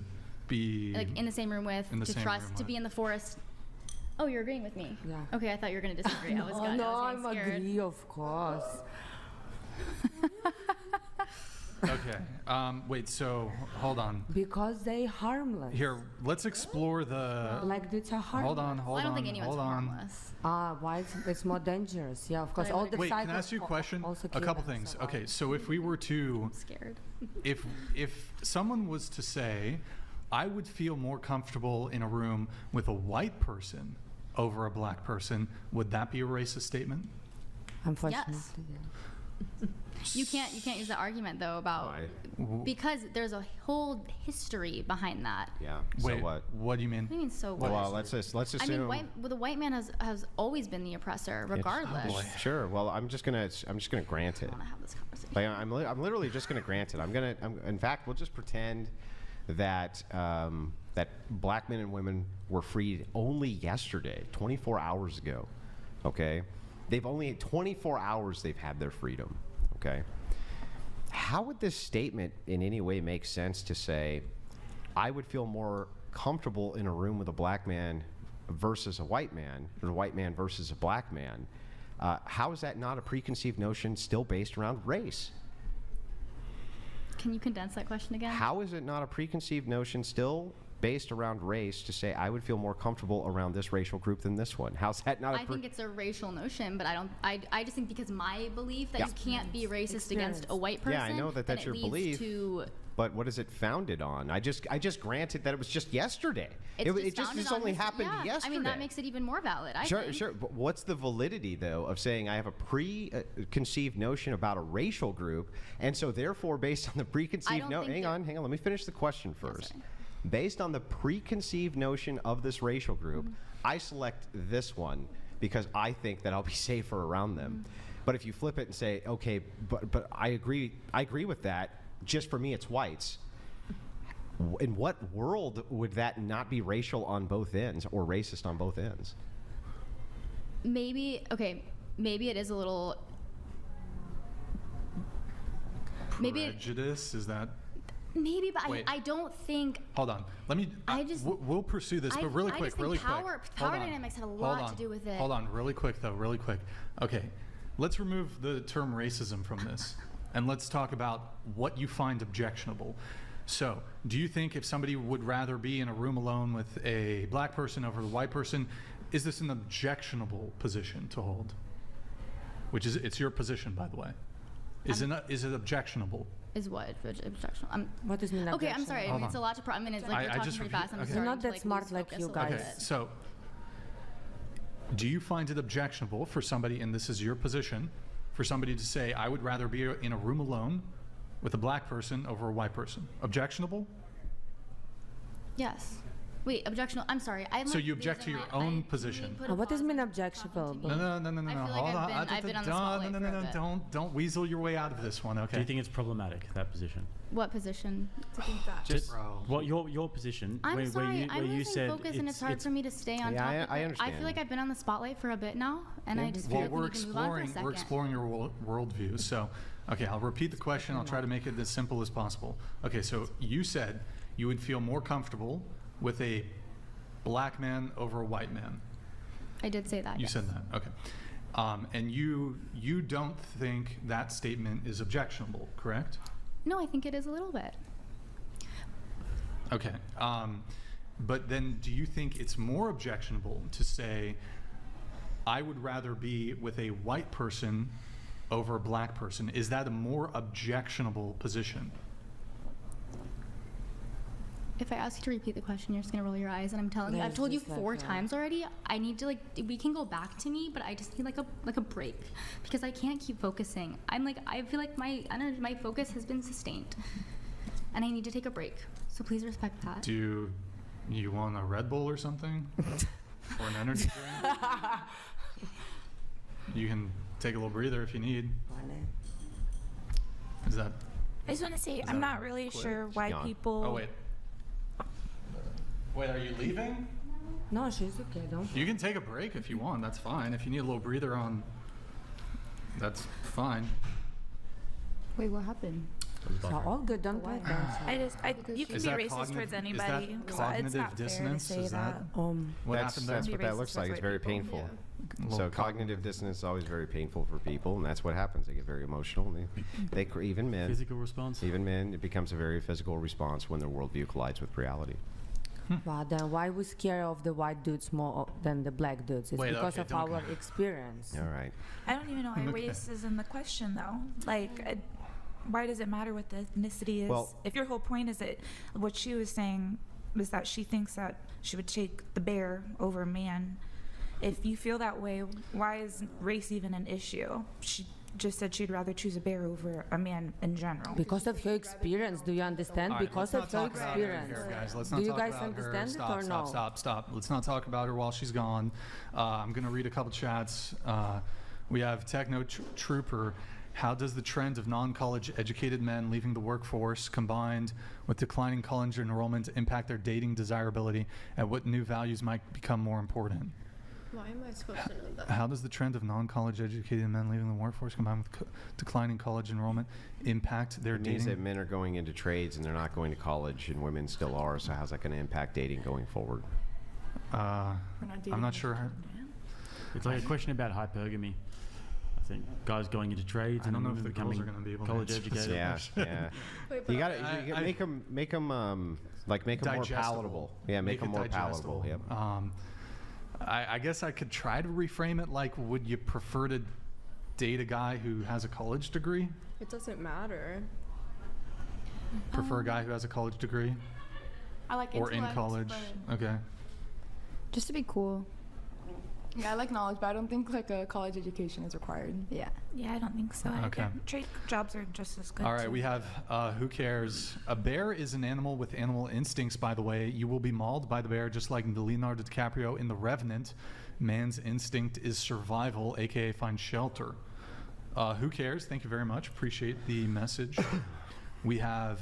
be Like in the same room with, in the to same trust, room to with. be in the forest. Oh, you're agreeing with me? Yeah. Okay, I thought you were going to disagree. I was No, getting I'm scared. agree, of course. Okay. Wait. So hold on. Because they harmless. Here, let's explore the. Like dudes are harmless. Hold on. Hold I don't on. think anyone's hold on. harmless. Why it's more dangerous? Yeah, of course. But I All would- the Wait, can I psychos ask you a question? also A kill couple them, things. so Okay, so if we were to, I'm scared. if someone was to say, I would feel more comfortable in a room with a white person over a black person, would that be a racist statement? Unfortunately, Yes. yeah. You can't use that argument though about because there's a whole history behind that. Yeah. Wait, So what? What do you mean? What do you mean so what? Well, let's assume. I mean, the white man has always been the oppressor, regardless. Sure. Well, I'm just gonna grant it. I want to have this conversation. Like, I'm literally just gonna grant it. In fact, we'll just pretend that that black men and women were freed only yesterday, 24 hours ago. Okay, they've only 24 hours they've had their freedom. Okay, how would this statement in any way make sense to say, I would feel more comfortable in a room with a black man versus a white man, or a white man versus a black man? How is that not a preconceived notion still based around race? Can you condense that question again? How is it not a preconceived notion still based around race to say I would feel more comfortable around this racial group than this one? How's that not I think it's a racial notion, but I just think because my belief that Yeah. you can't be racist against a white person. Yeah, I know that then that's it your leads belief. To But what is it founded on? I just granted that it was just yesterday. It just founded on only history. happened Yeah, yesterday. I mean, that makes it even more valid. I Sure, think. sure. But what's the validity, though, of saying I have a preconceived notion about a racial group, and so therefore, based on the preconceived notion, hang on, let me finish the question first. Based on the preconceived notion of this racial group, I select this one because I think that I'll be safer around them. But if you flip it and say, okay, but I agree with that. Just for me, it's whites. In what world would that not be racial on both ends or racist on both ends? Maybe it is a little. Maybe Prejudice is that? Maybe, but Wait. I don't think. Hold on. Let me. We'll pursue this, but really I quick, just think really power quick. Hold on. dynamics had a Hold lot on. to do with it. Hold on, really quick though, really quick. Okay, let's remove the term racism from this, and let's talk about what you find objectionable. So, do you think if somebody would rather be in a room alone with a black person over a white person, is this an objectionable position to hold? It's your position, by the way. Is it objectionable? Is what objectionable? What does mean Okay, I'm sorry. I Hold mean, it's a on. lot to. I mean, it's like you're talking pretty fast. I'm okay. starting You're not to, that smart lose like focus you a little guys. Okay, bit. so do you find it objectionable for somebody, and this is your position, for somebody to say, I would rather be in a room alone with a black person over a white person? Objectionable? Yes. Wait, objectionable. I'm sorry. So you object to your own position? What does mean objectionable? No. I feel Hold like on. I've been on the spotlight for a bit. Don't weasel your way out of this one, okay? Do you think it's problematic, that position? What position? Just what your position? I'm where sorry. you, where I'm you losing said focus, and it's hard for me to stay on Yeah, topic. I understand. I feel like I've been on the spotlight for a bit now, and I just feel like we need to move on for a second. We're exploring your worldview. So, okay, I'll repeat the question. I'll try to make it as simple as possible. Okay, so you said you would feel more comfortable with a black man over a white man. I did say that. You yes. said that, okay. And you don't think that statement is objectionable, correct? No, I think it is a little bit. Okay. But then do you think it's more objectionable to say, I would rather be with a white person over a black person? Is that a more objectionable position? If I ask you to repeat the question, you're just gonna roll your eyes, and I'm telling you, I've told you 4 times already. I need to we can go back to me, but I just need like a break because I can't keep focusing. I feel like my focus has been sustained, and I need to take a break. So please respect that. Do you want a Red Bull or something? Or an energy drink? You can take a little breather if you need. Is that? I just want to say, I'm not really sure why people. Oh, wait. Wait, are you leaving? No, she's okay. Don't. You can take a break if you want. That's fine. If you need a little breather on, that's fine. Wait, what happened? So all good. Don't pay attention. You can be racist towards anybody. Is that cognitive dissonance? Is that what happened there? That's what that looks like. It's very painful. So cognitive dissonance is always very painful for people, and that's what happens. They get very emotional. And they even men. Physical response. Even men, it becomes a very physical response when their worldview collides with reality. Wow, then why we scare of the white dudes more than the black dudes? It's because of our experience. All right. I don't even know why race is in the question, though. Like, why does it matter what the ethnicity is? Well, if your whole point is that what she was saying was that she thinks that she would take the bear over a man. If you feel that way, why is race even an issue? She just said she'd rather choose a bear over a man in general. Because of her experience, do you understand? All right, because of her experience. Do you guys understand it or no? Stop. Let's not talk about her while she's gone. I'm going to read a couple chats. We have Techno Trooper. How does the trend of non-college educated men leaving the workforce combined with declining college enrollment impact their dating desirability, and what new values might become more important? Why am I supposed to know that? How does the trend of non-college educated men leaving the workforce combined with declining college enrollment impact their dating? It means that men are going into trades and they're not going to college, and women still are. So how's that going to impact dating going forward? I'm not sure. It's like a question about hypergamy. I think guys going into trades and women becoming college educated. Yeah. You got to make them more palatable. Yeah, make them more palatable. Yep. I guess I could try to reframe it like, would you prefer to date a guy who has a college degree? It doesn't matter. Prefer a guy who has a college degree? I like or in college. Okay. Just to be cool. Yeah, I like knowledge, but I don't think like a college education is required. Yeah. Yeah, I don't think so. Okay. Trade jobs are just as good. All right, we have who cares? A bear is an animal with animal instincts, by the way. You will be mauled by the bear, just like Leonardo DiCaprio in The Revenant. Man's instinct is survival, aka find shelter. Who cares? Thank you very much. Appreciate the message. We have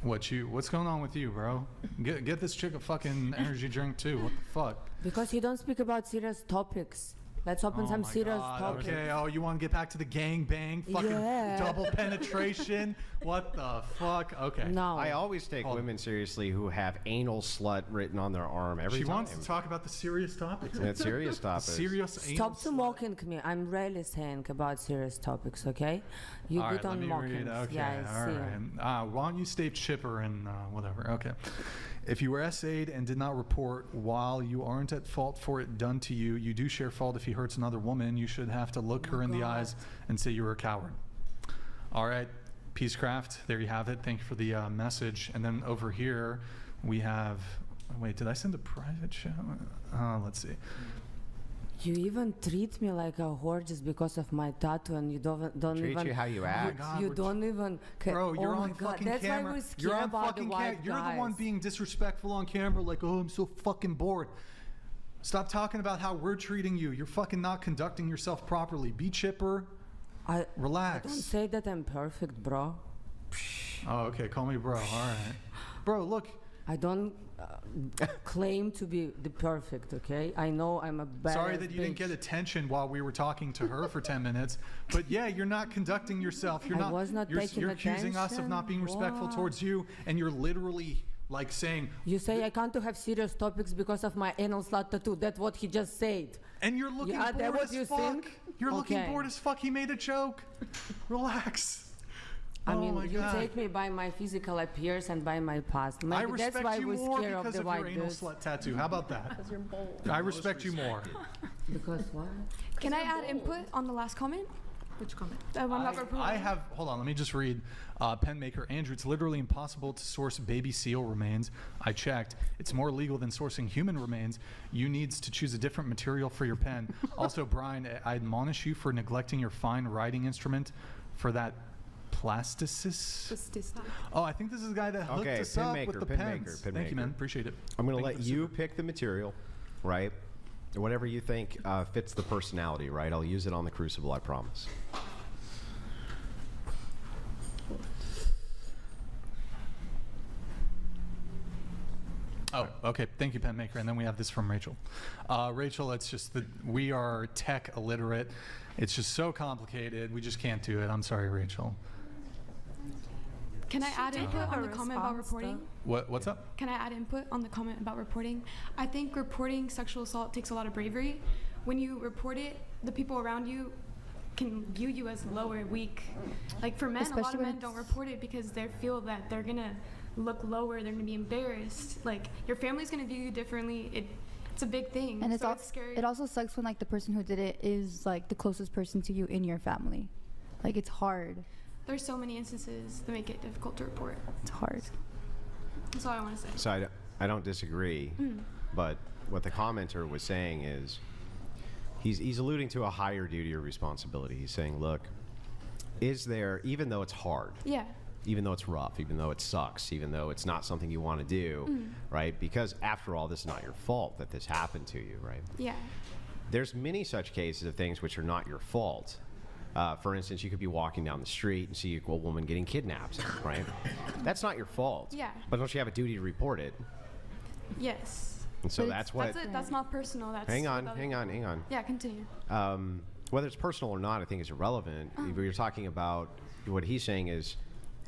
what's going on with you, bro? Get this chick a fucking energy drink too. What the fuck? Because you don't speak about serious topics. Let's open some serious topics. Okay, you want to get back to the gang bang, fucking double penetration? What the fuck? Okay. No. I always take women seriously who have anal slut written on their arm every time. She wants to talk about the serious topics. Yeah, serious topics. Serious anal Stop mocking me. I'm rarely saying about serious topics, okay? You good on mocking. Okay, yeah, all right. Why don't you stay chipper and whatever? Okay. If you were essayed and did not report, while you aren't at fault for it done to you, you do share fault if he hurts another woman. You should have to look her in the eyes and say you were a coward. All right, Peacecraft, there you have it. Thank you for the message. And then over here, we have, wait, did I send a private chat? Let's see. You even treat me like a whore just because of my tattoo, and you don't treat even. You how you act. You don't even. Bro, you're on fucking That's camera. Why we're scared You're on about fucking the white You're guys. the one being disrespectful on camera. Like, oh, I'm so fucking bored. Stop talking about how we're treating you. You're fucking not conducting yourself properly. Be chipper. Relax. I don't say that I'm perfect, bro. Oh, okay. Call me bro. All right. Bro, look. I don't claim to be the perfect, okay? I know I'm a bad Sorry that you didn't get attention while we were talking to her for 10 minutes. But yeah, you're not conducting yourself. You're I was not you're, taking you're accusing us of not being respectful Wow. towards you, and you're literally like saying. You say I can't have serious topics because of my anal slut tattoo. That's what he just said. And you're looking Yeah, that bored what as you fuck. think? You're looking Okay. bored as fuck. He made a joke. Relax. I Oh mean, my you God. take me by my physical appearance and by my past. I Maybe respect that's why you we're more scared of because the of your white anal dudes. slut tattoo. How about that? Because you're bold. I respect you more. Because what? Can I add input on the last comment? Which comment? The one about reporting. I have, hold on, let me just read. Pen maker, Andrew, it's literally impossible to source baby seal remains. I checked. It's more legal than sourcing human remains. You needs to choose a different material for your pen. Also, Brian, I admonish you for neglecting your fine writing instrument for that plasticist. Oh, I think this is the guy that hooked Okay, us pen up maker, with the pen pens. maker, pen Thank you, maker. man. Appreciate it. I'm going to Thank let you you pick the material, right? Whatever you think fits the personality, right? I'll use it on the Crucible, I promise. Oh, okay. Thank you, pen maker. And then we have this from Rachel. Rachel, it's just that we are tech illiterate. It's just so complicated. We just can't do it. I'm sorry, Rachel. Can I add input on the comment about reporting? What's up? Can I add input on the comment about reporting? I think reporting sexual assault takes a lot of bravery. When you report it, the people around you can view you as low or weak. Like for men, a lot Especially of when men don't report it because they feel that they're gonna look lower, they're gonna be embarrassed. Like your family's gonna view you differently. It's a big thing. And it's, so it's scary. it also sucks when like the person who did it is like the closest person to you in your family. Like it's hard. There's so many instances that make it difficult to report. It's hard. That's all I want to say. So I don't disagree, but what the commenter was saying is he's alluding to a higher duty or responsibility. He's saying, look, is there, even though it's hard, Yeah. even though it's rough, even though it sucks, even though it's not something you want to do, right? Because after all, this is not your fault that this happened to you, right? Yeah. There's many such cases of things which are not your fault. For instance, you could be walking down the street and see a woman getting kidnapped, right? That's not your fault. Yeah. But don't you have a duty to report it? Yes. And so that's what. That's not personal. That's Hang on. Yeah, continue. Whether it's personal or not, I think is irrelevant. If you're talking about what he's saying is,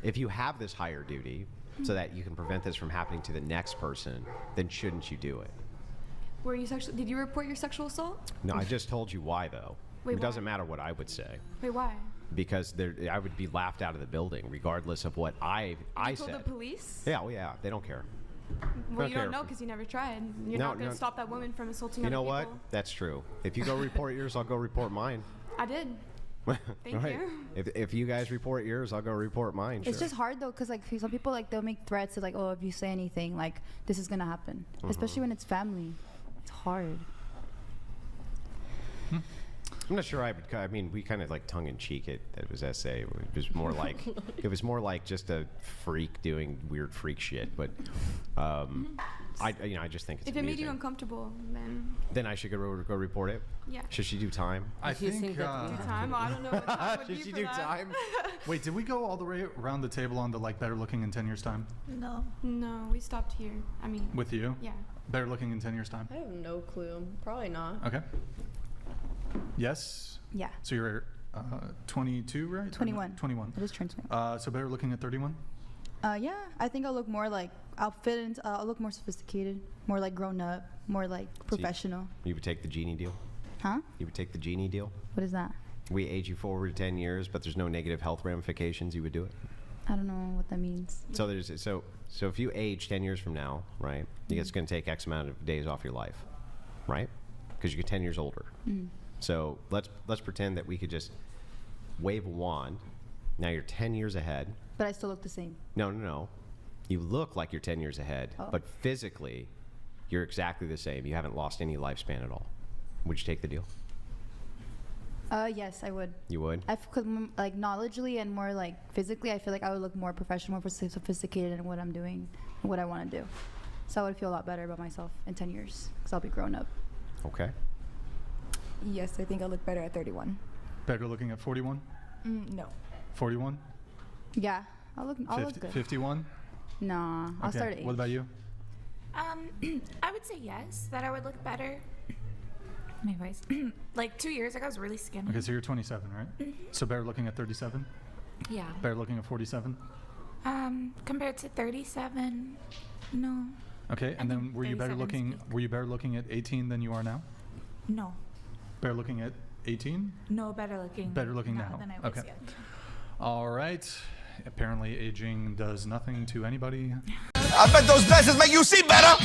if you have this higher duty so that you can prevent this from happening to the next person, then shouldn't you do it? Were you did you report your sexual assault? No, I just told you why, though. Wait, it doesn't why? matter what I would say. Wait, why? Because I would be laughed out of the building, regardless of what I You told said. the police? Yeah, well, yeah, they don't care. Well, you care. don't know because you never tried. You're No, not going to no. stop that woman from assaulting You other know people. what? That's true. If you go report yours, I'll go report mine. I did. Thank Right. you. If you guys report yours, I'll go report mine. It's sure. just hard though, because like some people like they'll make threats of like, oh, if you say anything, like this is gonna happen. Especially when it's family. It's hard. I'm not sure I would. I mean, we kind of like tongue in cheek it. That was essay. It was more like it was more like just a freak doing weird freak shit. But I just think it's If it made amusing. you uncomfortable, Then I should go report it. yeah. Should she do time? I think. Do time? I don't know what time would Should be she for do that. time? Wait, did we go all the way around the table on the like better looking in 10 years time? No. No, we stopped here. I mean. With you? Yeah. Better looking in 10 years time? I have no clue. Probably not. Okay. Yes? Yeah. So you're 22, right? Or 21. 21. I just turned 21. So better looking at 31? Yeah, I think I'll look more like I'll look more sophisticated, more like grown up, more like professional. You would take the genie deal? Huh? You would take the genie deal? What is that? We age you forward 10 years, but there's no negative health ramifications. You would do it? I don't know what that means. So so if you age 10 years from now, right? It's going to take X amount of days off your life, right? Because you get 10 years older. So let's pretend that we could just wave a wand. Now you're 10 years ahead. But I still look the same. No. You look like you're 10 years ahead, Oh. but physically, you're exactly the same. You haven't lost any lifespan at all. Would you take the deal? Yes, I would. You would? Cause like knowledgeably and more like physically, I feel like I would look more professional, more sophisticated in what I'm doing and what I want to do. So I would feel a lot better about myself in 10 years because I'll be grown up. Okay. Yes, I think I'll look better at 31. Better looking at 41? No. 41? Yeah, I'll look good. 51? Nah, I'll Okay. start at age. What about you? I would say yes, that I would look better. My voice. Like 2 years ago, I was really skinny. Okay, so you're 27, right? So better looking at 37? Yeah. Better looking at 47? Compared to 37, no. Okay, and then were you better 37's looking? peak. Were you better looking at 18 than you are now? No. Better looking at 18? No, better looking. Better looking now. Than I was, Okay. yeah. All right. Apparently, aging does nothing to anybody. I bet those glasses make you see better.